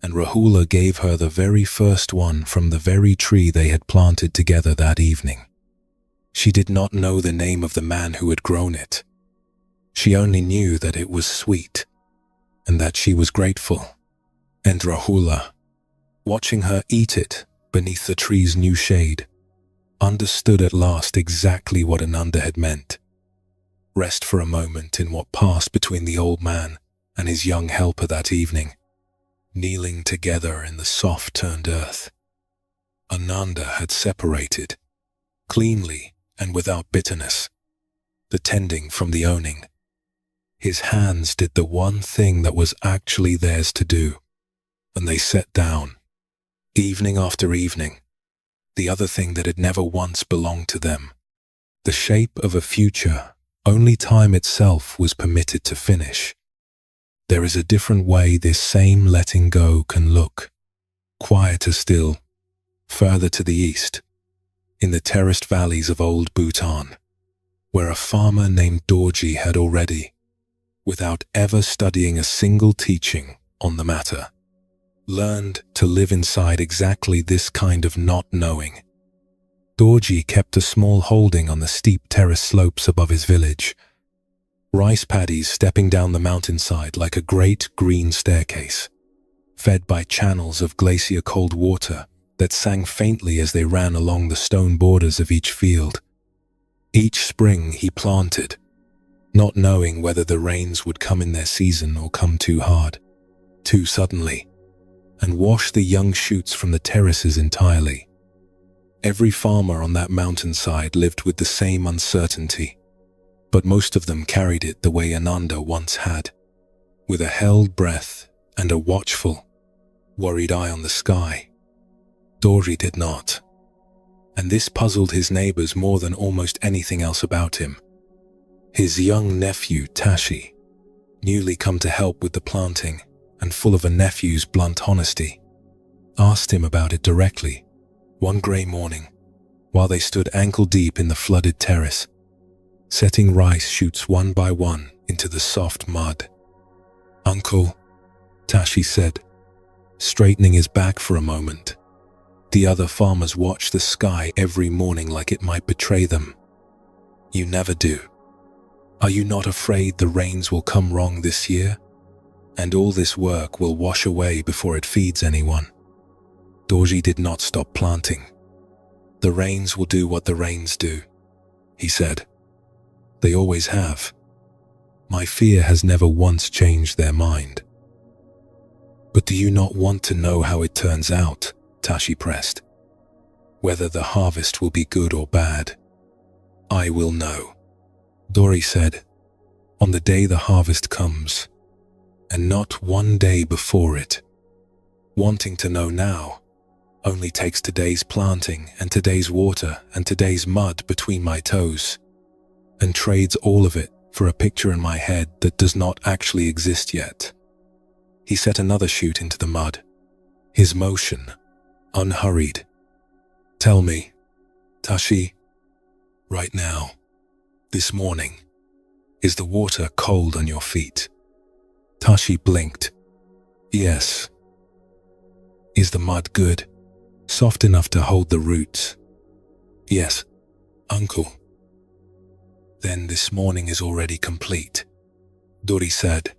and Rahula gave her the very first one from the very tree they had planted together that evening. She did not know the name of the man who had grown it. She only knew that it was sweet, and that she was grateful. And Rahula, watching her eat it beneath the tree's new shade, understood at last exactly what Ananda had meant. Rest for a moment in what passed between the old man and his young helper that evening, kneeling together in the soft turned earth. Ananda had separated, cleanly and without bitterness, the tending from the owning. His hands did the one thing that was actually theirs to do, and they set down, evening after evening, the other thing that had never once belonged to them, the shape of a future only time itself was permitted to finish. There is a different way this same letting go can look, quieter still, further to the east, in the terraced valleys of old Bhutan, where a farmer named Dorji had already, without ever studying a single teaching on the matter, learned to live inside exactly this kind of not knowing. Dorji kept a small holding on the steep terrace slopes above his village, rice paddies stepping down the mountainside like a great green staircase, fed by channels of glacier cold water that sang faintly as they ran along the stone borders of each field. Each spring he planted, not knowing whether the rains would come in their season or come too hard, too suddenly, and wash the young shoots from the terraces entirely. Every farmer on that mountainside lived with the same uncertainty, but most of them carried it the way Ananda once had, with a held breath and a watchful, worried eye on the sky. Dorji did not, and this puzzled his neighbors more than almost anything else about him. His young nephew, Tashi, newly come to help with the planting and full of a nephew's blunt honesty, asked him about it directly, one grey morning, while they stood ankle-deep in the flooded terrace, setting rice shoots one by one into the soft mud. "Uncle," Tashi said, straightening his back for a moment. The other farmers watch the sky every morning like it might betray them. "You never do. Are you not afraid the rains will come wrong this year? and all this work will wash away before it feeds anyone. Dorji did not stop planting. The rains will do what the rains do, he said. They always have. My fear has never once changed their mind. But do you not want to know how it turns out? Tashi pressed. Whether the harvest will be good or bad, I will know. Dori said, on the day the harvest comes, and not one day before it. Wanting to know now only takes today's planting and today's water and today's mud between my toes, and trades all of it for a picture in my head that does not actually exist yet. He set another shoot into the mud, his motion unhurried. Tell me, Tashi, right now, this morning, is the water cold on your feet? Tashi blinked. Yes. Is the mud good? Soft enough to hold the roots? Yes, uncle. Then this morning is already complete, Dori said.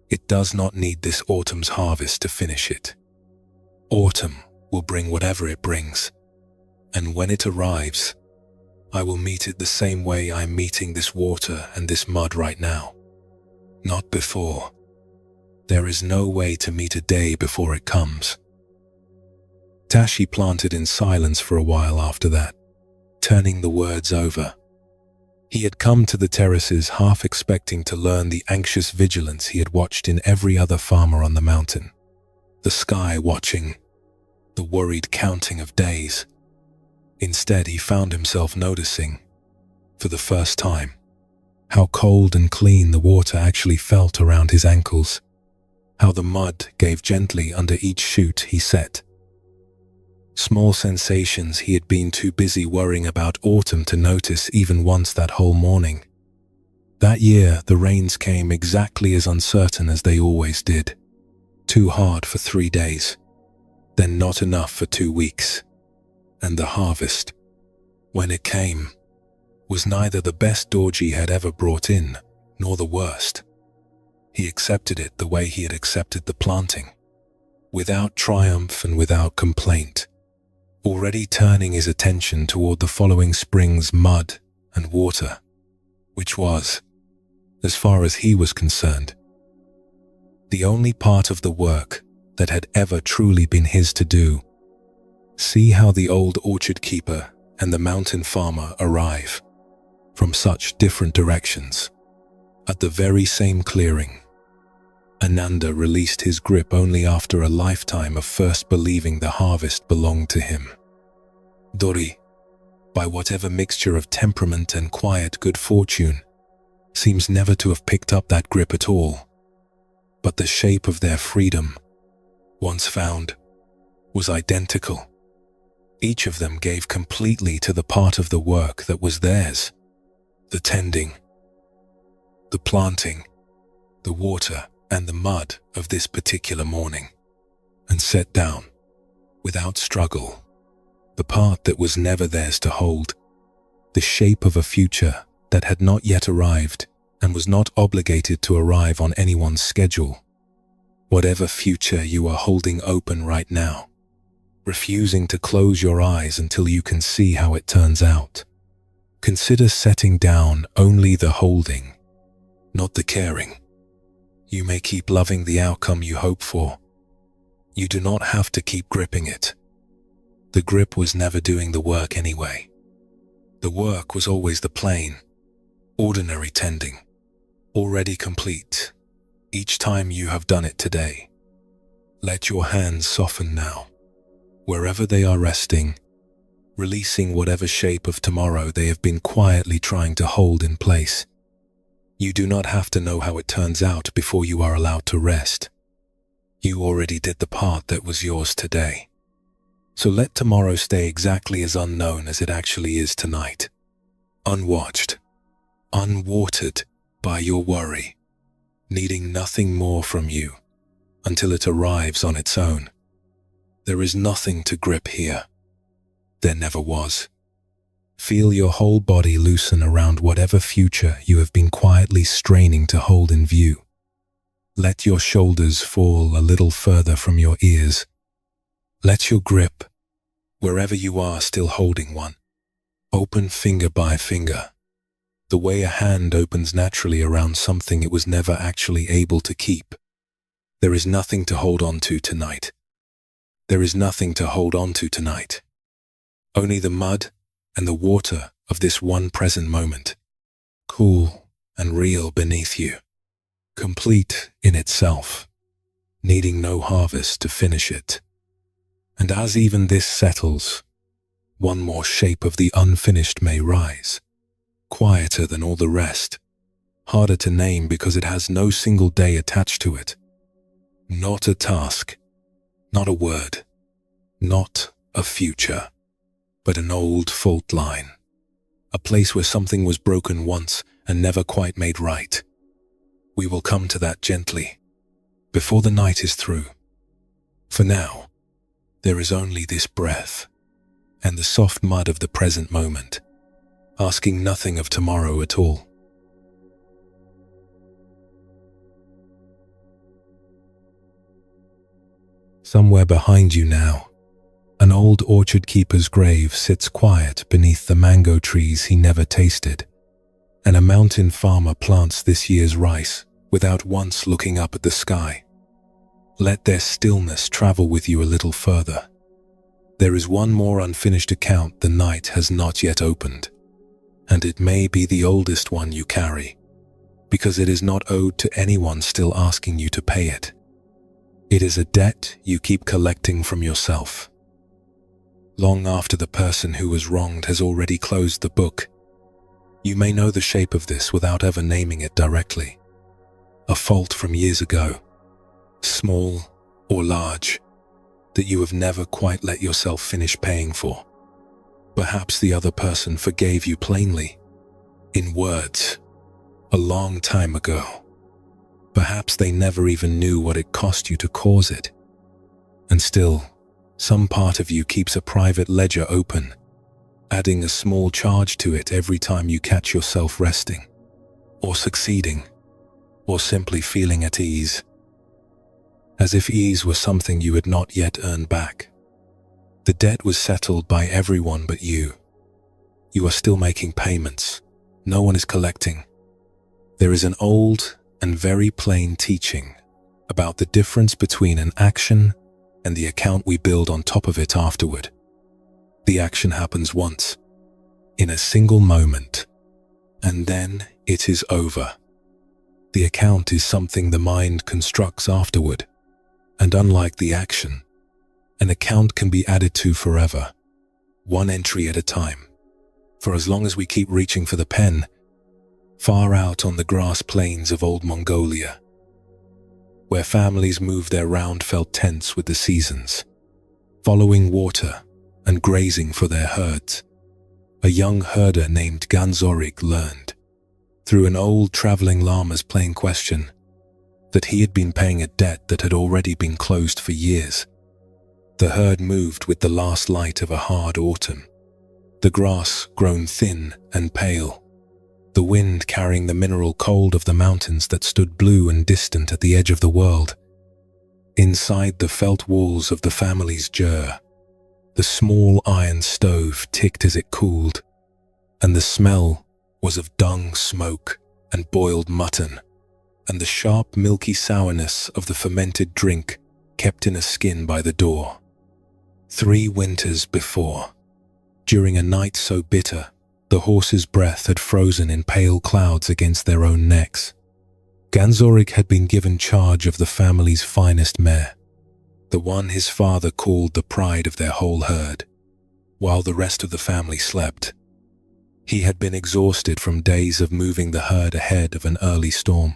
It does not need this autumn's harvest to finish it. Autumn will bring whatever it brings, and when it arrives, I will meet it the same way I'm meeting this water and this mud right now. Not before. There is no way to meet a day before it comes. Tashi planted in silence for a while after that, turning the words over. He had come to the terraces half expecting to learn the anxious vigilance he had watched in every other farmer on the mountain. The sky watching, the worried counting of days. Instead, he found himself noticing, for the first time, how cold and clean the water actually felt around his ankles, how the mud gave gently under each shoot he set. Small sensations he had been too busy worrying about autumn to notice even once that whole morning. That year, the rains came exactly as uncertain as they always did. Too hard for 3 days, then not enough for 2 weeks. And the harvest, when it came, was neither the best Dorji had ever brought in, nor the worst. He accepted it the way he had accepted the planting, without triumph and without complaint, already turning his attention toward the following spring's mud and water, which was, as far as he was concerned, the only part of the work that had ever truly been his to do. See how the old orchard keeper and the mountain farmer arrive, from such different directions, at the very same clearing. Ananda released his grip only after a lifetime of first believing the harvest belonged to him. Dori, by whatever mixture of temperament and quiet good fortune, seems never to have picked up that grip at all. But the shape of their freedom, once found, was identical. Each of them gave completely to the part of the work that was theirs, the tending, the planting, the water, and the mud of this particular morning, and set down, without struggle, the part that was never theirs to hold, the shape of a future that had not yet arrived and was not obligated to arrive on anyone's schedule. Whatever future you are holding open right now, refusing to close your eyes until you can see how it turns out. Consider setting down only the holding, not the caring. You may keep loving the outcome you hope for. You do not have to keep gripping it. The grip was never doing the work anyway. The work was always the plain, ordinary tending, already complete, each time you have done it today. Let your hands soften now, wherever they are resting, releasing whatever shape of tomorrow they have been quietly trying to hold in place. You do not have to know how it turns out before you are allowed to rest. You already did the part that was yours today. So let tomorrow stay exactly as unknown as it actually is tonight. Unwatched, unwatered by your worry, needing nothing more from you until it arrives on its own. There is nothing to grip here. There never was. Feel your whole body loosen around whatever future you have been quietly straining to hold in view. Let your shoulders fall a little further from your ears. Let your grip, wherever you are still holding one, open finger by finger, the way a hand opens naturally around something it was never actually able to keep. There is nothing to hold on to tonight. There is nothing to hold on to tonight. Only the mud and the water of this one present moment, cool and real beneath you, complete in itself, needing no harvest to finish it. And as even this settles, one more shape of the unfinished may rise, quieter than all the rest, harder to name because it has no single day attached to it. Not a task, not a word, not a future, but an old fault line, a place where something was broken once and never quite made right. We will come to that gently, before the night is through. For now, there is only this breath, and the soft mud of the present moment, asking nothing of tomorrow at all. Somewhere behind you now, an old orchard keeper's grave sits quiet beneath the mango trees he never tasted, and a mountain farmer plants this year's rice without once looking up at the sky. Let their stillness travel with you a little further. There is one more unfinished account the night has not yet opened, and it may be the oldest one you carry, because it is not owed to anyone still asking you to pay it. It is a debt you keep collecting from yourself. Long after the person who was wronged has already closed the book, you may know the shape of this without ever naming it directly. A fault from years ago, small or large, that you have never quite let yourself finish paying for. Perhaps the other person forgave you plainly, in words, a long time ago. Perhaps they never even knew what it cost you to cause it. And still, some part of you keeps a private ledger open, adding a small charge to it every time you catch yourself resting, or succeeding, or simply feeling at ease. As if ease were something you had not yet earned back. The debt was settled by everyone but you. You are still making payments. No one is collecting. There is an old and very plain teaching about the difference between an action and the account we build on top of it afterward. The action happens once, in a single moment, and then it is over. The account is something the mind constructs afterward, and unlike the action, an account can be added to forever, one entry at a time, for as long as we keep reaching for the pen, far out on the grass plains of old Mongolia, where families move their round felt tents with the seasons, following water and grazing for their herds. A young herder named Ganzorig learned, through an old traveling lama's plain question, that he had been paying a debt that had already been closed for years. The herd moved with the last light of a hard autumn, the grass grown thin and pale, the wind carrying the mineral cold of the mountains that stood blue and distant at the edge of the world. Inside the felt walls of the family's ger, the small iron stove ticked as it cooled, and the smell was of dung smoke and boiled mutton, and the sharp milky sourness of the fermented drink kept in a skin by the door. 3 winters before, during a night so bitter, the horse's breath had frozen in pale clouds against their own necks. Ganzorig had been given charge of the family's finest mare, the one his father called the pride of their whole herd, while the rest of the family slept. He had been exhausted from days of moving the herd ahead of an early storm,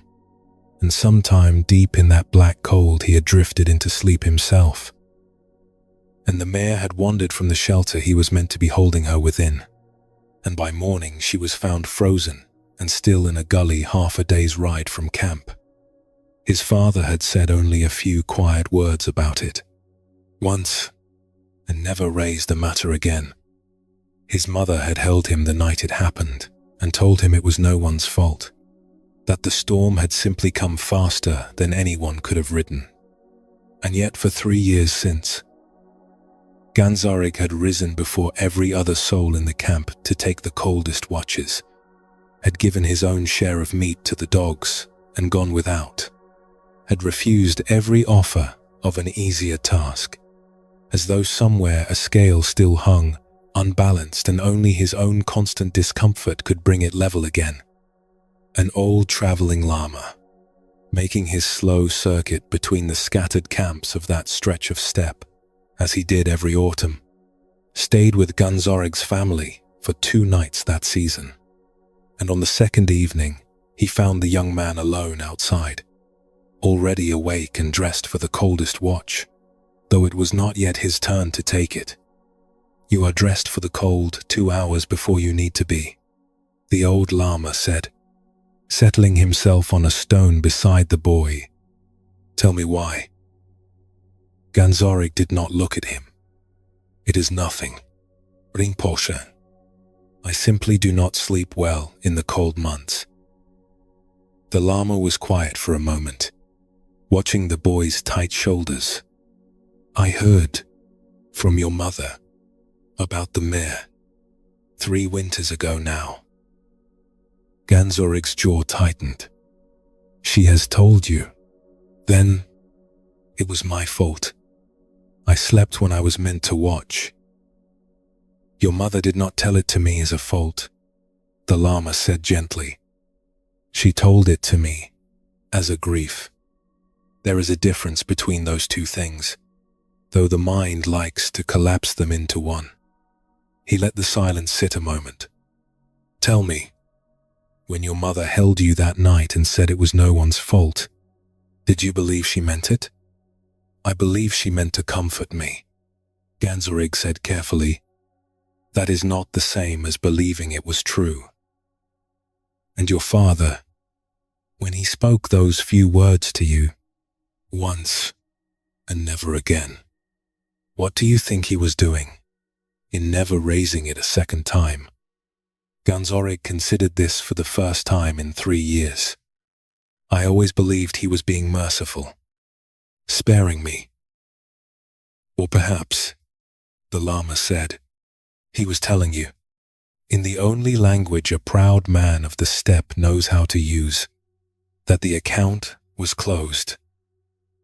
and sometime deep in that black cold he had drifted into sleep himself. And the mare had wandered from the shelter he was meant to be holding her within, and by morning she was found frozen and still in a gully half a day's ride from camp. His father had said only a few quiet words about it, once, and never raised the matter again. His mother had held him the night it happened and told him it was no one's fault. that the storm had simply come faster than anyone could have ridden. And yet for 3 years since, Ganzarig had risen before every other soul in the camp to take the coldest watches, had given his own share of meat to the dogs and gone without, had refused every offer of an easier task, as though somewhere a scale still hung, unbalanced, and only his own constant discomfort could bring it level again. An old traveling lama, making his slow circuit between the scattered camps of that stretch of steppe, as he did every autumn, stayed with Ganzorig's family for 2 nights that season. And on the second evening, he found the young man alone outside, already awake and dressed for the coldest watch, though it was not yet his turn to take it. "You are dressed for the cold 2 hours before you need to be," the old lama said, settling himself on a stone beside the boy. "Tell me why." Ganzorig did not look at him. "It is nothing, Rinpoche. I simply do not sleep well in the cold months." The lama was quiet for a moment, watching the boy's tight shoulders. "I heard from your mother about the mare 3 winters ago now." Ganzorig's jaw tightened. "She has told you? Then it was my fault. I slept when I was meant to watch." "Your mother did not tell it to me as a fault," the lama said gently. "She told it to me as a grief. There is a difference between those 2 things, though the mind likes to collapse them into one." He let the silence sit a moment. "Tell me, when your mother held you that night and said it was no one's fault, did you believe she meant it?" "I believe she meant to comfort me," Ganzorig said carefully. "That is not the same as believing it was true." "And your father, when he spoke those few words to you, once and never again, what do you think he was doing in never raising it a second time?" Ganzorig considered this for the first time in 3 years. "I always believed he was being merciful, sparing me. Or perhaps," the lama said, "he was telling you, in the only language a proud man of the steppe knows how to use, that the account was closed,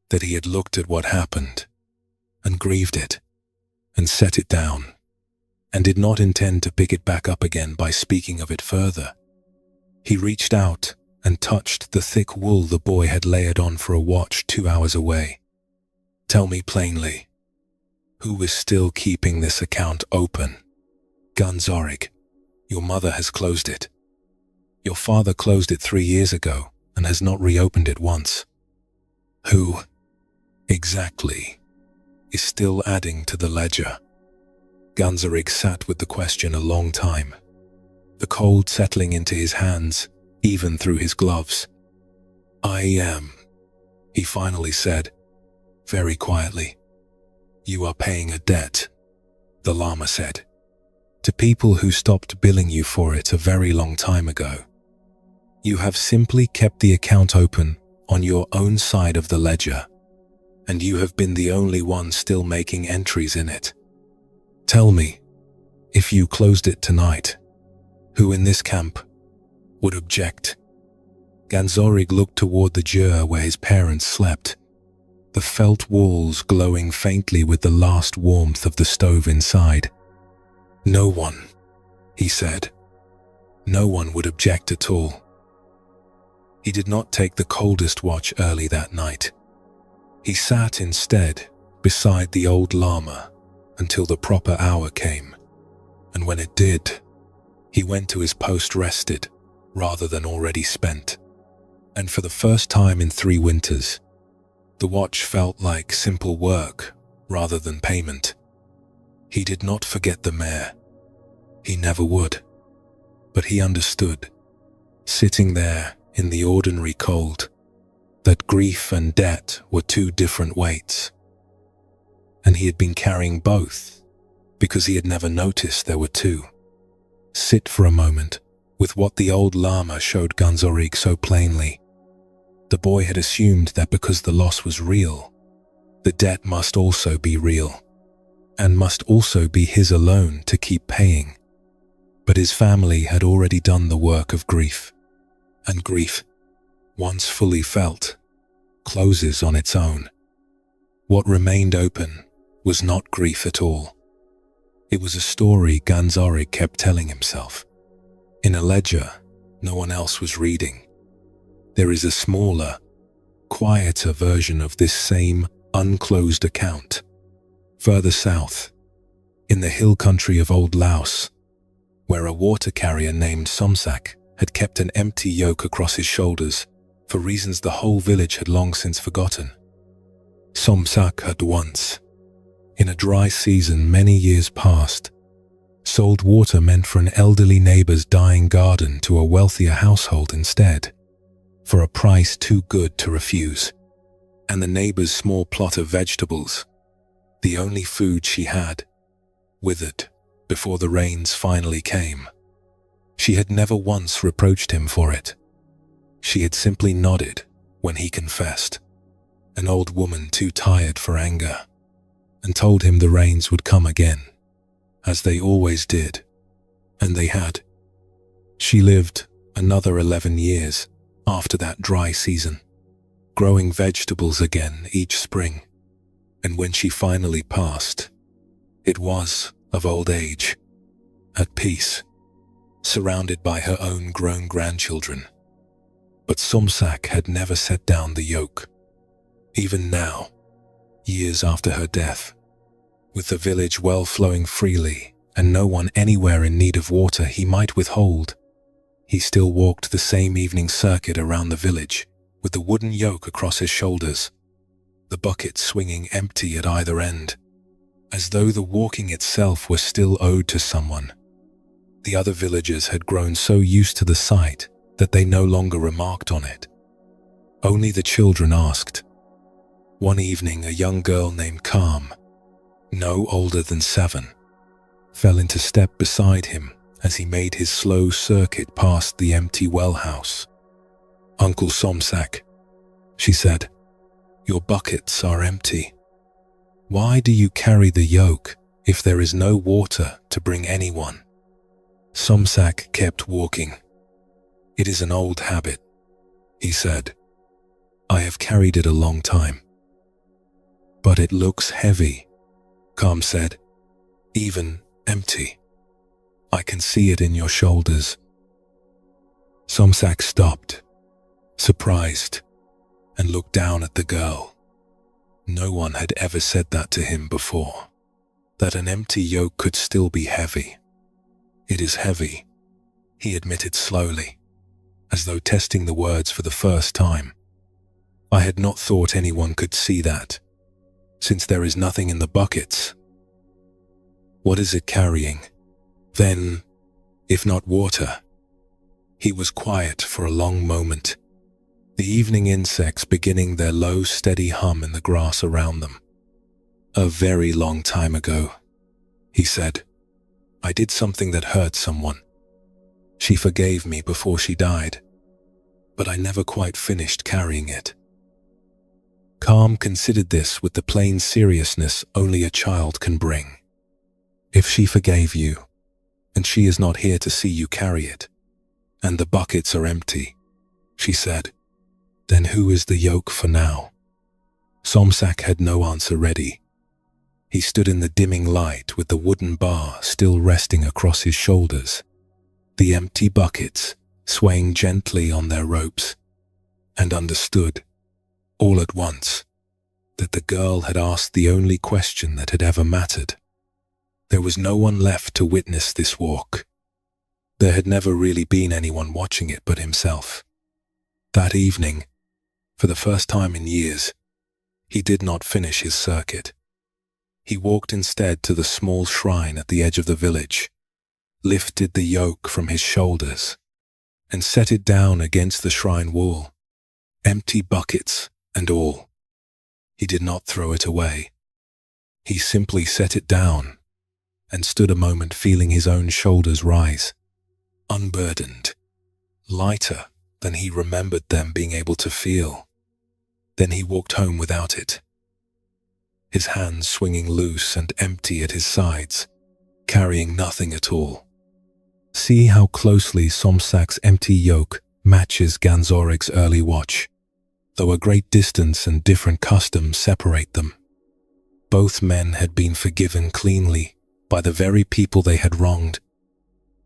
that he had looked at what happened and grieved it and set it down, and did not intend to pick it back up again by speaking of it further. He reached out and touched the thick wool the boy had layered on for a watch 2 hours away. Tell me plainly, who is still keeping this account open?" "Ganzorig, your mother has closed it. Your father closed it 3 years ago and has not reopened it once." "Who exactly is still adding to the ledger?" Ganzorig sat with the question a long time, the cold settling into his hands, even through his gloves. "I am," he finally said, very quietly. "You are paying a debt," the lama said, "to people who stopped billing you for it a very long time ago. You have simply kept the account open on your own side of the ledger, and you have been the only one still making entries in it. Tell me, if you closed it tonight, who in this camp would object?" Ganzorig looked toward the jur where his parents slept, the felt walls glowing faintly with the last warmth of the stove inside. "No one," he said. "No one would object at all." He did not take the coldest watch early that night. He sat instead beside the old lama until the proper hour came, and when it did, he went to his post rested rather than already spent. And for the first time in 3 winters, the watch felt like simple work rather than payment. He did not forget the mare. He never would. But he understood, sitting there in the ordinary cold, that grief and debt were 2 different weights. And he had been carrying both because he had never noticed there were 2. "Sit for a moment," with what the old lama showed Gunzorig so plainly. The boy had assumed that because the loss was real, the debt must also be real, and must also be his alone to keep paying. But his family had already done the work of grief, and grief, once fully felt, closes on its own. What remained open was not grief at all. It was a story Gunzorig kept telling himself. In a ledger no one else was reading. There is a smaller, quieter version of this same unclosed account. Further south, in the hill country of Old Laos, where a water carrier named Somsak had kept an empty yoke across his shoulders for reasons the whole village had long since forgotten. Somsak had once, in a dry season many years past, sold water meant for an elderly neighbor's dying garden to a wealthier household instead, for a price too good to refuse. And the neighbor's small plot of vegetables, the only food she had, withered before the rains finally came. She had never once reproached him for it. She had simply nodded when he confessed, an old woman too tired for anger, and told him the rains would come again, as they always did, and they had. She lived another 11 years after that dry season, growing vegetables again each spring, and when she finally passed, it was of old age, at peace, surrounded by her own grown grandchildren. But Somsak had never set down the yoke. Even now, years after her death, with the village well flowing freely and no one anywhere in need of water he might withhold, he still walked the same evening circuit around the village with the wooden yoke across his shoulders, the bucket swinging empty at either end, as though the walking itself were still owed to someone. The other villagers had grown so used to the sight that they no longer remarked on it. Only the children asked. One evening, a young girl named Calm, no older than 7, fell into step beside him as he made his slow circuit past the empty well house. "Uncle Somsak," she said, "your buckets are empty. Why do you carry the yoke if there is no water to bring anyone?" Somsak kept walking. "It is an old habit," he said. "I have carried it a long time." "But it looks heavy," Calm said, "even empty. I can see it in your shoulders." Somsak stopped, surprised, and looked down at the girl. No one had ever said that to him before, that an empty yoke could still be heavy. "It is heavy," he admitted slowly, as though testing the words for the first time. "I had not thought anyone could see that, since there is nothing in the buckets." "What is it carrying, then, if not water?" He was quiet for a long moment, the evening insects beginning their low, steady hum in the grass around them. "A very long time ago," he said, "I did something that hurt someone. She forgave me before she died, but I never quite finished carrying it." Calm considered this with the plain seriousness only a child can bring. "If she forgave you, and she is not here to see you carry it, and the buckets are empty," she said, "then who is the yoke for now?" Somsak had no answer ready. He stood in the dimming light with the wooden bar still resting across his shoulders, the empty buckets swaying gently on their ropes, and understood, all at once, that the girl had asked the only question that had ever mattered. There was no one left to witness this walk. There had never really been anyone watching it but himself. That evening, for the first time in years, he did not finish his circuit. He walked instead to the small shrine at the edge of the village, lifted the yoke from his shoulders, and set it down against the shrine wall, empty buckets and all. He did not throw it away. He simply set it down and stood a moment feeling his own shoulders rise, unburdened, lighter than he remembered them being able to feel. Then he walked home without it, his hands swinging loose and empty at his sides, carrying nothing at all. See how closely Somsak's empty yoke matches Ganzorig's early watch, though a great distance and different customs separate them. Both men had been forgiven cleanly by the very people they had wronged.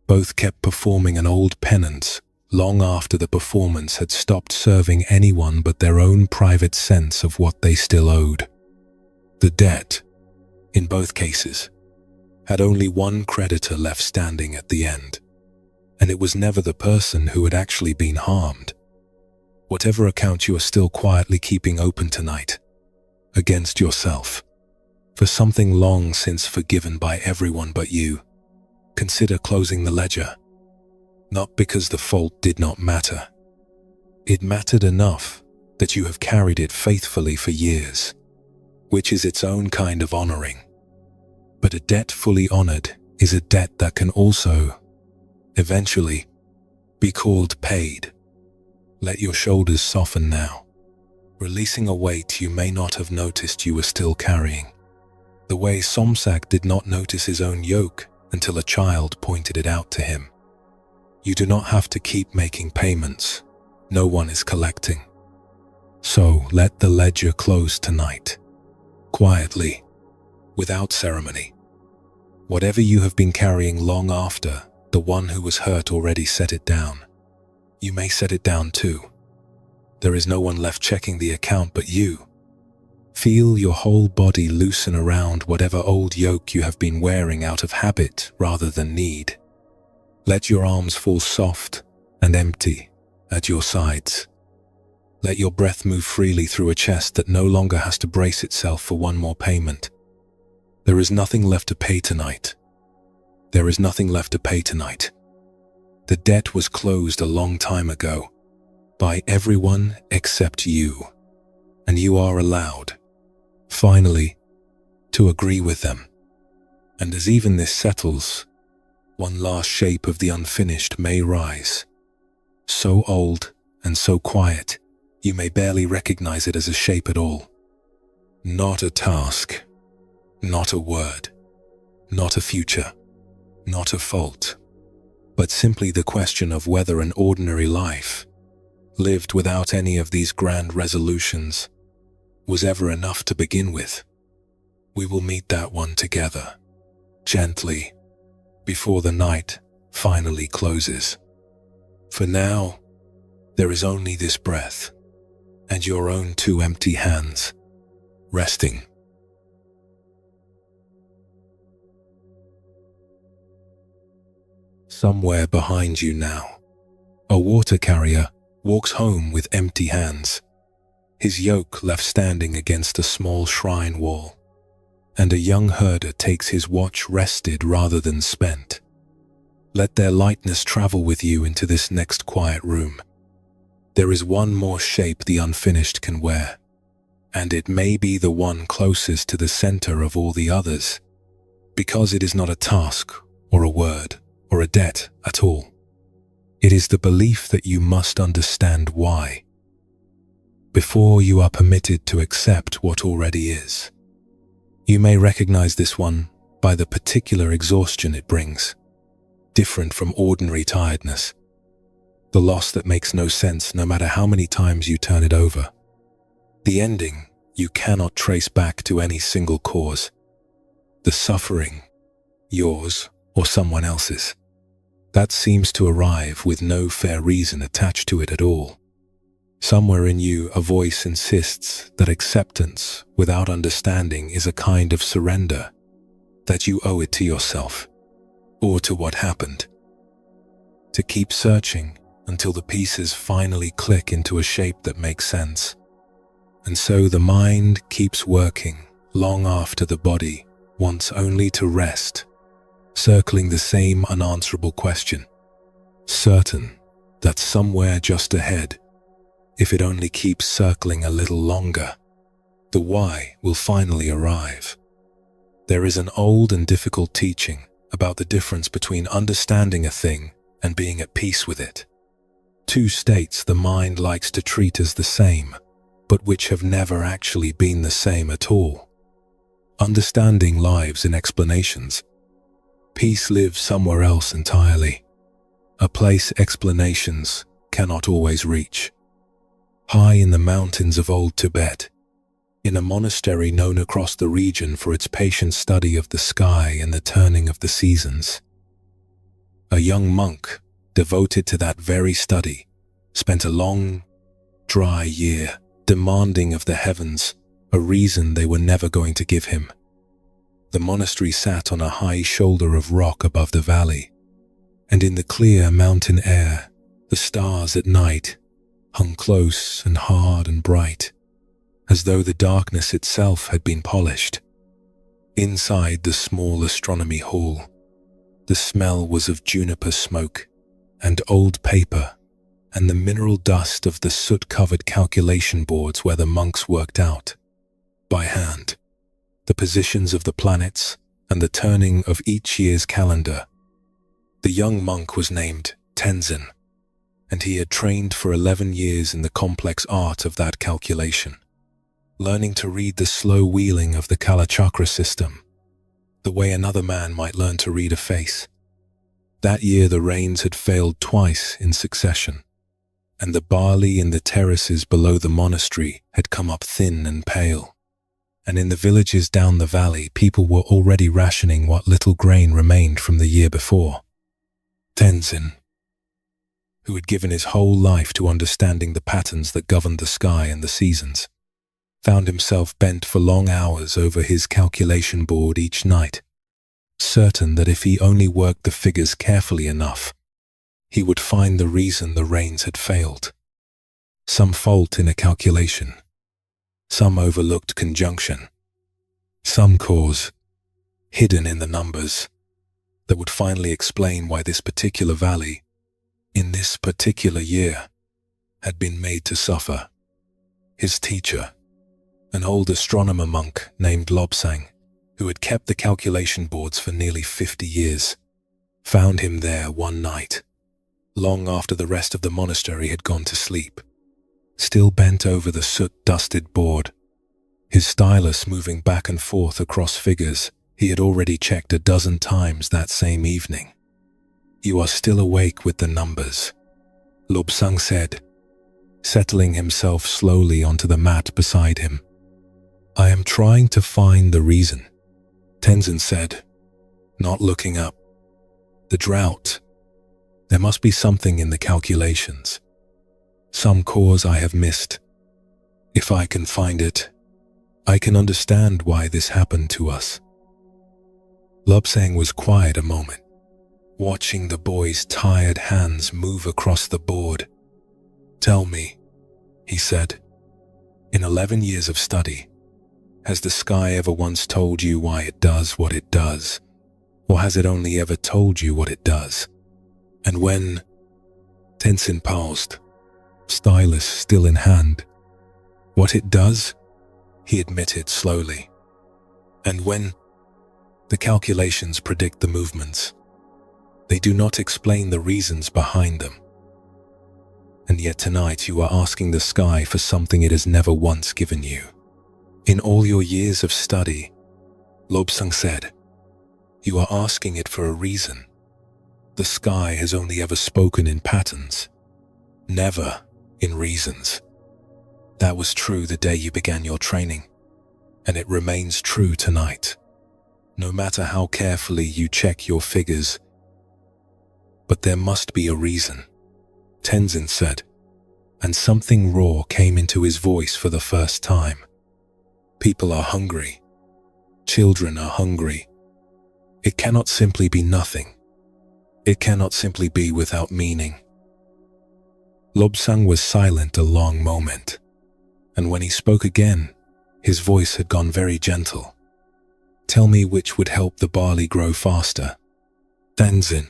Both kept performing an old penance long after the performance had stopped serving anyone but their own private sense of what they still owed. The debt, in both cases, had only one creditor left standing at the end, and it was never the person who had actually been harmed. Whatever account you are still quietly keeping open tonight, against yourself, for something long since forgiven by everyone but you, consider closing the ledger. Not because the fault did not matter. It mattered enough that you have carried it faithfully for years, which is its own kind of honoring. But a debt fully honored is a debt that can also, eventually, be called paid. Let your shoulders soften now, releasing a weight you may not have noticed you were still carrying. The way Somsak did not notice his own yoke until a child pointed it out to him. You do not have to keep making payments. No one is collecting. So let the ledger close tonight, quietly, without ceremony. Whatever you have been carrying long after the one who was hurt already set it down, you may set it down too. There is no one left checking the account but you. Feel your whole body loosen around whatever old yoke you have been wearing out of habit rather than need. Let your arms fall soft and empty at your sides. Let your breath move freely through a chest that no longer has to brace itself for one more payment. There is nothing left to pay tonight. There is nothing left to pay tonight. The debt was closed a long time ago, by everyone except you, and you are allowed, finally, to agree with them. And as even this settles, one last shape of the unfinished may rise, so old and so quiet, you may barely recognize it as a shape at all. Not a task, not a word, not a future, not a fault, but simply the question of whether an ordinary life, lived without any of these grand resolutions, was ever enough to begin with. We will meet that one together, gently, before the night finally closes. For now, there is only this breath, and your own two empty hands, resting. Somewhere behind you now, a water carrier walks home with empty hands, his yoke left standing against a small shrine wall, and a young herder takes his watch rested rather than spent. Let their lightness travel with you into this next quiet room. There is one more shape the unfinished can wear, and it may be the one closest to the center of all the others, because it is not a task or a word or a debt at all. It is the belief that you must understand why, before you are permitted to accept what already is. You may recognize this one by the particular exhaustion it brings, different from ordinary tiredness, the loss that makes no sense no matter how many times you turn it over. The ending you cannot trace back to any single cause. The suffering, yours or someone else's, that seems to arrive with no fair reason attached to it at all. Somewhere in you, a voice insists that acceptance without understanding is a kind of surrender, that you owe it to yourself, or to what happened. To keep searching until the pieces finally click into a shape that makes sense. And so the mind keeps working long after the body wants only to rest, circling the same unanswerable question, certain that somewhere just ahead, if it only keeps circling a little longer, the why will finally arrive. There is an old and difficult teaching about the difference between understanding a thing and being at peace with it. Two states the mind likes to treat as the same, but which have never actually been the same at all. Understanding lives in explanations. Peace lives somewhere else entirely, a place explanations cannot always reach. High in the mountains of old Tibet, in a monastery known across the region for its patient study of the sky and the turning of the seasons, a young monk devoted to that very study spent a long, dry year demanding of the heavens a reason they were never going to give him. The monastery sat on a high shoulder of rock above the valley, and in the clear mountain air, the stars at night hung close and hard and bright, as though the darkness itself had been polished. Inside the small astronomy hall, the smell was of juniper smoke and old paper and the mineral dust of the soot-covered calculation boards where the monks worked out, by hand, the positions of the planets and the turning of each year's calendar. The young monk was named Tenzin, and he had trained for 11 years in the complex art of that calculation, learning to read the slow wheeling of the Kalachakra system, the way another man might learn to read a face. That year the rains had failed twice in succession, and the barley in the terraces below the monastery had come up thin and pale, and in the villages down the valley people were already rationing what little grain remained from the year before. Tenzin, who had given his whole life to understanding the patterns that governed the sky and the seasons, found himself bent for long hours over his calculation board each night, certain that if he only worked the figures carefully enough, he would find the reason the rains had failed. Some fault in a calculation, some overlooked conjunction, some cause hidden in the numbers that would finally explain why this particular valley, in this particular year, had been made to suffer. His teacher, an old astronomer monk named Lobsang, who had kept the calculation boards for nearly 50 years, found him there one night, long after the rest of the monastery had gone to sleep, still bent over the soot-dusted board, his stylus moving back and forth across figures he had already checked a dozen times that same evening. "You are still awake with the numbers," Lobsang said, settling himself slowly onto the mat beside him. "I am trying to find the reason," Tenzin said, not looking up. "The drought. There must be something in the calculations. Some cause I have missed. If I can find it, I can understand why this happened to us." Lobsang was quiet a moment, watching the boy's tired hands move across the board. "Tell me," he said, "in 11 years of study, has the sky ever once told you why it does what it does, or has it only ever told you what it does? And when—" Tenzin paused, stylus still in hand. "What it does?" he admitted slowly. "And when—" "The calculations predict the movements. They do not explain the reasons behind them. And yet tonight you are asking the sky for something it has never once given you. In all your years of study," Lobsang said, "you are asking it for a reason. The sky has only ever spoken in patterns, never in reasons. That was true the day you began your training, and it remains true tonight, no matter how carefully you check your figures. But there must be a reason," Tenzin said, and something raw came into his voice for the first time. "People are hungry. Children are hungry. It cannot simply be nothing. It cannot simply be without meaning." Lobsang was silent a long moment, and when he spoke again, his voice had gone very gentle. "Tell me which would help the barley grow faster. Tenzin,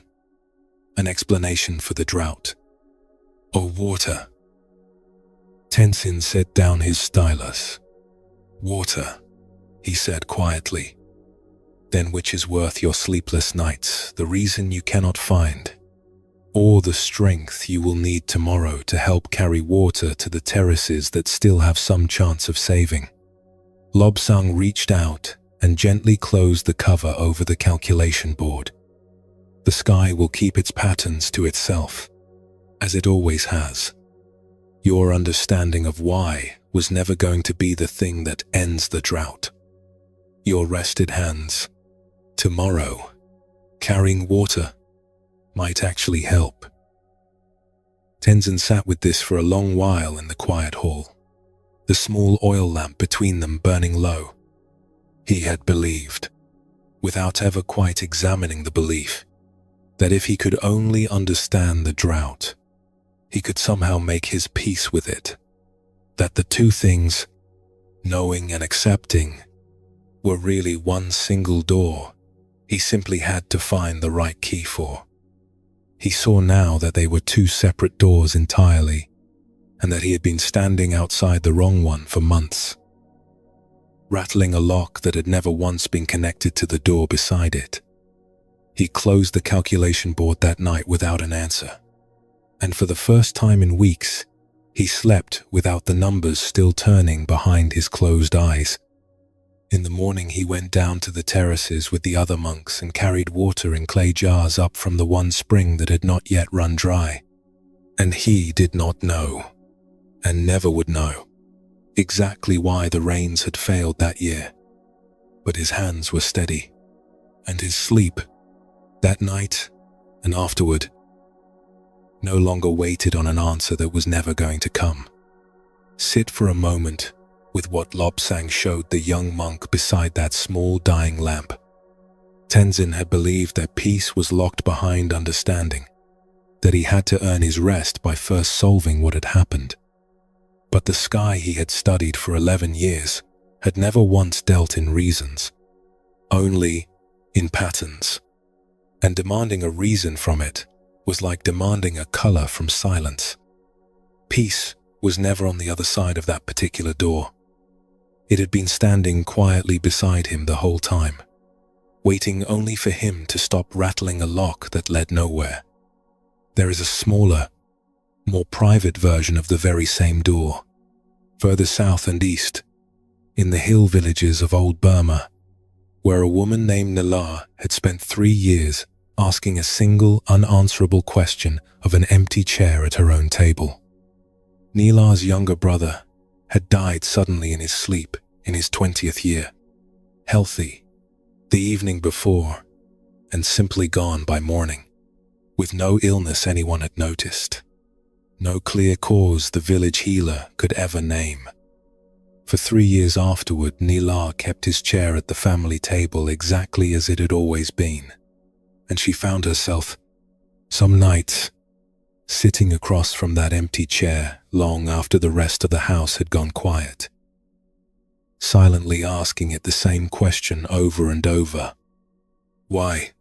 an explanation for the drought, or water?" Tenzin set down his stylus. "Water," he said quietly. "Then which is worth your sleepless nights, the reason you cannot find? or the strength you will need tomorrow to help carry water to the terraces that still have some chance of saving. Lobsang reached out and gently closed the cover over the calculation board. The sky will keep its patterns to itself, as it always has. Your understanding of why was never going to be the thing that ends the drought. Your rested hands, tomorrow, carrying water, might actually help. Tenzin sat with this for a long while in the quiet hall, the small oil lamp between them burning low. He had believed, without ever quite examining the belief, that if he could only understand the drought, he could somehow make his peace with it. That the two things, knowing and accepting, were really one single door he simply had to find the right key for. He saw now that they were two separate doors entirely, and that he had been standing outside the wrong one for months, rattling a lock that had never once been connected to the door beside it. He closed the calculation board that night without an answer, and for the first time in weeks, he slept without the numbers still turning behind his closed eyes. In the morning he went down to the terraces with the other monks and carried water in clay jars up from the one spring that had not yet run dry. And he did not know, and never would know, exactly why the rains had failed that year. But his hands were steady, and his sleep, that night and afterward, no longer waited on an answer that was never going to come. Sit for a moment with what Lobsang showed the young monk beside that small dying lamp. Tenzin had believed that peace was locked behind understanding, that he had to earn his rest by first solving what had happened. But the sky he had studied for 11 years had never once dealt in reasons, only in patterns. And demanding a reason from it was like demanding a color from silence. Peace was never on the other side of that particular door. It had been standing quietly beside him the whole time, waiting only for him to stop rattling a lock that led nowhere. There is a smaller, more private version of the very same door, further south and east, in the hill villages of old Burma, where a woman named Nila had spent 3 years asking a single unanswerable question of an empty chair at her own table. Nila's younger brother had died suddenly in his sleep in his 20th year, healthy, the evening before, and simply gone by morning, with no illness anyone had noticed, no clear cause the village healer could ever name. For 3 years afterward, Nila kept his chair at the family table exactly as it had always been, and she found herself, some nights, sitting across from that empty chair long after the rest of the house had gone quiet, silently asking it the same question over and over. Why?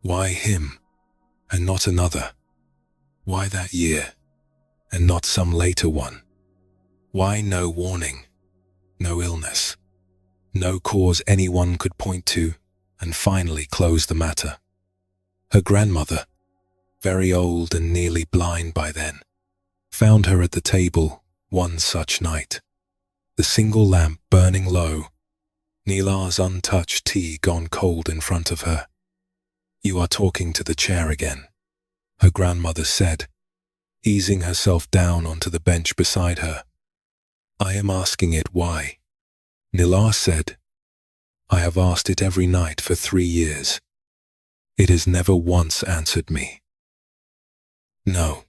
Why him, and not another? Why that year, and not some later one? Why no warning, no illness, no cause anyone could point to, and finally close the matter? Her grandmother, very old and nearly blind by then, found her at the table one such night, the single lamp burning low, Nila's untouched tea gone cold in front of her. "You are talking to the chair again," her grandmother said, easing herself down onto the bench beside her. "I am asking it why." Nila said, "I have asked it every night for 3 years. It has never once answered me." "No,"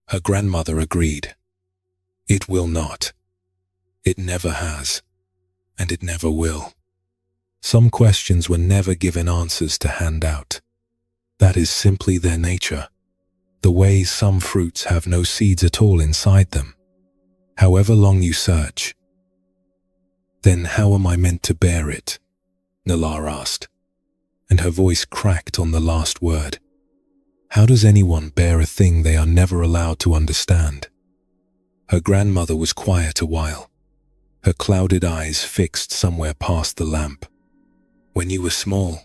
her grandmother agreed. "It will not. It never has, and it never will. Some questions were never given answers to hand out. That is simply their nature, the way some fruits have no seeds at all inside them, however long you search." "Then how am I meant to bear it?" Nala asked, and her voice cracked on the last word. "How does anyone bear a thing they are never allowed to understand?" Her grandmother was quiet a while, her clouded eyes fixed somewhere past the lamp. "When you were small,"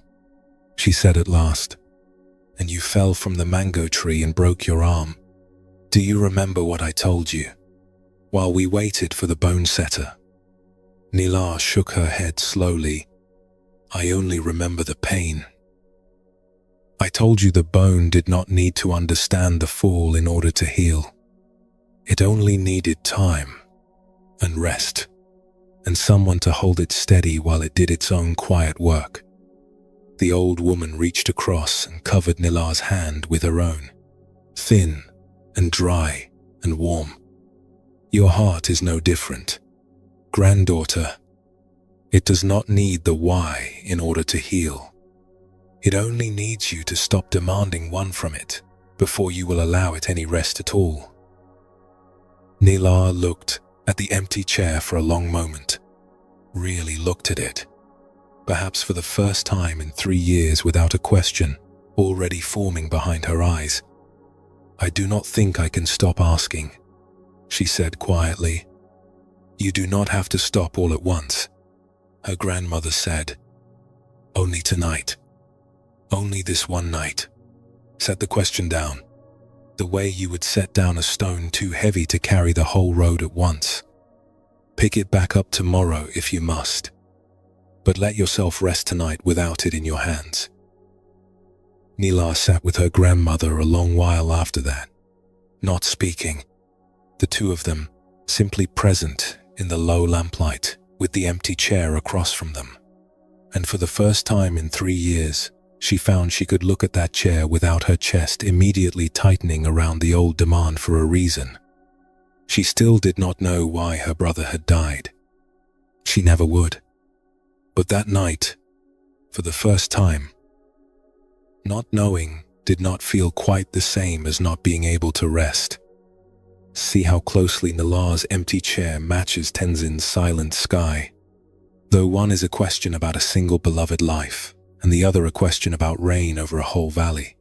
she said at last, and you fell from the mango tree and broke your arm. Do you remember what I told you? While we waited for the bone setter. Nila shook her head slowly. I only remember the pain. I told you the bone did not need to understand the fall in order to heal. It only needed time and rest, and someone to hold it steady while it did its own quiet work. The old woman reached across and covered Nila's hand with her own, thin and dry and warm. Your heart is no different. Granddaughter, it does not need the why in order to heal. It only needs you to stop demanding one from it before you will allow it any rest at all. Nila looked at the empty chair for a long moment, really looked at it, perhaps for the first time in 3 years without a question already forming behind her eyes. I do not think I can stop asking, she said quietly. You do not have to stop all at once, her grandmother said. Only tonight. Only this one night. Set the question down, the way you would set down a stone too heavy to carry the whole road at once. Pick it back up tomorrow if you must, but let yourself rest tonight without it in your hands. Nila sat with her grandmother a long while after that, not speaking, the two of them simply present in the low lamplight with the empty chair across from them. And for the first time in 3 years, she found she could look at that chair without her chest immediately tightening around the old demand for a reason. She still did not know why her brother had died. She never would. But that night, for the first time, not knowing did not feel quite the same as not being able to rest. See how closely Nila's empty chair matches Tenzin's silent sky. Though one is a question about a single beloved life, and the other a question about rain over a whole valley.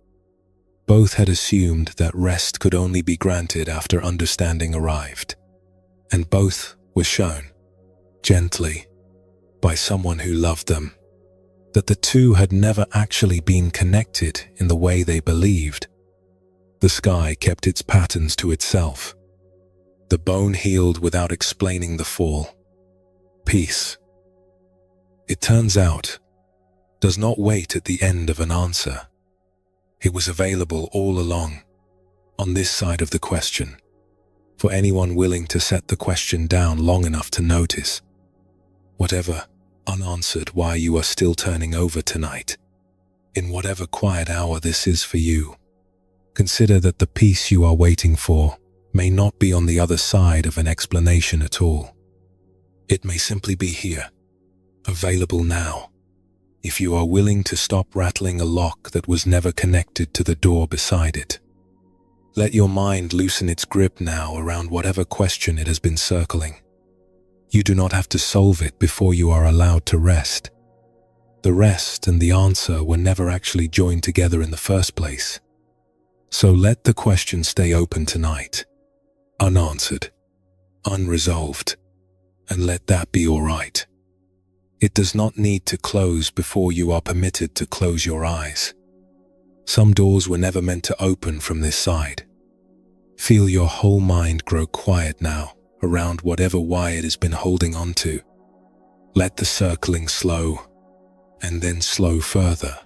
Both had assumed that rest could only be granted after understanding arrived, and both were shown, gently, by someone who loved them, that the two had never actually been connected in the way they believed. The sky kept its patterns to itself. The bone healed without explaining the fall. Peace, it turns out, does not wait at the end of an answer. It was available all along, on this side of the question, for anyone willing to set the question down long enough to notice. Whatever unanswered why you are still turning over tonight, in whatever quiet hour this is for you, consider that the peace you are waiting for may not be on the other side of an explanation at all. It may simply be here, available now, if you are willing to stop rattling a lock that was never connected to the door beside it. Let your mind loosen its grip now around whatever question it has been circling. You do not have to solve it before you are allowed to rest. The rest and the answer were never actually joined together in the first place. So let the question stay open tonight, unanswered, unresolved, and let that be all right. It does not need to close before you are permitted to close your eyes. Some doors were never meant to open from this side. Feel your whole mind grow quiet now around whatever why it has been holding on to. Let the circling slow, and then slow further,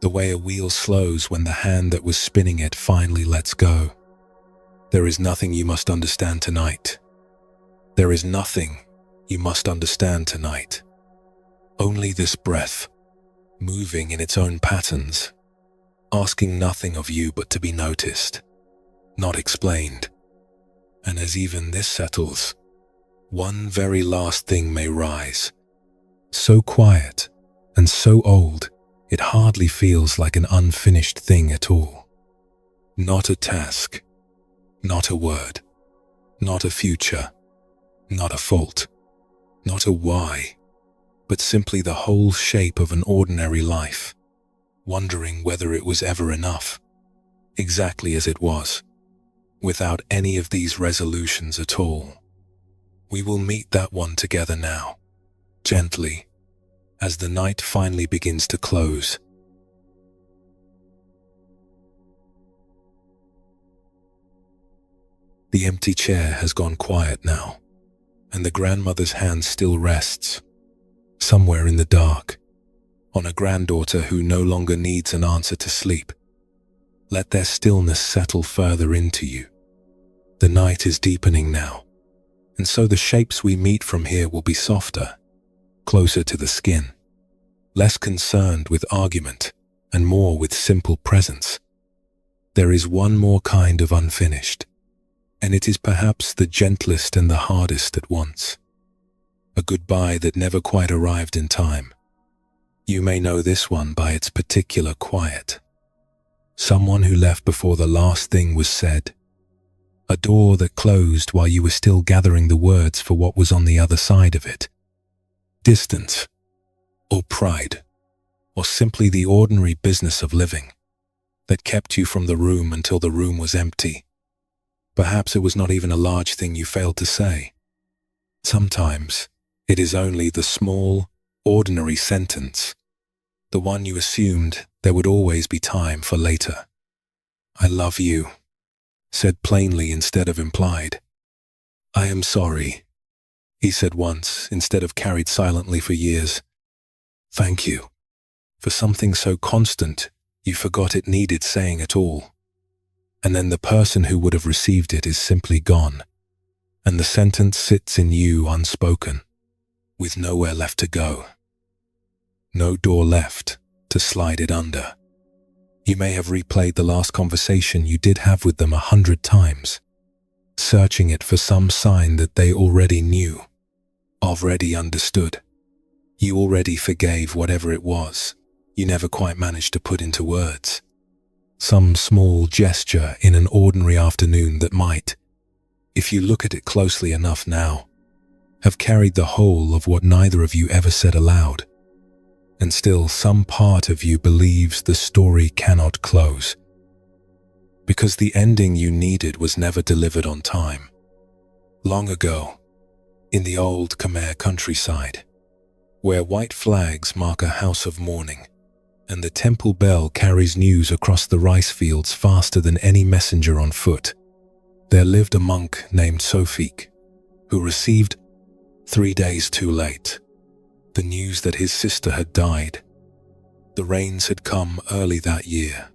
the way a wheel slows when the hand that was spinning it finally lets go. There is nothing you must understand tonight. There is nothing you must understand tonight. Only this breath, moving in its own patterns, asking nothing of you but to be noticed, not explained. And as even this settles, one very last thing may rise, so quiet and so old it hardly feels like an unfinished thing at all. Not a task, not a word, not a future, not a fault, not a why, but simply the whole shape of an ordinary life, wondering whether it was ever enough, exactly as it was, without any of these resolutions at all. We will meet that one together now, gently, as the night finally begins to close. The empty chair has gone quiet now, and the grandmother's hand still rests, somewhere in the dark, on a granddaughter who no longer needs an answer to sleep. Let their stillness settle further into you. The night is deepening now, and so the shapes we meet from here will be softer, closer to the skin, less concerned with argument and more with simple presence. There is one more kind of unfinished, and it is perhaps the gentlest and the hardest at once. A goodbye that never quite arrived in time. You may know this one by its particular quiet. Someone who left before the last thing was said. A door that closed while you were still gathering the words for what was on the other side of it. Distance, or pride, or simply the ordinary business of living that kept you from the room until the room was empty. Perhaps it was not even a large thing you failed to say. Sometimes it is only the small, ordinary sentence, the one you assumed there would always be time for later. I love you, said plainly instead of implied. I am sorry, he said once instead of carried silently for years. Thank you, for something so constant you forgot it needed saying at all. And then the person who would have received it is simply gone, and the sentence sits in you unspoken, with nowhere left to go. No door left to slide it under. You may have replayed the last conversation you did have with them 100 times, searching it for some sign that they already knew, already understood. You already forgave whatever it was you never quite managed to put into words. Some small gesture in an ordinary afternoon that might, if you look at it closely enough now, have carried the whole of what neither of you ever said aloud. And still some part of you believes the story cannot close, because the ending you needed was never delivered on time. Long ago, in the old Khmer countryside, where white flags mark a house of mourning, and the temple bell carries news across the rice fields faster than any messenger on foot, there lived a monk named Sofik, who received, 3 days too late, the news that his sister had died. The rains had come early that year,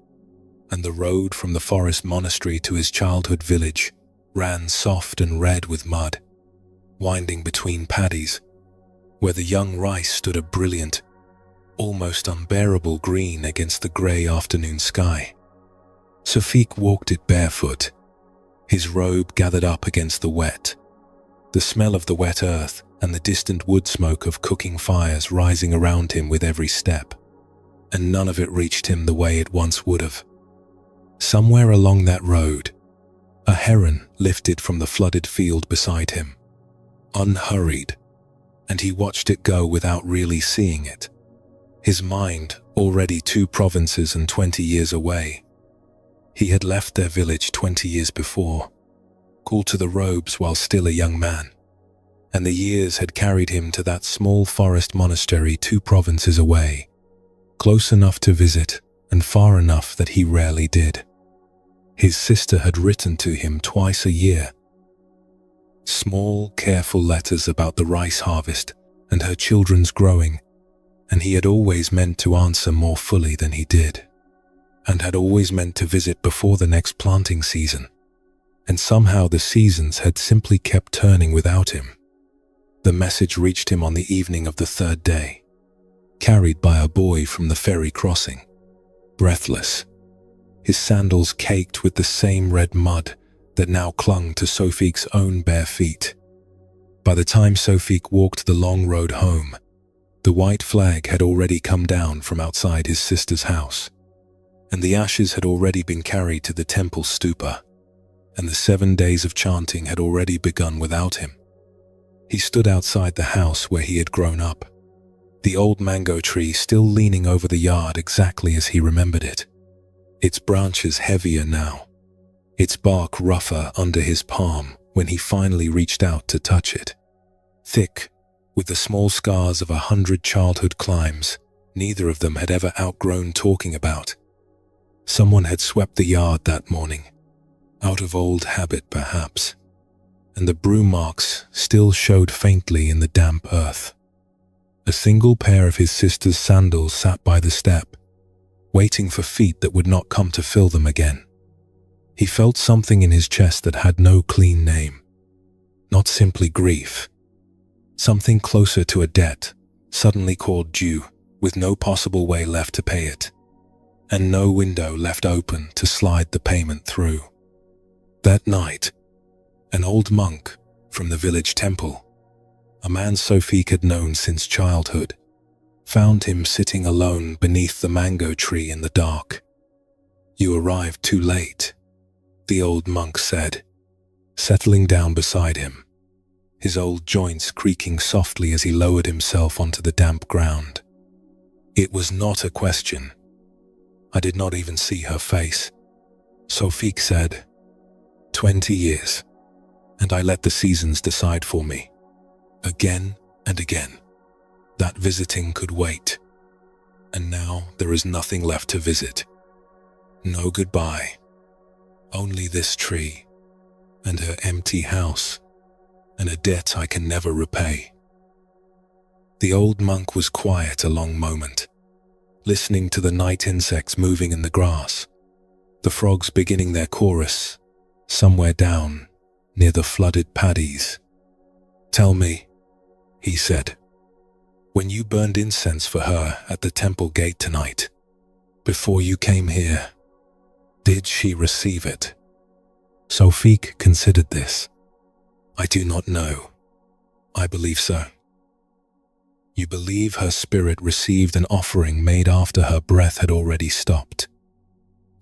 and the road from the forest monastery to his childhood village ran soft and red with mud, winding between paddies, where the young rice stood a brilliant, almost unbearable green against the grey afternoon sky. Sofik walked it barefoot, his robe gathered up against the wet, the smell of the wet earth and the distant wood smoke of cooking fires rising around him with every step, and none of it reached him the way it once would have. Somewhere along that road, a heron lifted from the flooded field beside him, unhurried, and he watched it go without really seeing it. His mind already 2 provinces and 20 years away. He had left their village 20 years before, called to the robes while still a young man, and the years had carried him to that small forest monastery 2 provinces away, close enough to visit and far enough that he rarely did. His sister had written to him twice a year, small, careful letters about the rice harvest and her children's growing, and he had always meant to answer more fully than he did, and had always meant to visit before the next planting season, and somehow the seasons had simply kept turning without him. The message reached him on the evening of the 3rd day, carried by a boy from the ferry crossing, breathless, his sandals caked with the same red mud that now clung to Sofik's own bare feet. By the time Sofik walked the long road home, the white flag had already come down from outside his sister's house, and the ashes had already been carried to the temple stupa, and the 7 days of chanting had already begun without him. He stood outside the house where he had grown up, the old mango tree still leaning over the yard exactly as he remembered it, its branches heavier now, its bark rougher under his palm when he finally reached out to touch it. Thick, with the small scars of 100 childhood climbs neither of them had ever outgrown talking about. Someone had swept the yard that morning, out of old habit perhaps, and the broom marks still showed faintly in the damp earth. A single pair of his sister's sandals sat by the step, waiting for feet that would not come to fill them again. He felt something in his chest that had no clean name. Not simply grief. Something closer to a debt, suddenly called due, with no possible way left to pay it, and no window left open to slide the payment through. That night, an old monk from the village temple, a man Sophie had known since childhood, found him sitting alone beneath the mango tree in the dark. "You arrived too late," the old monk said, settling down beside him, his old joints creaking softly as he lowered himself onto the damp ground. It was not a question. I did not even see her face. Sophie said, 20 years, and I let the seasons decide for me. Again and again. That visiting could wait. And now there is nothing left to visit. No goodbye. Only this tree, and her empty house, and a debt I can never repay. The old monk was quiet a long moment, listening to the night insects moving in the grass, the frogs beginning their chorus, somewhere down, near the flooded paddies. "Tell me," he said, "when you burned incense for her at the temple gate tonight, before you came here, did she receive it?" Sophie considered this. "I do not know. I believe so." "You believe her spirit received an offering made after her breath had already stopped.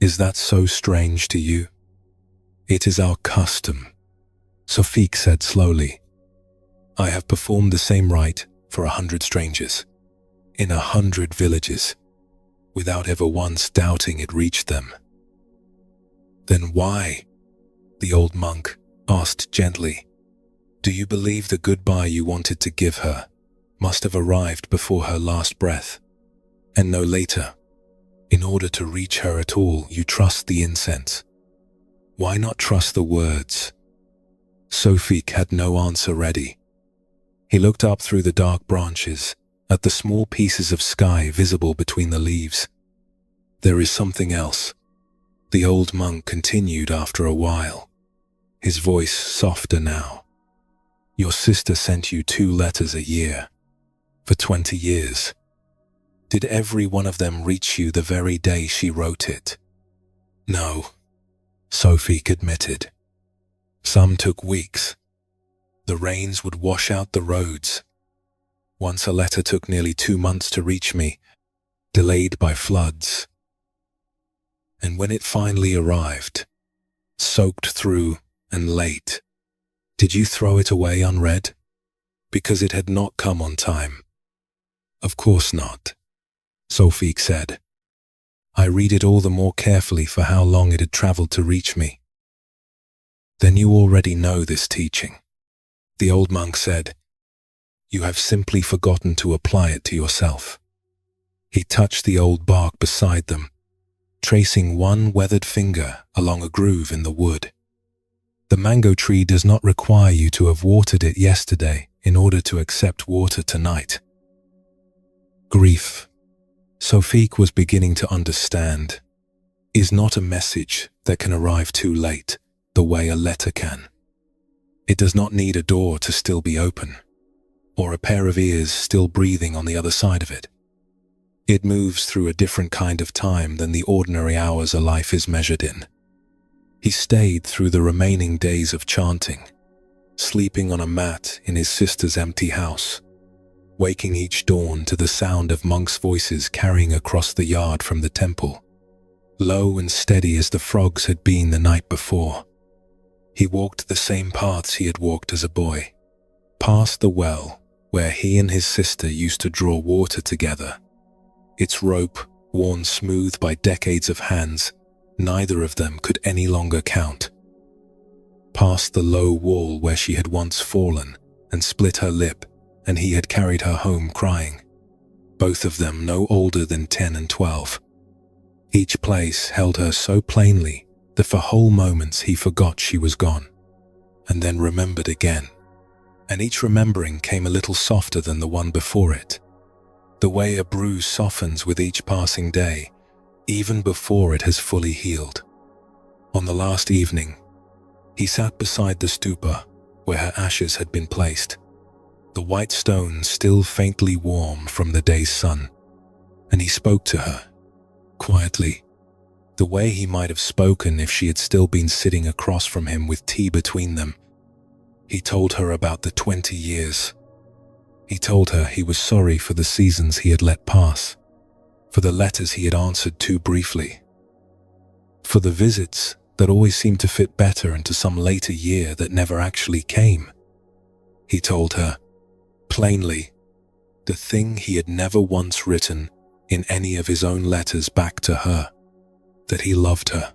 Is that so strange to you?" "It is our custom," Sophie said slowly. "I have performed the same rite for 100 strangers, in 100 villages, without ever once doubting it reached them." "Then why?" the old monk asked gently. "Do you believe the goodbye you wanted to give her must have arrived before her last breath, and no later? In order to reach her at all, you trust the incense. Why not trust the words?" Sophie had no answer ready. He looked up through the dark branches at the small pieces of sky visible between the leaves. "There is something else," the old monk continued after a while, his voice softer now. "Your sister sent you 2 letters a year, for 20 years. Did every one of them reach you the very day she wrote it?" "No," Sophie admitted. "Some took weeks. The rains would wash out the roads. Once a letter took nearly 2 months to reach me, delayed by floods. And when it finally arrived, soaked through and late, did you throw it away unread? Because it had not come on time?" "Of course not," Sophie said. "I read it all the more carefully for how long it had traveled to reach me." "Then you already know this teaching," the old monk said. "You have simply forgotten to apply it to yourself." He touched the old bark beside them, tracing one weathered finger along a groove in the wood. "The mango tree does not require you to have watered it yesterday in order to accept water tonight." Grief, Sophie was beginning to understand, is not a message that can arrive too late the way a letter can. It does not need a door to still be open, or a pair of ears still breathing on the other side of it. It moves through a different kind of time than the ordinary hours a life is measured in. He stayed through the remaining days of chanting, sleeping on a mat in his sister's empty house, waking each dawn to the sound of monks' voices carrying across the yard from the temple, low and steady as the frogs had been the night before. He walked the same paths he had walked as a boy, past the well where he and his sister used to draw water together, its rope worn smooth by decades of hands neither of them could any longer count, past the low wall where she had once fallen and split her lip and he had carried her home crying, both of them no older than 10 and 12. Each place held her so plainly that for whole moments he forgot she was gone, and then remembered again. And each remembering came a little softer than the one before it. The way a bruise softens with each passing day, even before it has fully healed. On the last evening, he sat beside the stupa where her ashes had been placed, the white stones still faintly warm from the day's sun, and he spoke to her, quietly, the way he might have spoken if she had still been sitting across from him with tea between them. He told her about the 20 years. He told her he was sorry for the seasons he had let pass, for the letters he had answered too briefly, for the visits that always seemed to fit better into some later year that never actually came. He told her, plainly, the thing he had never once written in any of his own letters back to her, that he loved her,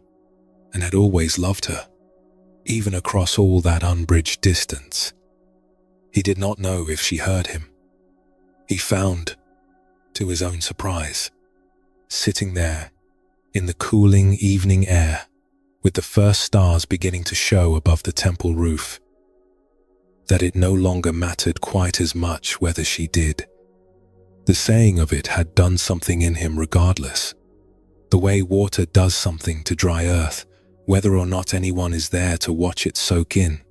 and had always loved her, even across all that unbridged distance. He did not know if she heard him. He found, to his own surprise, sitting there in the cooling evening air, with the first stars beginning to show above the temple roof, that it no longer mattered quite as much whether she did. The saying of it had done something in him regardless, the way water does something to dry earth, whether or not anyone is there to watch it soak in.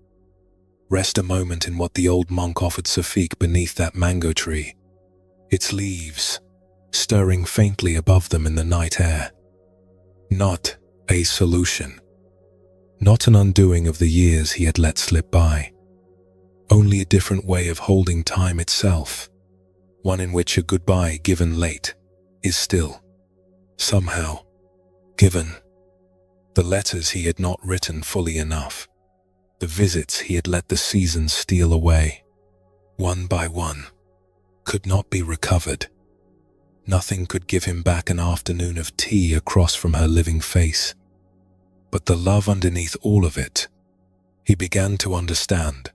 Rest a moment in what the old monk offered Safik beneath that mango tree, its leaves stirring faintly above them in the night air. Not a solution. Not an undoing of the years he had let slip by. Only a different way of holding time itself, one in which a goodbye given late is still, somehow, given. The letters he had not written fully enough, the visits he had let the seasons steal away, one by one, could not be recovered. Nothing could give him back an afternoon of tea across from her living face. But the love underneath all of it, he began to understand,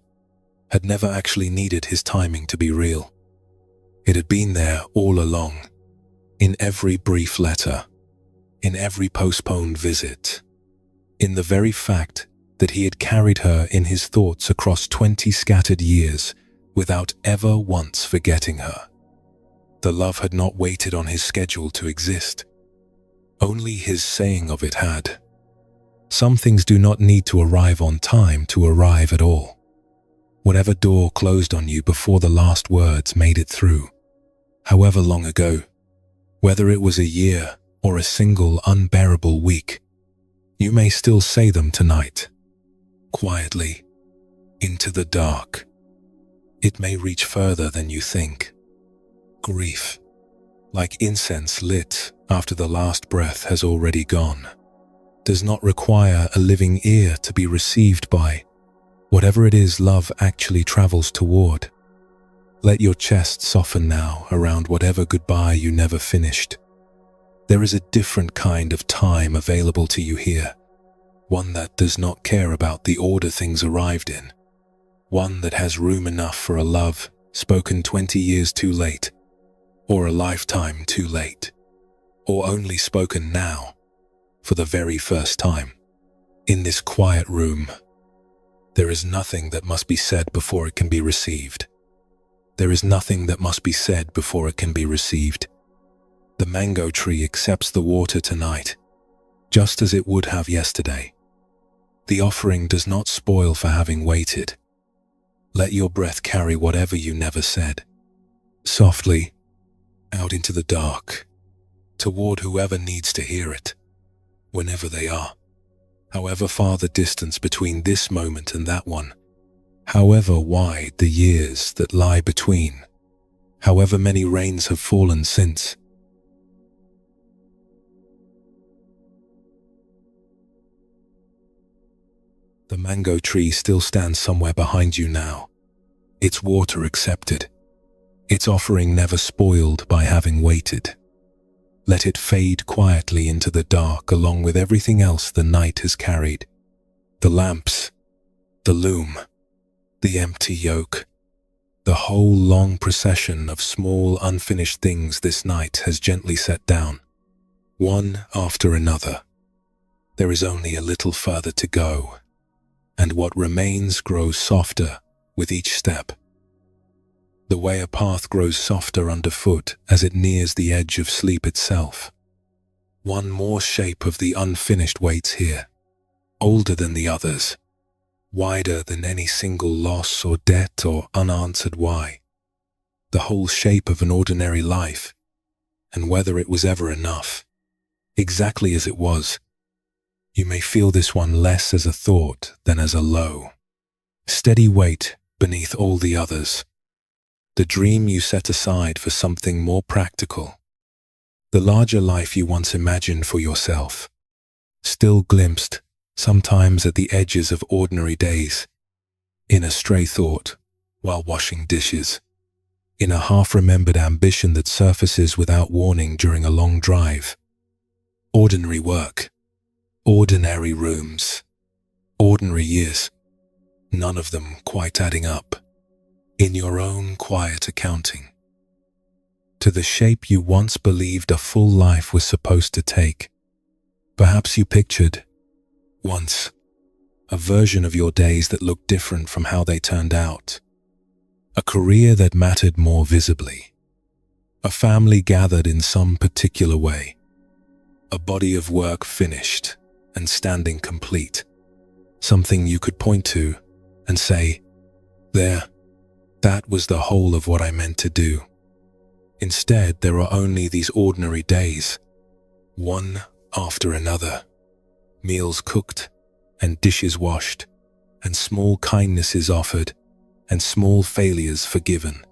had never actually needed his timing to be real. It had been there all along, in every brief letter, in every postponed visit, in the very fact that he had carried her in his thoughts across 20 scattered years without ever once forgetting her. The love had not waited on his schedule to exist. Only his saying of it had. Some things do not need to arrive on time to arrive at all. Whatever door closed on you before the last words made it through, however long ago, whether it was a year or a single unbearable week, you may still say them tonight, quietly, into the dark. It may reach further than you think. Grief, like incense lit after the last breath has already gone, does not require a living ear to be received by whatever it is love actually travels toward. Let your chest soften now around whatever goodbye you never finished. There is a different kind of time available to you here, one that does not care about the order things arrived in, one that has room enough for a love spoken 20 years too late, or a lifetime too late, or only spoken now, for the very first time. In this quiet room, there is nothing that must be said before it can be received. There is nothing that must be said before it can be received. The mango tree accepts the water tonight, just as it would have yesterday. The offering does not spoil for having waited. Let your breath carry whatever you never said. Softly, out into the dark, toward whoever needs to hear it, whenever they are, however far the distance between this moment and that one, however wide the years that lie between, however many rains have fallen since. The mango tree still stands somewhere behind you now, its water accepted, its offering never spoiled by having waited. Let it fade quietly into the dark along with everything else the night has carried. The lamps, the loom, the empty yoke, the whole long procession of small unfinished things this night has gently set down, one after another. There is only a little further to go, and what remains grows softer with each step. The way a path grows softer underfoot as it nears the edge of sleep itself. One more shape of the unfinished waits here, older than the others, wider than any single loss or debt or unanswered why. The whole shape of an ordinary life, and whether it was ever enough, exactly as it was. You may feel this one less as a thought than as a low, steady weight beneath all the others. The dream you set aside for something more practical. The larger life you once imagined for yourself, still glimpsed, sometimes at the edges of ordinary days, in a stray thought, while washing dishes, in a half-remembered ambition that surfaces without warning during a long drive. Ordinary work, ordinary rooms, ordinary years, none of them quite adding up, in your own quiet accounting, to the shape you once believed a full life was supposed to take. Perhaps you pictured, once, a version of your days that looked different from how they turned out, a career that mattered more visibly, a family gathered in some particular way, a body of work finished and standing complete, something you could point to and say, there, that was the whole of what I meant to do. Instead, there are only these ordinary days, one after another, meals cooked and dishes washed, and small kindnesses offered and small failures forgiven.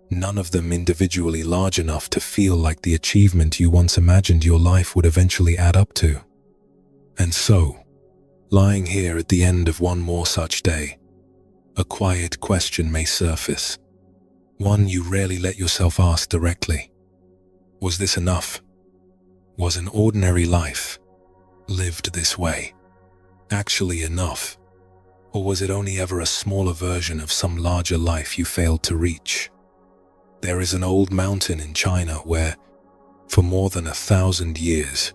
None of them individually large enough to feel like the achievement you once imagined your life would eventually add up to. And so, lying here at the end of one more such day, a quiet question may surface, one you rarely let yourself ask directly. Was this enough? Was an ordinary life, lived this way, actually enough? Or was it only ever a smaller version of some larger life you failed to reach? There is an old mountain in China where, for more than 1,000 years,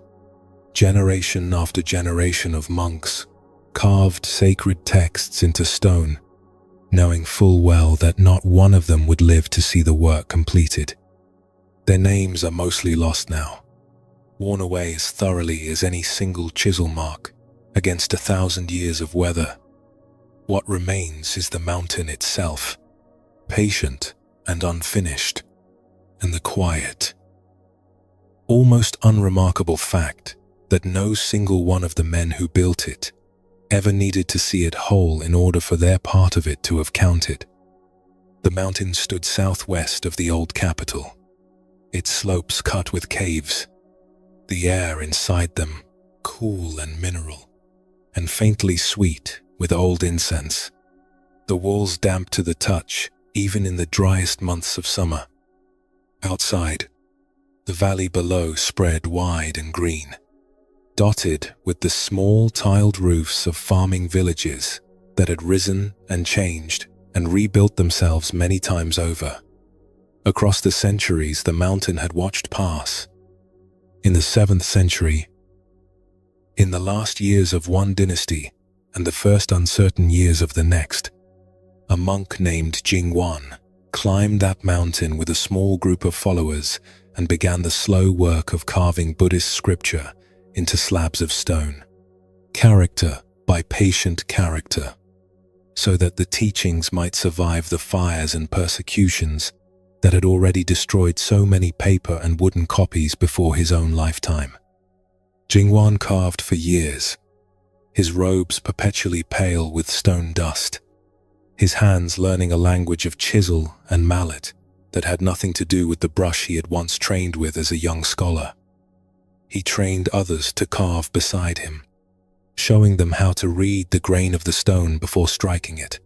generation after generation of monks carved sacred texts into stone, knowing full well that not one of them would live to see the work completed. Their names are mostly lost now, worn away as thoroughly as any single chisel mark against 1,000 years of weather. What remains is the mountain itself, patient and unfinished, and the quiet, almost unremarkable fact that no single one of the men who built it ever needed to see it whole in order for their part of it to have counted. The mountain stood southwest of the old capital, its slopes cut with caves, the air inside them cool and mineral, and faintly sweet with old incense, the walls damp to the touch even in the driest months of summer. Outside, the valley below spread wide and green, dotted with the small tiled roofs of farming villages that had risen and changed and rebuilt themselves many times over. Across the centuries, the mountain had watched pass. In the 7th century, in the last years of one dynasty and the first uncertain years of the next, a monk named Jingwan climbed that mountain with a small group of followers and began the slow work of carving Buddhist scripture into slabs of stone, character by patient character, so that the teachings might survive the fires and persecutions that had already destroyed so many paper and wooden copies before his own lifetime. Jingwan carved for years, his robes perpetually pale with stone dust, his hands learning a language of chisel and mallet that had nothing to do with the brush he had once trained with as a young scholar. He trained others to carve beside him, showing them how to read the grain of the stone before striking it,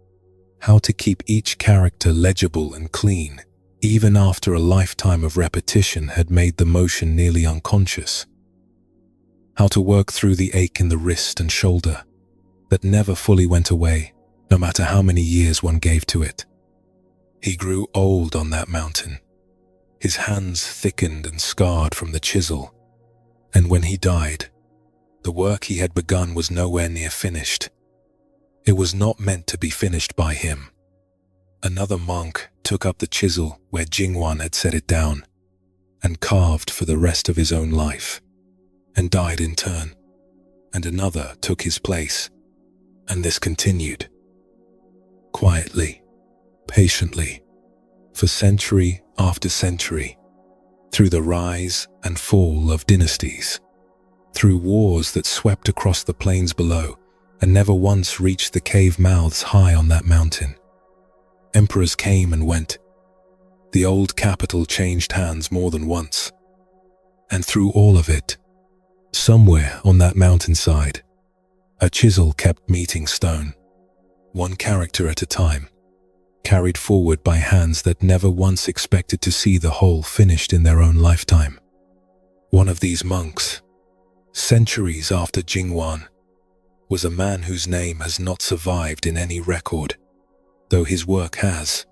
how to keep each character legible and clean, even after a lifetime of repetition had made the motion nearly unconscious, how to work through the ache in the wrist and shoulder that never fully went away, no matter how many years one gave to it. He grew old on that mountain, his hands thickened and scarred from the chisel, and when he died, The work he had begun was nowhere near finished. It was not meant to be finished by him. Another monk took up the chisel where Jingwan had set it down and carved for the rest of his own life, and died in turn. And another took his place, and this continued. Quietly, patiently, for century after century, through the rise and fall of dynasties, through wars that swept across the plains below and never once reached the cave mouths high on that mountain. Emperors came and went. The old capital changed hands more than once. And through all of it, somewhere on that mountainside, a chisel kept meeting stone, one character at a time, carried forward by hands that never once expected to see the whole finished in their own lifetime. One of these monks, centuries after Jingwan, was a man whose name has not survived in any record, though his work has.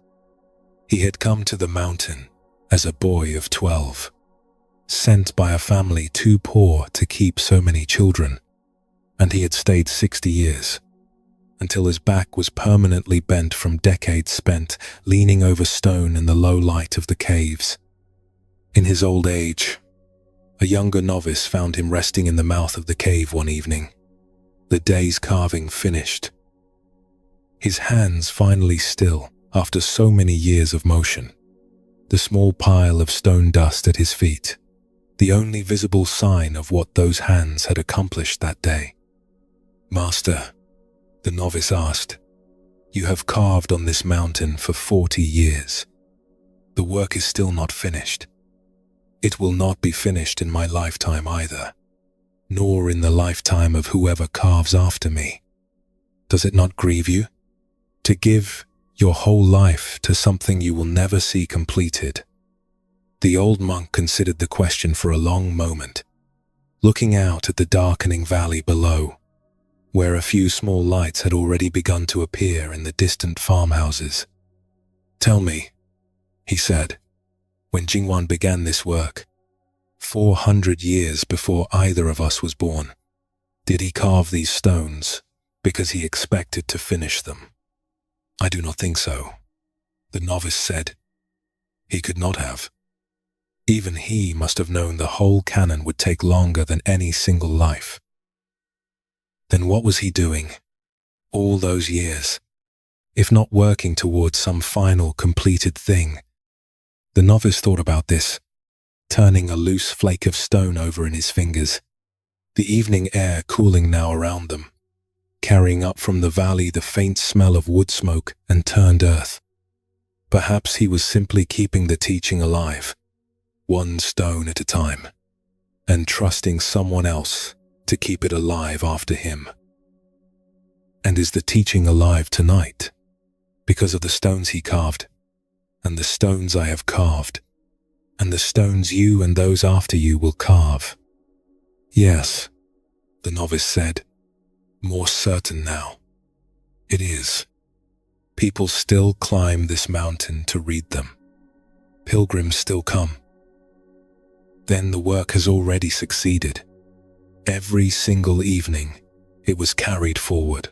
He had come to the mountain as a boy of 12, sent by a family too poor to keep so many children, and he had stayed 60 years, until his back was permanently bent from decades spent leaning over stone in the low light of the caves. In his old age, a younger novice found him resting in the mouth of the cave one evening, the day's carving finished. His hands finally still after so many years of motion, the small pile of stone dust at his feet, the only visible sign of what those hands had accomplished that day. "Master," the novice asked, "you have carved on this mountain for 40 years. The work is still not finished. It will not be finished in my lifetime either, nor in the lifetime of whoever carves after me. Does it not grieve you to give your whole life to something you will never see completed?" The old monk considered the question for a long moment, looking out at the darkening valley below, where a few small lights had already begun to appear in the distant farmhouses. "Tell me," he said, "when Jingwan began this work, 400 years before either of us was born, did he carve these stones because he expected to finish them?" "I do not think so," the novice said. "He could not have. Even he must have known the whole canon would take longer than any single life. Then what was he doing all those years, if not working towards some final completed thing?" The novice thought about this, turning a loose flake of stone over in his fingers, the evening air cooling now around them, carrying up from the valley the faint smell of wood smoke and turned earth. Perhaps he was simply keeping the teaching alive, one stone at a time, and trusting someone else to keep it alive after him. And is the teaching alive tonight because of the stones he carved, and the stones I have carved, and the stones you and those after you will carve? "Yes," the novice said, more certain now. "It is. People still climb this mountain to read them. Pilgrims still come. Then the work has already succeeded. Every single evening, it was carried forward,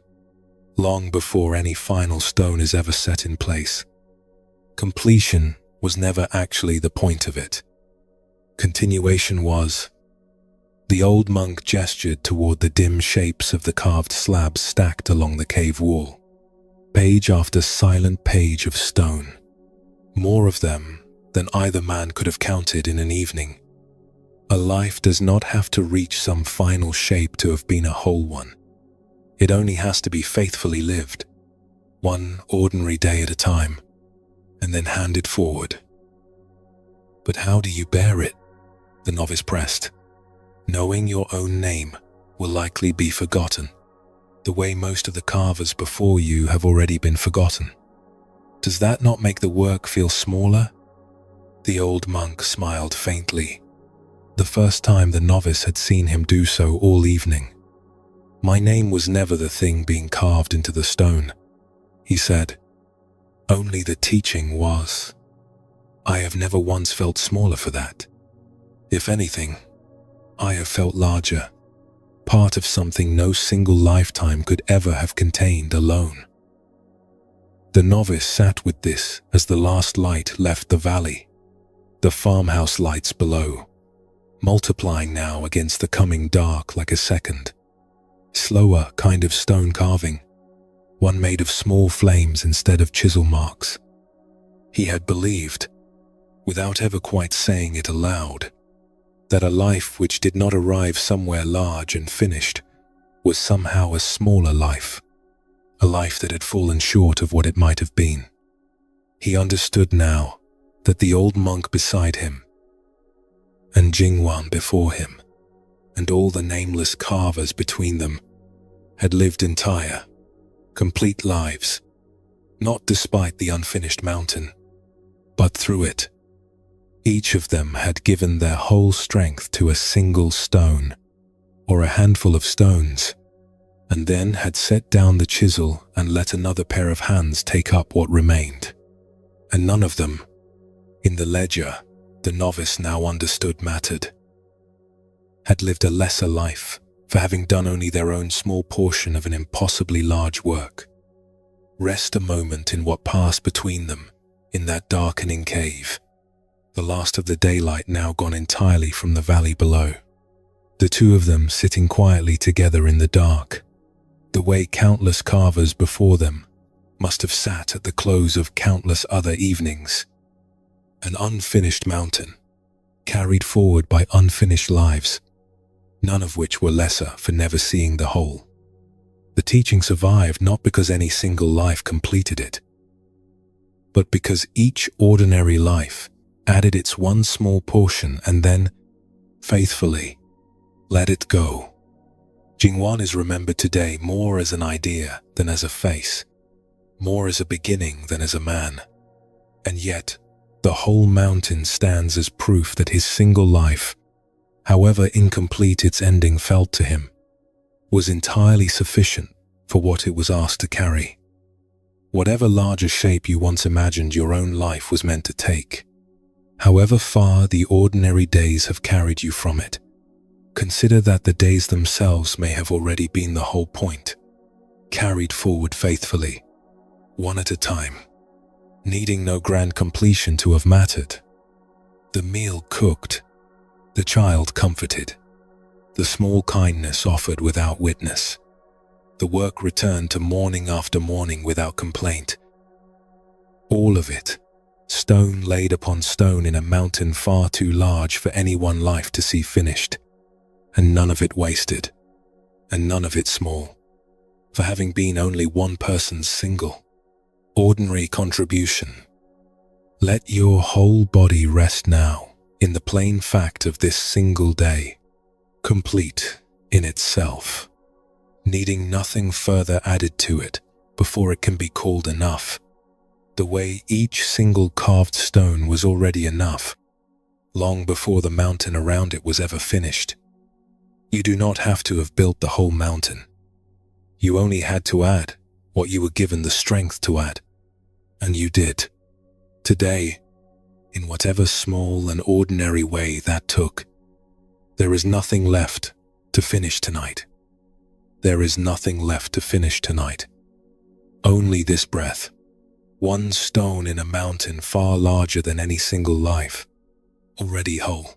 long before any final stone is ever set in place. Completion was never actually the point of it. Continuation was." The old monk gestured toward the dim shapes of the carved slabs stacked along the cave wall, page after silent page of stone, more of them than either man could have counted in an evening. A life does not have to reach some final shape to have been a whole one. It only has to be faithfully lived, one ordinary day at a time, and then handed forward. "But how do you bear it?" the novice pressed. "Knowing your own name will likely be forgotten, the way most of the carvers before you have already been forgotten. Does that not make the work feel smaller?" The old monk smiled faintly, the first time the novice had seen him do so all evening. "My name was never the thing being carved into the stone," he said. "Only the teaching was. I have never once felt smaller for that. If anything, I have felt larger, part of something no single lifetime could ever have contained alone. The novice sat with this as the last light left the valley, the farmhouse lights below, multiplying now against the coming dark like a second, slower kind of stone carving, one made of small flames instead of chisel marks. He had believed, without ever quite saying it aloud, that a life which did not arrive somewhere large and finished was somehow a smaller life, a life that had fallen short of what it might have been. He understood now that the old monk beside him, and Jingwan before him, and all the nameless carvers between them, had lived entire, complete lives, not despite the unfinished mountain, but through it. Each of them had given their whole strength to a single stone, or a handful of stones, and then had set down the chisel and let another pair of hands take up what remained. And none of them, in the ledger, the novice now understood mattered, had lived a lesser life for having done only their own small portion of an impossibly large work. Rest a moment in what passed between them in that darkening cave, the last of the daylight now gone entirely from the valley below. The two of them sitting quietly together in the dark, the way countless carvers before them must have sat at the close of countless other evenings. An unfinished mountain, carried forward by unfinished lives, none of which were lesser for never seeing the whole. The teaching survived not because any single life completed it, but because each ordinary life added its one small portion and then, faithfully, let it go. Jingwan is remembered today more as an idea than as a face, more as a beginning than as a man, and yet the whole mountain stands as proof that his single life, however incomplete its ending felt to him, was entirely sufficient for what it was asked to carry. Whatever larger shape you once imagined your own life was meant to take, however far the ordinary days have carried you from it, consider that the days themselves may have already been the whole point, carried forward faithfully, one at a time, needing no grand completion to have mattered. The meal cooked, the child comforted, the small kindness offered without witness, the work returned to morning after morning without complaint. All of it, stone laid upon stone in a mountain far too large for any one life to see finished, and none of it wasted, and none of it small, for having been only one person's single, ordinary contribution. Let your whole body rest now in the plain fact of this single day, complete in itself, needing nothing further added to it before it can be called enough, the way each single carved stone was already enough, long before the mountain around it was ever finished. You do not have to have built the whole mountain. You only had to add what you were given the strength to add, and you did. Today, in whatever small and ordinary way that took, there is nothing left to finish tonight. There is nothing left to finish tonight. Only this breath, one stone in a mountain far larger than any single life, already whole,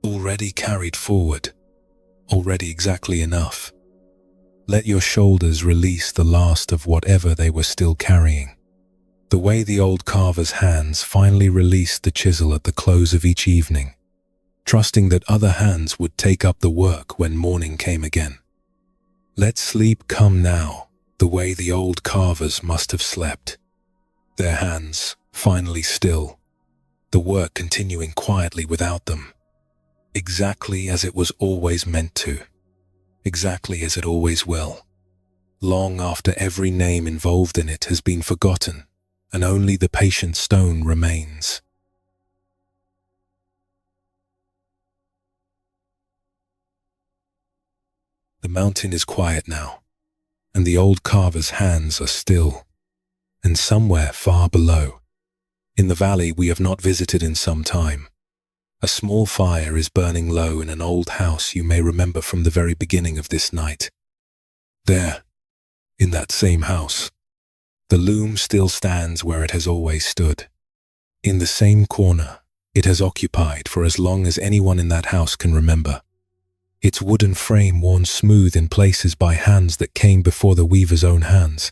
already carried forward, already exactly enough. Let your shoulders release the last of whatever they were still carrying, the way the old carver's hands finally released the chisel at the close of each evening, trusting that other hands would take up the work when morning came again. Let sleep come now, the way the old carvers must have slept, their hands finally still, the work continuing quietly without them, exactly as it was always meant to, exactly as it always will, long after every name involved in it has been forgotten and only the patient stone remains. The mountain is quiet now, and the old carver's hands are still, and somewhere far below, in the valley we have not visited in some time, A small fire is burning low in an old house you may remember from the very beginning of this night. There, in that same house, the loom still stands where it has always stood. In the same corner it has occupied for as long as anyone in that house can remember. Its wooden frame worn smooth in places by hands that came before the weaver's own hands.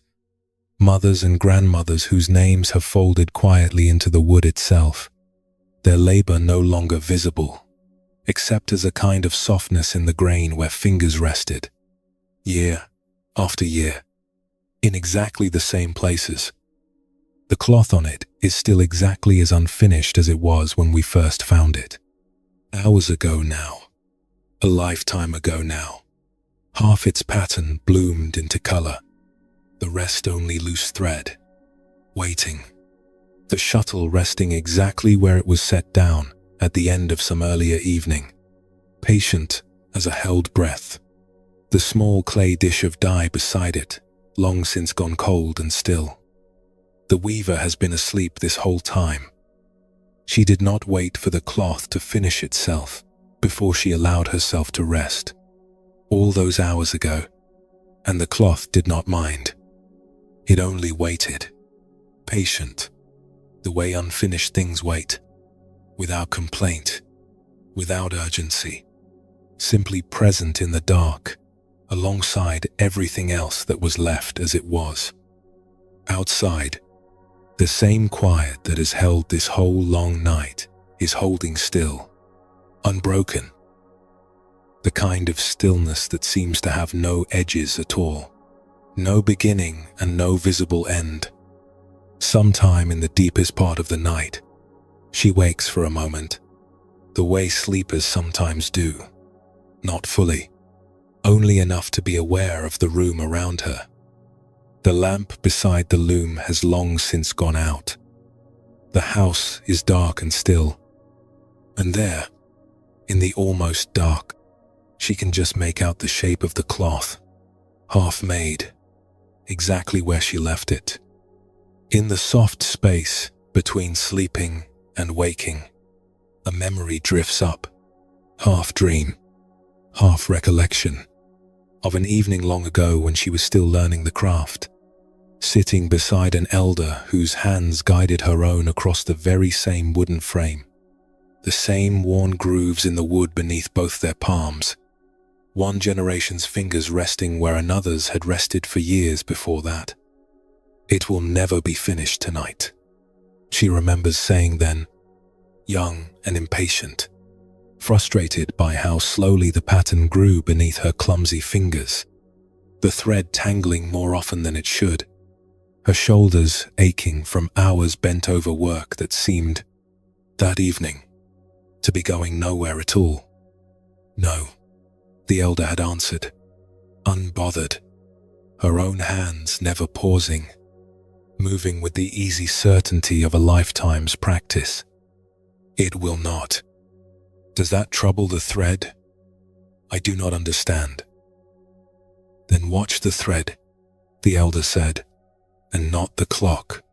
Mothers and grandmothers whose names have folded quietly into the wood itself, their labor no longer visible, except as a kind of softness in the grain where fingers rested, year after year, in exactly the same places. The cloth on it is still exactly as unfinished as it was when we first found it. Hours ago now, a lifetime ago now, half its pattern bloomed into color, the rest only loose thread, waiting. The shuttle resting exactly where it was set down at the end of some earlier evening, patient as a held breath. The small clay dish of dye beside it, long since gone cold and still. The weaver has been asleep this whole time. She did not wait for the cloth to finish itself before she allowed herself to rest. All those hours ago, and the cloth did not mind. It only waited, patient, the way unfinished things wait, without complaint, without urgency, simply present in the dark, alongside everything else that was left as it was. Outside, the same quiet that has held this whole long night is holding still, unbroken. The kind of stillness that seems to have no edges at all, no beginning and no visible end. Sometime in the deepest part of the night, she wakes for a moment, the way sleepers sometimes do, not fully, only enough to be aware of the room around her. The lamp beside the loom has long since gone out. The house is dark and still, and there, in the almost dark, she can just make out the shape of the cloth, half made, exactly where she left it. In the soft space between sleeping and waking, a memory drifts up, half dream, half recollection, of an evening long ago when she was still learning the craft, sitting beside an elder whose hands guided her own across the very same wooden frame, the same worn grooves in the wood beneath both their palms, one generation's fingers resting where another's had rested for years before that. "It will never be finished tonight," she remembers saying then, young and impatient, frustrated by how slowly the pattern grew beneath her clumsy fingers, the thread tangling more often than it should, her shoulders aching from hours bent over work that seemed, that evening, to be going nowhere at all. "No," the elder had answered, unbothered, her own hands never pausing, moving with the easy certainty of a lifetime's practice. "It will not. Does that trouble the thread? I do not understand." "Then watch the thread," the elder said, "and not the clock."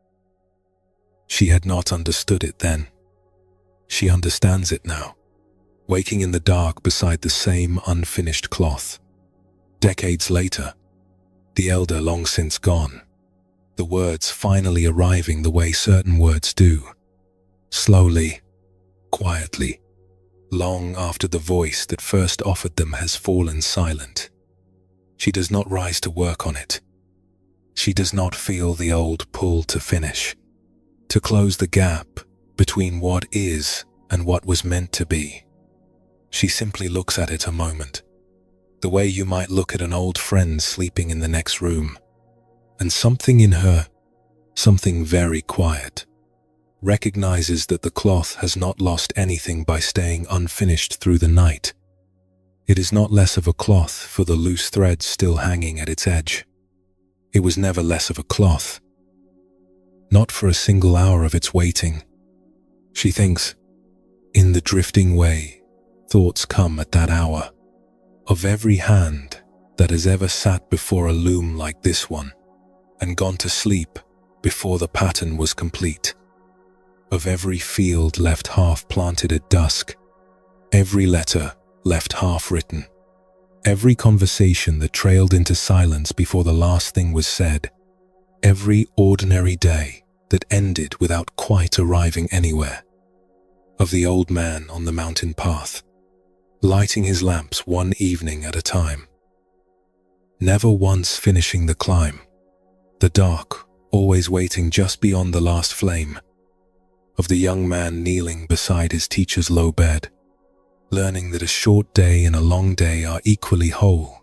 She had not understood it then. She understands it now, waking in the dark beside the same unfinished cloth. Decades later, the elder long since gone, the words finally arriving the way certain words do, slowly, quietly, long after the voice that first offered them has fallen silent. She does not rise to work on it. She does not feel the old pull to finish, to close the gap between what is and what was meant to be. She simply looks at it a moment, the way you might look at an old friend sleeping in the next room, and something in her, something very quiet, recognizes that the cloth has not lost anything by staying unfinished through the night. It is not less of a cloth for the loose threads still hanging at its edge. It was never less of a cloth. Not for a single hour of its waiting. She thinks, in the drifting way thoughts come at that hour, of every hand that has ever sat before a loom like this one and gone to sleep before the pattern was complete, of every field left half planted at dusk Every letter left half-written. Every conversation that trailed into silence before the last thing was said. Every ordinary day that ended without quite arriving anywhere. Of the old man on the mountain path, lighting his lamps one evening at a time. Never once finishing the climb. The dark, always waiting just beyond the last flame. Of the young man kneeling beside his teacher's low bed, learning that a short day and a long day are equally whole.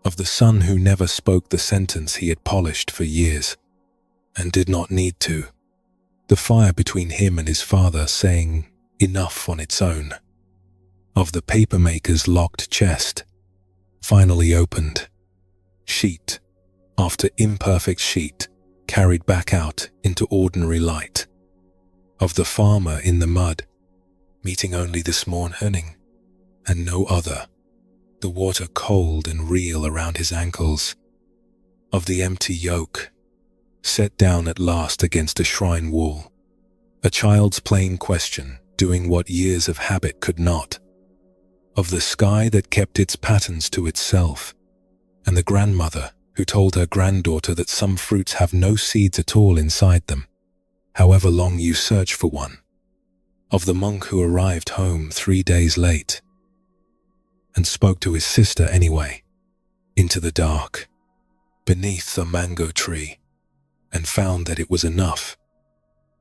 Of the son who never spoke the sentence he had polished for years, and did not need to. The fire between him and his father saying enough on its own. Of the papermaker's locked chest, finally opened. Sheet after imperfect sheet carried back out into ordinary light. Of the farmer in the mud, meeting only this morning and no other, the water cold and real around his ankles. Of the empty yoke, set down at last against a shrine wall, a child's plain question doing what years of habit could not. Of the sky that kept its patterns to itself, and the grandmother who told her granddaughter that some fruits have no seeds at all inside them, however long you search for one. Of the monk who arrived home 3 days late, and spoke to his sister anyway, into the dark, beneath a mango tree, and found that it was enough.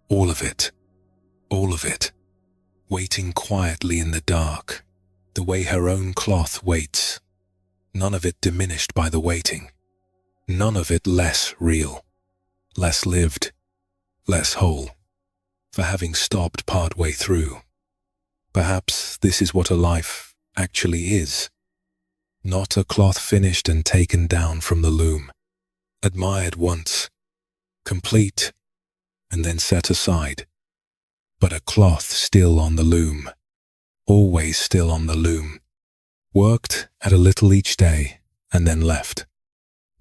All of it, waiting quietly in the dark, the way her own cloth waits, none of it diminished by the waiting, none of it less real, less lived, less whole, for having stopped part way through. Perhaps this is what a life actually is. Not a cloth finished and taken down from the loom, admired once, complete, and then set aside, but a cloth still on the loom, always still on the loom, worked at a little each day and then left,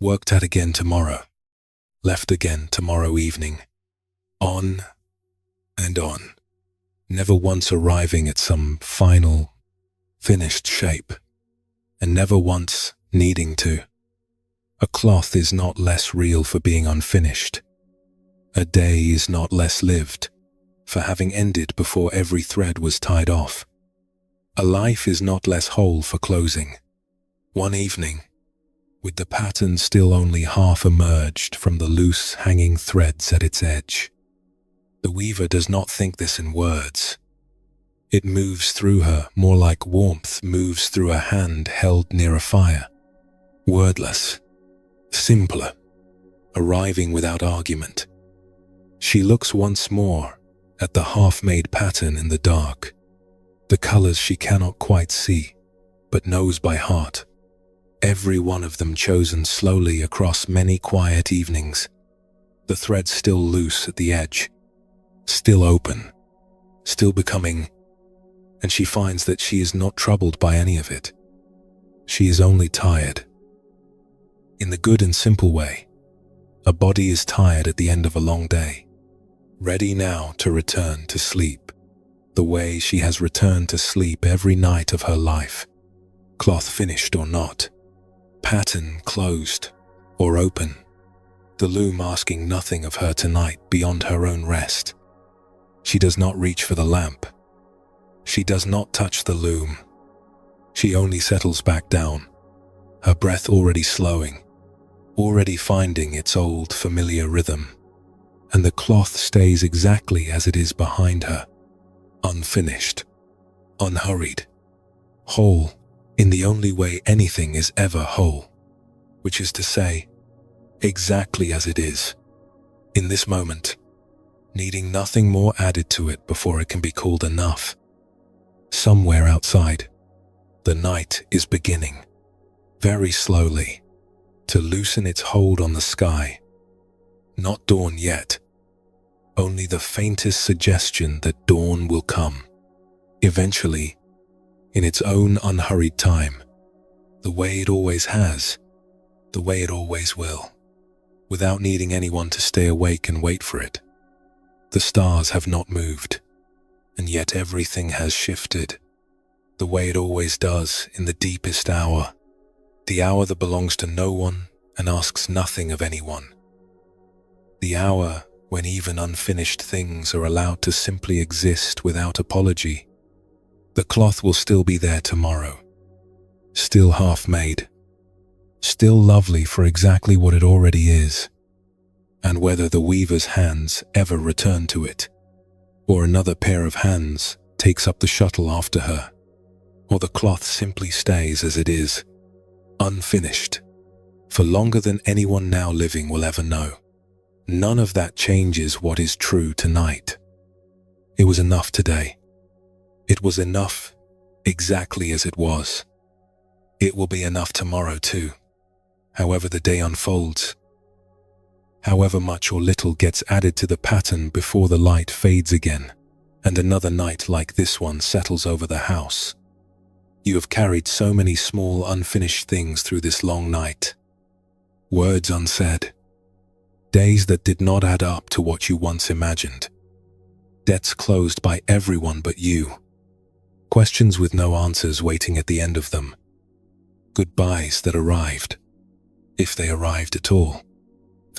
worked at again tomorrow, left again tomorrow evening, on and on, never once arriving at some final, finished shape, and never once needing to. A cloth is not less real for being unfinished. A day is not less lived for having ended before every thread was tied off. A life is not less whole for closing. One evening, with the pattern still only half emerged from the loose hanging threads at its edge. The weaver does not think this in words. It moves through her more like warmth moves through a hand held near a fire. Wordless, simpler, arriving without argument. She looks once more at the half-made pattern in the dark, the colors she cannot quite see, but knows by heart, every one of them chosen slowly across many quiet evenings, the thread still loose at the edge, still open, still becoming, and she finds that she is not troubled by any of it. She is only tired. In the good and simple way, a body is tired at the end of a long day, ready now to return to sleep, the way she has returned to sleep every night of her life, cloth finished or not, pattern closed or open, the loom asking nothing of her tonight beyond her own rest. She does not reach for the lamp. She does not touch the loom. She only settles back down, her breath already slowing, already finding its old familiar rhythm, and the cloth stays exactly as it is behind her, unfinished, unhurried, whole in the only way anything is ever whole, which is to say, exactly as it is, in this moment, needing nothing more added to it before it can be called enough. Somewhere outside, the night is beginning, very slowly, to loosen its hold on the sky. Not dawn yet, only the faintest suggestion that dawn will come, eventually, in its own unhurried time, the way it always has, the way it always will, without needing anyone to stay awake and wait for it. The stars have not moved, and yet everything has shifted. the way it always does in the deepest hour, the hour that belongs to no one and asks nothing of anyone. The hour when even unfinished things are allowed to simply exist without apology. The cloth will still be there tomorrow, still half-made, still lovely for exactly what it already is. And whether the weaver's hands ever return to it, or another pair of hands takes up the shuttle after her, or the cloth simply stays as it is, unfinished, for longer than anyone now living will ever know, none of that changes what is true tonight. It was enough today. It was enough exactly as it was. It will be enough tomorrow too, however the day unfolds. However much or little gets added to the pattern before the light fades again, and another night like this one settles over the house. You have carried so many small unfinished things through this long night. Words unsaid. Days that did not add up to what you once imagined. Debts closed by everyone but you. Questions with no answers waiting at the end of them. Goodbyes that arrived, if they arrived at all.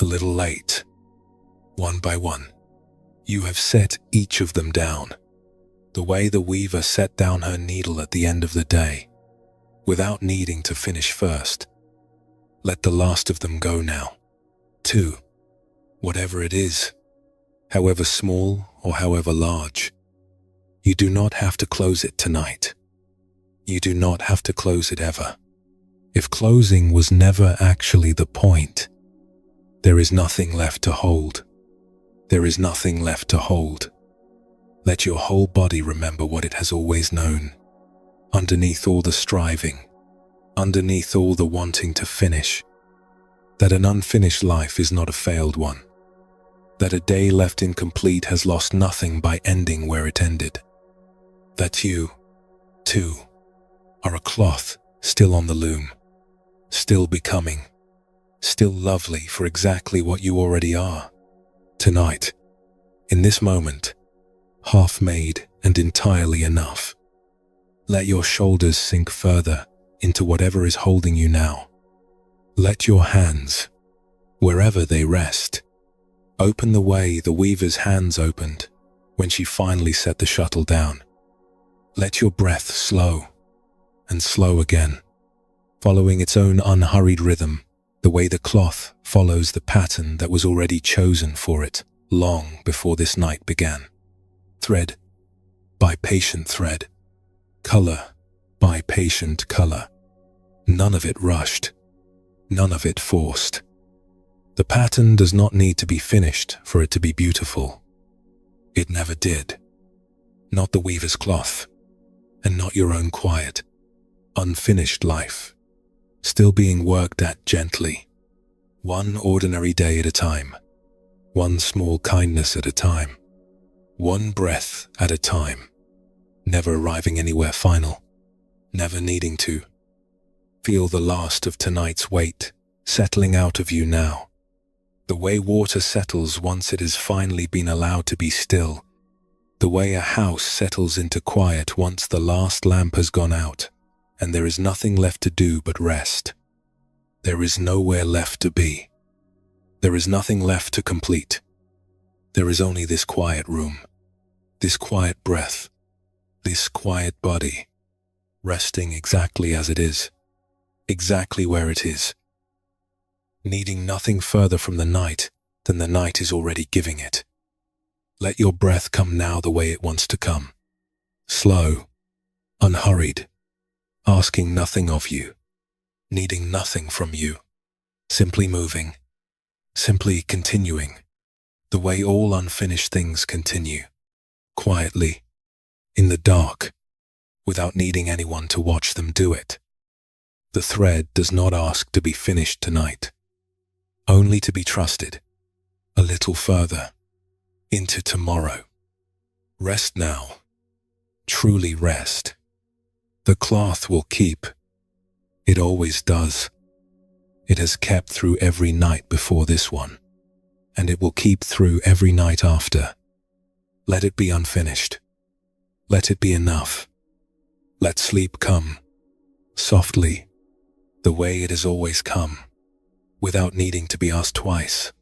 A little late. One by one, you have set each of them down, the way the weaver set down her needle at the end of the day, without needing to finish first. Let the last of them go now. 2. Whatever it is, however small or however large, you do not have to close it tonight. You do not have to close it ever. If closing was never actually the point, there is nothing left to hold. There is nothing left to hold. Let your whole body remember what it has always known. Underneath all the striving, underneath all the wanting to finish, that an unfinished life is not a failed one. That a day left incomplete has lost nothing by ending where it ended. That you, too, are a cloth still on the loom, still becoming, still lovely for exactly what you already are. Tonight, in this moment, half-made and entirely enough. Let your shoulders sink further into whatever is holding you now. Let your hands, wherever they rest, open the way the weaver's hands opened when she finally set the shuttle down. Let your breath slow and slow again, following its own unhurried rhythm, the way the cloth follows the pattern that was already chosen for it long before this night began. Thread by patient thread, color by patient color. None of it rushed, none of it forced. The pattern does not need to be finished for it to be beautiful. It never did. Not the weaver's cloth, and not your own quiet, unfinished life, still being worked at gently, one ordinary day at a time, one small kindness at a time, one breath at a time, never arriving anywhere final, never needing to. Feel the last of tonight's weight settling out of you now, the way water settles once it has finally been allowed to be still, the way a house settles into quiet once the last lamp has gone out, and there is nothing left to do but rest. There is nowhere left to be. There is nothing left to complete. There is only this quiet room, this quiet breath, this quiet body, resting exactly as it is, exactly where it is, needing nothing further from the night than the night is already giving it. Let your breath come now the way it wants to come, slow, unhurried, asking nothing of you, needing nothing from you, simply moving, simply continuing, the way all unfinished things continue, quietly, in the dark, without needing anyone to watch them do it. The thread does not ask to be finished tonight, only to be trusted, a little further, into tomorrow. Rest now, truly rest. The cloth will keep. It always does. It has kept through every night before this one, and it will keep through every night after. Let it be unfinished. Let it be enough. Let sleep come, softly, the way it has always come, without needing to be asked twice.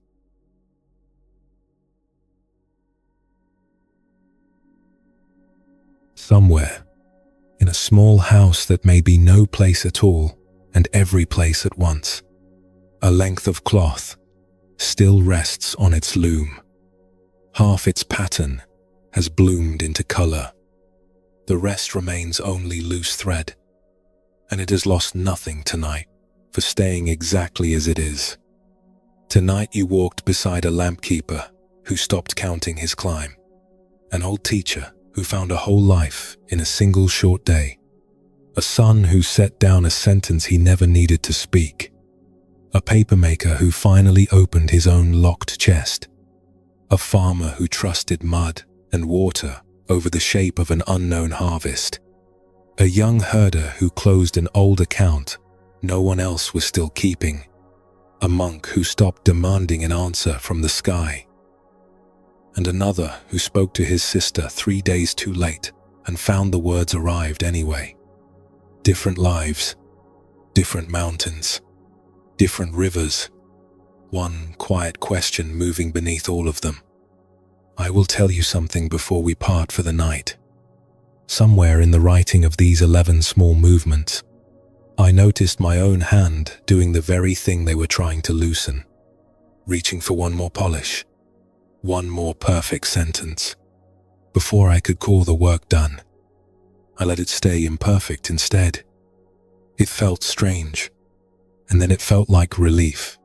Somewhere, in a small house that may be no place at all and every place at once, a length of cloth still rests on its loom. Half its pattern has bloomed into color. The rest remains only loose thread, and it has lost nothing tonight for staying exactly as it is. Tonight you walked beside a lampkeeper who stopped counting his climb, an old teacher who found a whole life in a single short day, a son who set down a sentence he never needed to speak, a papermaker who finally opened his own locked chest, a farmer who trusted mud and water over the shape of an unknown harvest, a young herder who closed an old account no one else was still keeping, a monk who stopped demanding an answer from the sky, and another who spoke to his sister 3 days too late and found the words arrived anyway. Different lives, different mountains, different rivers, one quiet question moving beneath all of them. I will tell you something before we part for the night. Somewhere in the writing of these 11 small movements, I noticed my own hand doing the very thing they were trying to loosen, reaching for one more polish, one more perfect sentence. Before I could call the work done, I let it stay imperfect instead. It felt strange, and then it felt like relief.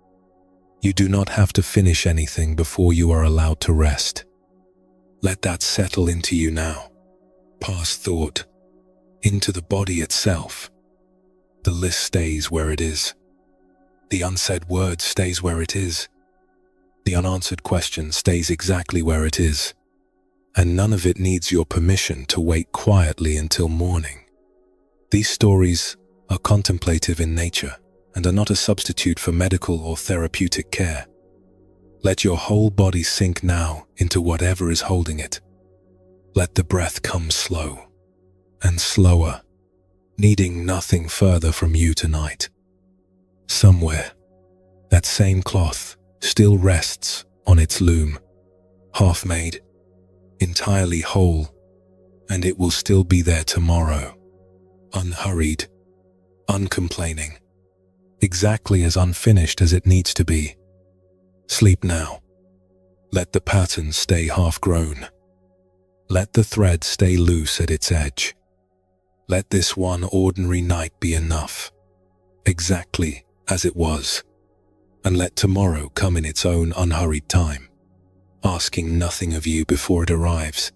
You do not have to finish anything before you are allowed to rest. Let that settle into you now, past thought, into the body itself. The list stays where it is. The unsaid word stays where it is. The unanswered question stays exactly where it is. And none of it needs your permission to wait quietly until morning. These stories are contemplative in nature and are not a substitute for medical or therapeutic care. Let your whole body sink now into whatever is holding it. Let the breath come slow and slower, needing nothing further from you tonight. Somewhere, that same cloth still rests on its loom, half made, entirely whole, and it will still be there tomorrow, unhurried, uncomplaining, exactly as unfinished as it needs to be. Sleep now. Let the pattern stay half-grown. Let the thread stay loose at its edge. Let this one ordinary night be enough, exactly as it was, and let tomorrow come in its own unhurried time, asking nothing of you before it arrives.